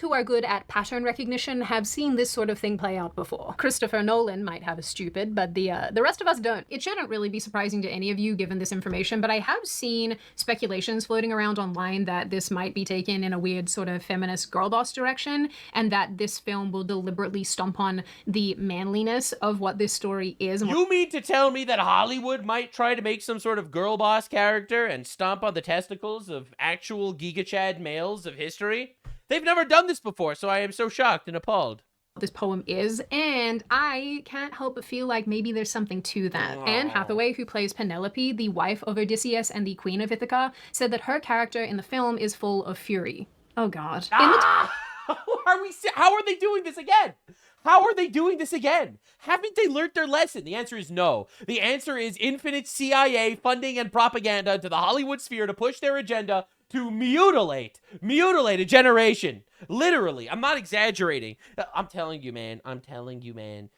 Who are good at pattern recognition have seen this sort of thing play out before. Christopher Nolan might have a stupid, but the rest of us don't. It shouldn't really be surprising to any of you given this information, but I have seen speculations floating around online that this might be taken in a weird sort of feminist girl boss direction, and that this film will deliberately stomp on the manliness of what this story is. You mean to tell me that Hollywood might try to make some sort of girl boss character and stomp on the testicles of actual Giga Chad males of history? They've never done this before, so I am so shocked and appalled. This poem is, and I can't help but feel like maybe there's something to that. Anne Hathaway, who plays Penelope, the wife of Odysseus and the queen of Ithaca, said that her character in the film is full of fury. Oh god. How are they doing this again? How are they doing this again? Haven't they learned their lesson? The answer is no. The answer is infinite CIA funding and propaganda to the Hollywood sphere to push their agenda to mutilate a generation. Literally, I'm not exaggerating. I'm telling you, man.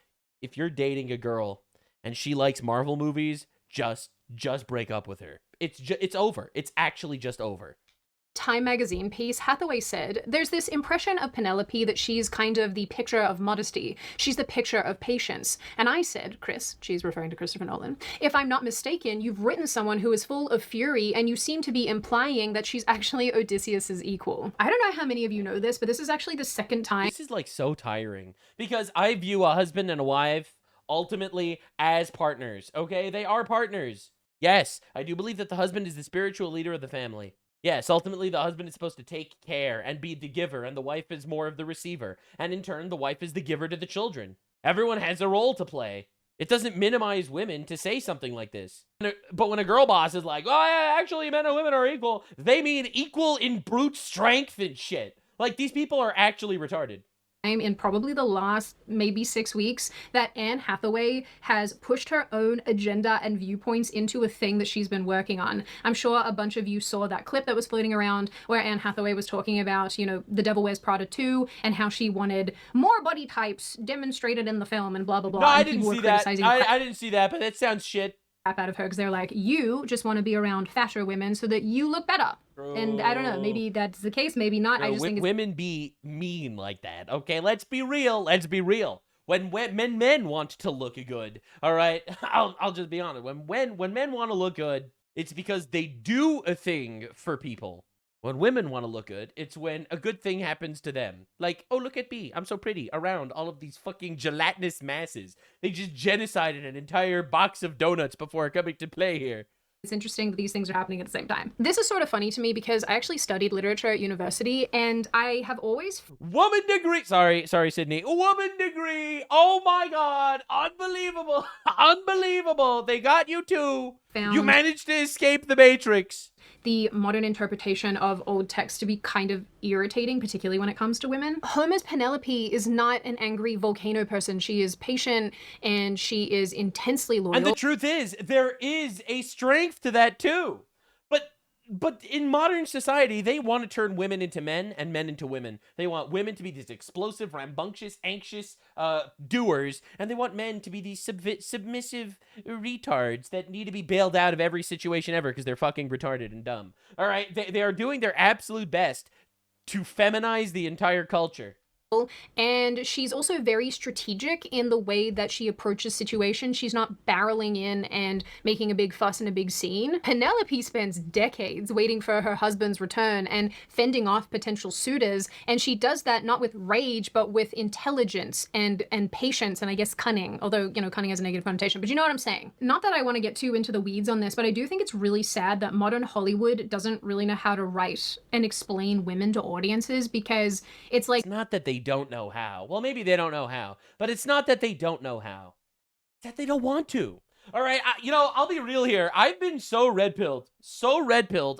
If you're dating a girl and she likes Marvel movies, just break up with her. It's over. It's actually just over. Time magazine piece, Hathaway said, there's this impression of Penelope that she's kind of the picture of modesty. She's the picture of patience. And I said, Chris, she's referring to Christopher Nolan, if I'm not mistaken, you've written someone who is full of fury and you seem to be implying that she's actually Odysseus's equal. I don't know how many of you know this, but this is actually the second time. This is like so tiring because I view a husband and a wife ultimately as partners, okay? They are partners. Yes, I do believe that the husband is the spiritual leader of the family. Yes, ultimately the husband is supposed to take care and be the giver, and the wife is more of the receiver. And in turn, the wife is the giver to the children. Everyone has a role to play. It doesn't minimize women to say something like this. But when a girl boss is like, oh, yeah, actually, men and women are equal, they mean equal in brute strength and shit. Like, these people are actually retarded. In probably the last maybe 6 weeks that Anne Hathaway has pushed her own agenda and viewpoints into a thing that she's been working on. I'm sure a bunch of you saw that clip that was floating around where Anne Hathaway was talking about, you know, The Devil Wears Prada 2 and how she wanted more body types demonstrated in the film and blah, blah, blah. No, I didn't see that. I didn't see that, but that sounds shit. Out of her because they're like, you just want to be around fatter women so that you look better. And I don't know, maybe that's the case, maybe not. I just think women be mean like that. Okay, let's be real. Let's be real. When men want to look good, all right? I'll just be honest. When men want to look good, it's because they do a thing for people. When women want to look good, it's when a good thing happens to them. Like, oh, look at me. I'm so pretty around all of these fucking gelatinous masses. They just genocided an entire box of donuts before coming to play here. It's interesting that these things are happening at the same time. This is sort of funny to me because I actually studied literature at university and I have always... Woman degree! Sorry, Sydney. Woman degree! Oh my god! Unbelievable! Unbelievable! They got you too! You managed to escape the Matrix! The modern interpretation of old text to be kind of irritating, particularly when it comes to women. Homer's Penelope is not an angry volcano person. She is patient and she is intensely loyal. And the truth is, there is a strength to that too. But in modern society, they want to turn women into men and men into women. They want women to be these explosive, rambunctious, anxious doers, and they want men to be these submissive retards that need to be bailed out of every situation ever because they're fucking retarded and dumb. All right, they are doing their absolute best to feminize the entire culture. And she's also very strategic in the way that she approaches situations. She's not barreling in and making a big fuss and a big scene. Penelope spends decades waiting for her husband's return and fending off potential suitors, and she does that not with rage, but with intelligence and patience and I guess cunning, although, you know, cunning has a negative connotation, but you know what I'm saying. Not that I want to get too into the weeds on this, but I do think it's really sad that modern Hollywood doesn't really know how to write and explain women to audiences because it's like... Not that they don't know how. Well, maybe they don't know how, but it's not that they don't know how. It's that they don't want to. All right, you know, I'll be real here. I've been so red-pilled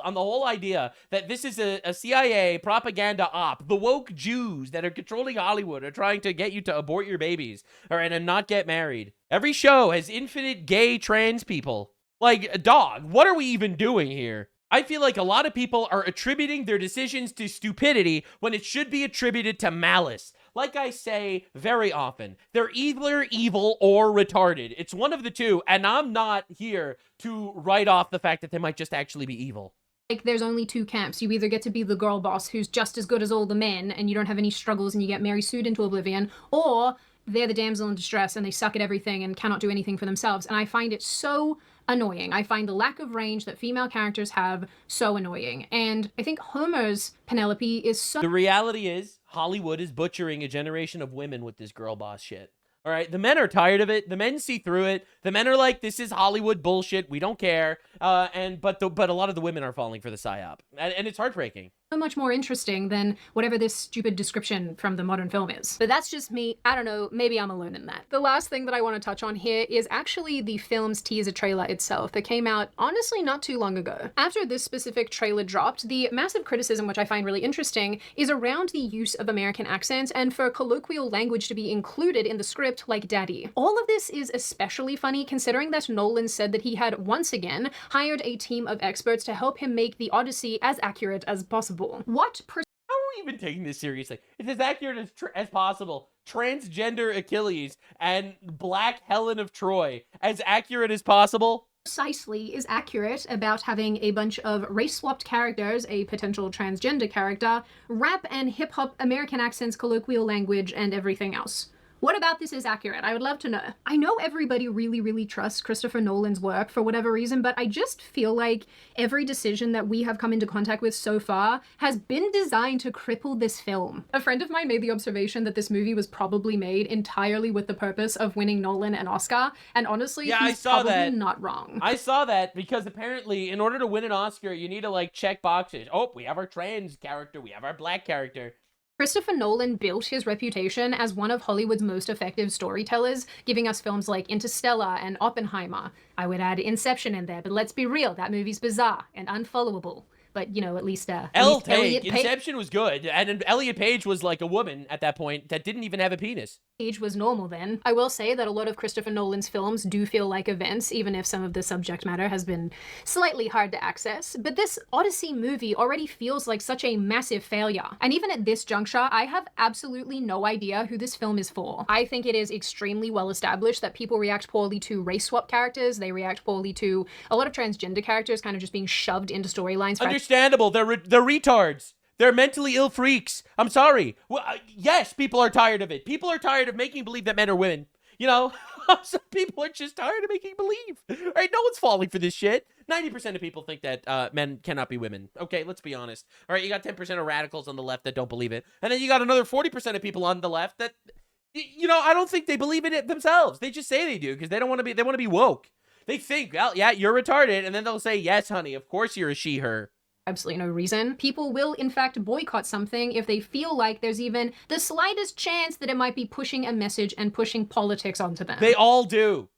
on the whole idea that this is a CIA propaganda op. The woke Jews that are controlling Hollywood are trying to get you to abort your babies, all right, and not get married. Every show has infinite gay trans people. Like, dog, what are we even doing here? I feel like a lot of people are attributing their decisions to stupidity when it should be attributed to malice. Like I say very often, they're either evil or retarded. It's one of the two, and I'm not here to write off the fact that they might just actually be evil. Like, there's only two camps. You either get to be the girl boss who's just as good as all the men, and you don't have any struggles and you get Mary Sued into oblivion, or they're the damsel in distress and they suck at everything and cannot do anything for themselves. And I find it so annoying. I find the lack of range that female characters have so annoying. And I think Homer's Penelope is so... The reality is, Hollywood is butchering a generation of women with this girl boss shit. All right, the men are tired of it. The men see through it. The men are like, this is Hollywood bullshit. We don't care. But a lot of the women are falling for the psyop. And it's heartbreaking. So much more interesting than whatever this stupid description from the modern film is. But that's just me. I don't know. Maybe I'm alone in that. The last thing that I want to touch on here is actually the film's teaser trailer itself that came out, honestly, not too long ago. After this specific trailer dropped, the massive criticism, which I find really interesting, is around the use of American accents and for colloquial language to be included in the script like daddy. All of this is especially funny considering that Nolan said that he had once again hired a team of experts to help him make the Odyssey as accurate as possible. What How are we even taking this seriously? It's as accurate as possible. Transgender Achilles and Black Helen of Troy. As accurate as possible? Precisely is accurate about having a bunch of race-swapped characters, a potential transgender character, rap and hip-hop American accents, colloquial language, and everything else. What about this is accurate? I would love to know. I know everybody really, really trusts Christopher Nolan's work for whatever reason, but I just feel like every decision that we have come into contact with so far has been designed to cripple this film. A friend of mine made the observation that this movie was probably made entirely with the purpose of winning Nolan an Oscar, and honestly, yeah, he's probably not wrong. I saw that because apparently in order to win an Oscar, you need to like check boxes. Oh, we have our trans character, we have our black character. Christopher Nolan built his reputation as one of Hollywood's most effective storytellers, giving us films like Interstellar and Oppenheimer. I would add Inception in there, but let's be real, that movie's bizarre and unfollowable. But, you know, at least Elliot Page. Inception was good, and Elliot Page was like a woman at that point that didn't even have a penis. Age was normal then. I will say that a lot of Christopher Nolan's films do feel like events, even if some of the subject matter has been slightly hard to access. But this Odyssey movie already feels like such a massive failure. And even at this juncture, I have absolutely no idea who this film is for. I think it is extremely well established that people react poorly to race swap characters. They react poorly to a lot of transgender characters kind of just being shoved into storylines. Understandable. They're retards. They're mentally ill freaks. I'm sorry. Well, yes, people are tired of it. People are tired of making believe that men are women. You know, some people are just tired of making believe. Right? No one's falling for this shit. 90% of people think that men cannot be women. Okay, let's be honest. All right, you got 10% of radicals on the left that don't believe it. And then you got another 40% of people on the left that, you know, I don't think they believe in it themselves. They just say they do because they want to be woke. They think, well, yeah, you're retarded. And then they'll say, yes, honey, of course you're a she, her. Absolutely no reason. People will, in fact, boycott something if they feel like there's even the slightest chance that it might be pushing a message and pushing politics onto them. They all do.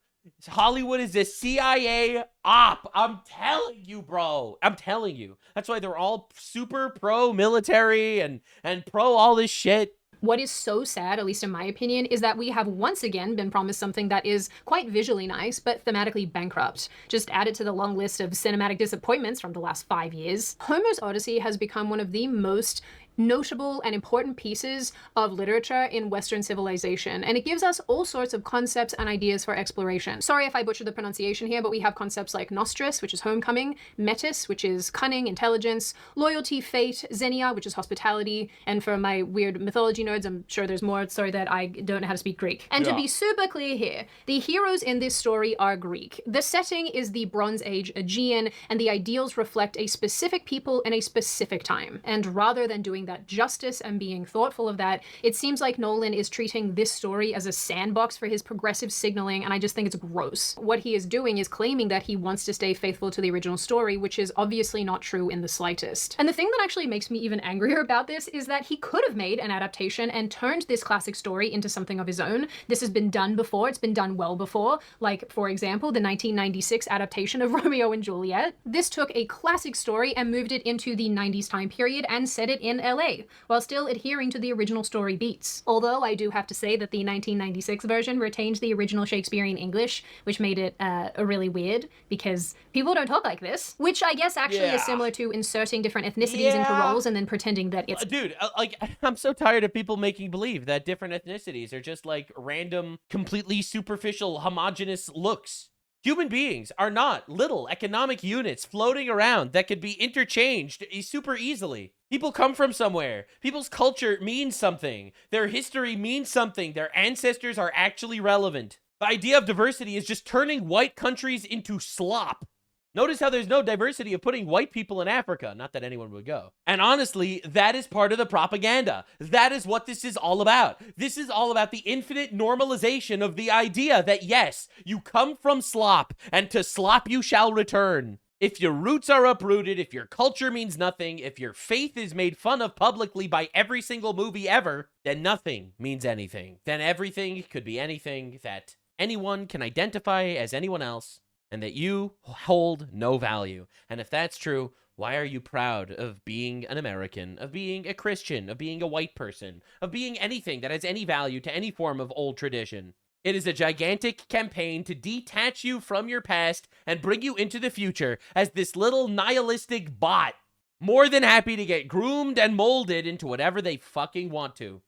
Hollywood is a CIA op. I'm telling you, bro. I'm telling you. That's why they're all super pro-military and pro all this shit. What is so sad, at least in my opinion, is that we have once again been promised something that is quite visually nice, but thematically bankrupt. Just add it to the long list of cinematic disappointments from the last 5 years. Homer's Odyssey has become one of the most notable and important pieces of literature in Western civilization, and it gives us all sorts of concepts and ideas for exploration. Sorry if I butchered the pronunciation here, but we have concepts like Nostris, which is homecoming, Metis, which is cunning, intelligence, loyalty, fate, Xenia, which is hospitality, and for my weird mythology nerds, I'm sure there's more, sorry that I don't know how to speak Greek. And to be super clear here, the heroes in this story are Greek. The setting is the Bronze Age Aegean, and the ideals reflect a specific people in a specific time. And rather than doing that justice and being thoughtful of that, it seems like Nolan is treating this story as a sandbox for his progressive signaling, and I just think it's gross. What he is doing is claiming that he wants to stay faithful to the original story, which is obviously not true in the slightest. And the thing that actually makes me even angrier about this is that he could have made an adaptation and turned this classic story into something of his own. This has been done before, it's been done well before, like, for example, the 1996 adaptation of Romeo and Juliet. This took a classic story and moved it into the 90s time period and set it in LA, while still adhering to the original story beats. Although I do have to say that the 1996 version retained the original Shakespearean English, which made it really weird, because people don't talk like this, which I guess actually is similar to inserting different ethnicities into roles and then pretending that it's... Dude, like, I'm so tired of people making believe that different ethnicities are just like random, completely superficial, homogenous looks. Human beings are not little economic units floating around that could be interchanged super easily. People come from somewhere. People's culture means something. Their history means something. Their ancestors are actually relevant. The idea of diversity is just turning white countries into slop. Notice how there's no diversity of putting white people in Africa. Not that anyone would go. And honestly, that is part of the propaganda. That is what this is all about. This is all about the infinite normalization of the idea that, yes, you come from slop, and to slop you shall return. If your roots are uprooted, if your culture means nothing, if your faith is made fun of publicly by every single movie ever, then nothing means anything. Then everything could be anything that anyone can identify as anyone else, and that you hold no value. And if that's true, why are you proud of being an American, of being a Christian, of being a white person, of being anything that has any value to any form of old tradition? It is a gigantic campaign to detach you from your past and bring you into the future as this little nihilistic bot, more than happy to get groomed and molded into whatever they fucking want to.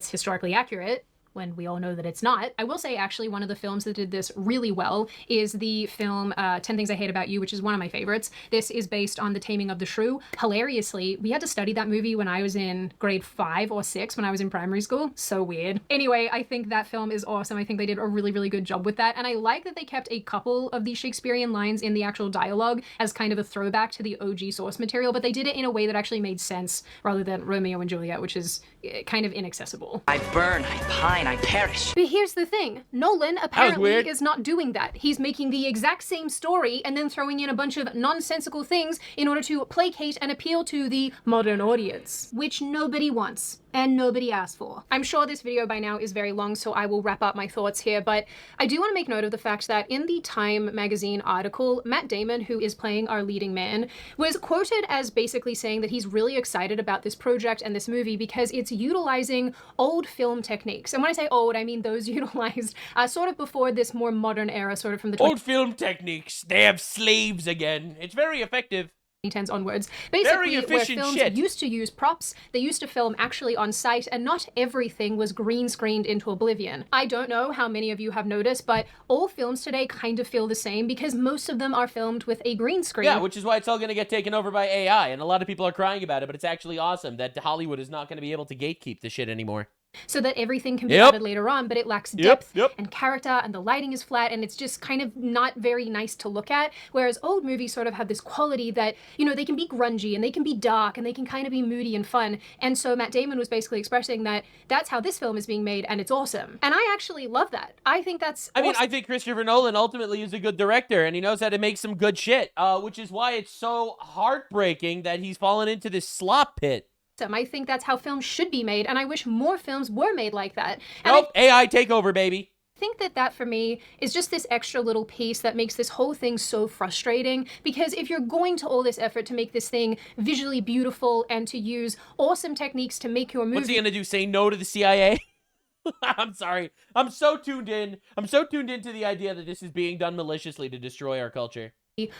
It's historically accurate, when we all know that it's not. I will say, actually, one of the films that did this really well is the film 10 Things I Hate About You, which is one of my favorites. This is based on The Taming of the Shrew. Hilariously, we had to study that movie when I was in grade 5 or 6 when I was in primary school. So weird. Anyway, I think that film is awesome. I think they did a really, really good job with that. And I like that they kept a couple of the Shakespearean lines in the actual dialogue as kind of a throwback to the OG source material, but they did it in a way that actually made sense rather than Romeo and Juliet, which is kind of inaccessible. I burn, I pine, I perish. But here's the thing. Nolan apparently is not doing that. He's making the exact same story and then throwing in a bunch of nonsensical things in order to placate and appeal to the modern audience, which nobody wants. and nobody asked for. I'm sure this video by now is very long, so I will wrap up my thoughts here, but I do want to make note of the fact that in the Time magazine article, Matt Damon, who is playing our leading man, was quoted as basically saying that he's really excited about this project and this movie because it's utilizing old film techniques. And when I say old, I mean those utilized sort of before this more modern era, sort of from the old film techniques. They have slaves again. It's very effective. 2010s onwards. Basically, where films used to use props, they used to film actually on site, and not everything was green screened into oblivion. I don't know how many of you have noticed, but all films today kind of feel the same because most of them are filmed with a green screen. Yeah, which is why it's all going to get taken over by AI, and a lot of people are crying about it, but it's actually awesome that Hollywood is not going to be able to gatekeep the shit anymore. So that everything can be added later on, but it lacks depth and character, and the lighting is flat, and it's just kind of not very nice to look at. Whereas old movies sort of have this quality that, you know, they can be grungy, and they can be dark, and they can kind of be moody and fun. And so Matt Damon was basically expressing that that's how this film is being made, and it's awesome. And I actually love that. I think that's I mean, I think Christopher Nolan ultimately is a good director, and he knows how to make some good shit, which is why it's so heartbreaking that he's fallen into this slop pit. I think that's how films should be made, and I wish more films were made like that. And nope, AI takeover, baby. I think that for me is just this extra little piece that makes this whole thing so frustrating, because if you're going to all this effort to make this thing visually beautiful and to use awesome techniques to make your movie... What's he gonna do, say no to the CIA? I'm sorry. I'm so tuned in. I'm so tuned into the idea that this is being done maliciously to destroy our culture.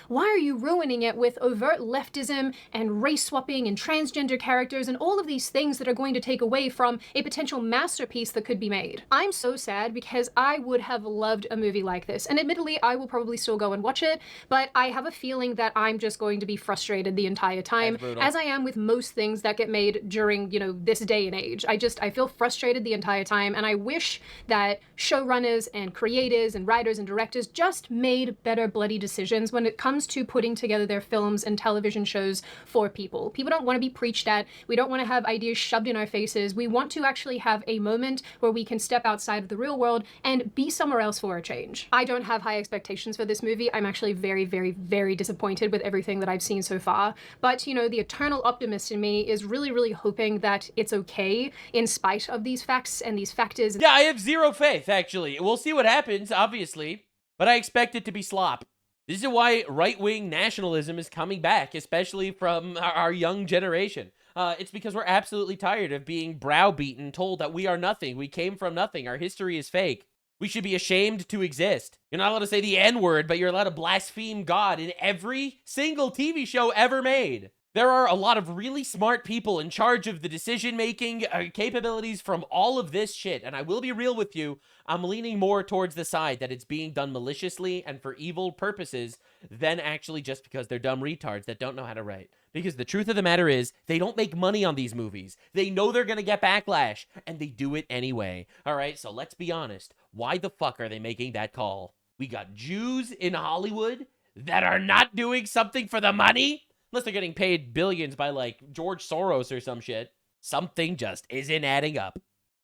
Why are you ruining it with overt leftism and race swapping and transgender characters and all of these things that are going to take away from a potential masterpiece that could be made? I'm so sad because I would have loved a movie like this. And admittedly, I will probably still go and watch it, but I have a feeling that I'm just going to be frustrated the entire time, as I am with most things that get made during, you know, this day and age. I feel frustrated the entire time, and I wish that showrunners and creators and writers and directors just made better bloody decisions when it comes to putting together their films and television shows for people. People don't want to be preached at. We don't want to have ideas shoved in our faces. We want to actually have a moment where we can step outside of the real world and be somewhere else for a change. I don't have high expectations for this movie. I'm actually very, very, very disappointed with everything that I've seen so far. But, you know, the eternal optimist in me is really, really hoping that it's okay in spite of these facts and these factors. Yeah, I have zero faith, actually. We'll see what happens, obviously. But I expect it to be slop. This is why right-wing nationalism is coming back, especially from our young generation. It's because we're absolutely tired of being browbeaten, told that we are nothing. We came from nothing. Our history is fake. We should be ashamed to exist. You're not allowed to say the N-word, but you're allowed to blaspheme God in every single TV show ever made. There are a lot of really smart people in charge of the decision-making capabilities from all of this shit, and I will be real with you, I'm leaning more towards the side that it's being done maliciously and for evil purposes than actually just because they're dumb retards that don't know how to write. Because the truth of the matter is, they don't make money on these movies. They know they're gonna get backlash, and they do it anyway. Alright, so let's be honest. Why the fuck are they making that call? We got Jews in Hollywood that are not doing something for the money? Unless they're getting paid billions by, like, George Soros or some shit. Something just isn't adding up.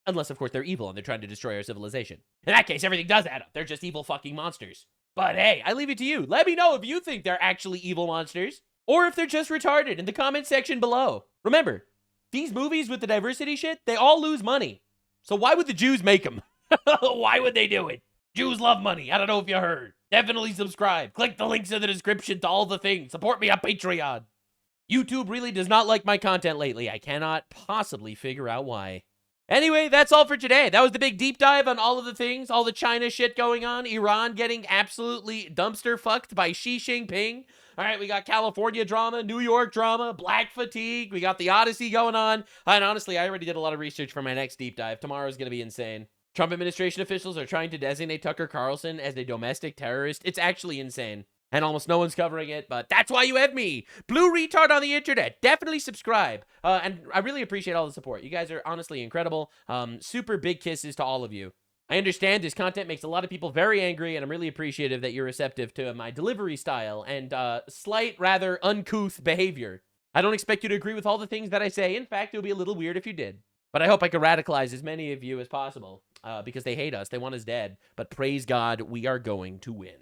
Unless, of course, they're evil and they're trying to destroy our civilization. In that case, everything does add up. They're just evil fucking monsters. But hey, I leave it to you. Let me know if you think they're actually evil monsters. Or if they're just retarded in the comment section below. Remember, these movies with the diversity shit, they all lose money. So why would the Jews make them? Why would they do it? Jews love money. I don't know if you heard. Definitely subscribe. Click the links in the description to all the things. Support me on Patreon. YouTube really does not like my content lately. I cannot possibly figure out why. Anyway, that's all for today. That was the big deep dive on all of the things, all the China shit going on, Iran getting absolutely dumpster fucked by Xi Jinping. All right, we got California drama, New York drama, Black fatigue. We got the Odyssey going on. And honestly, I already did a lot of research for my next deep dive. Tomorrow's going to be insane. Trump administration officials are trying to designate Tucker Carlson as a domestic terrorist. It's actually insane. And almost no one's covering it, but that's why you have me. Blue retard on the internet. Definitely subscribe. And I really appreciate all the support. You guys are honestly incredible. Super big kisses to all of you. I understand this content makes a lot of people very angry, and I'm really appreciative that you're receptive to my delivery style and slight, rather uncouth behavior. I don't expect you to agree with all the things that I say. In fact, it would be a little weird if you did. But I hope I can radicalize as many of you as possible because they hate us. They want us dead. But praise God, we are going to win.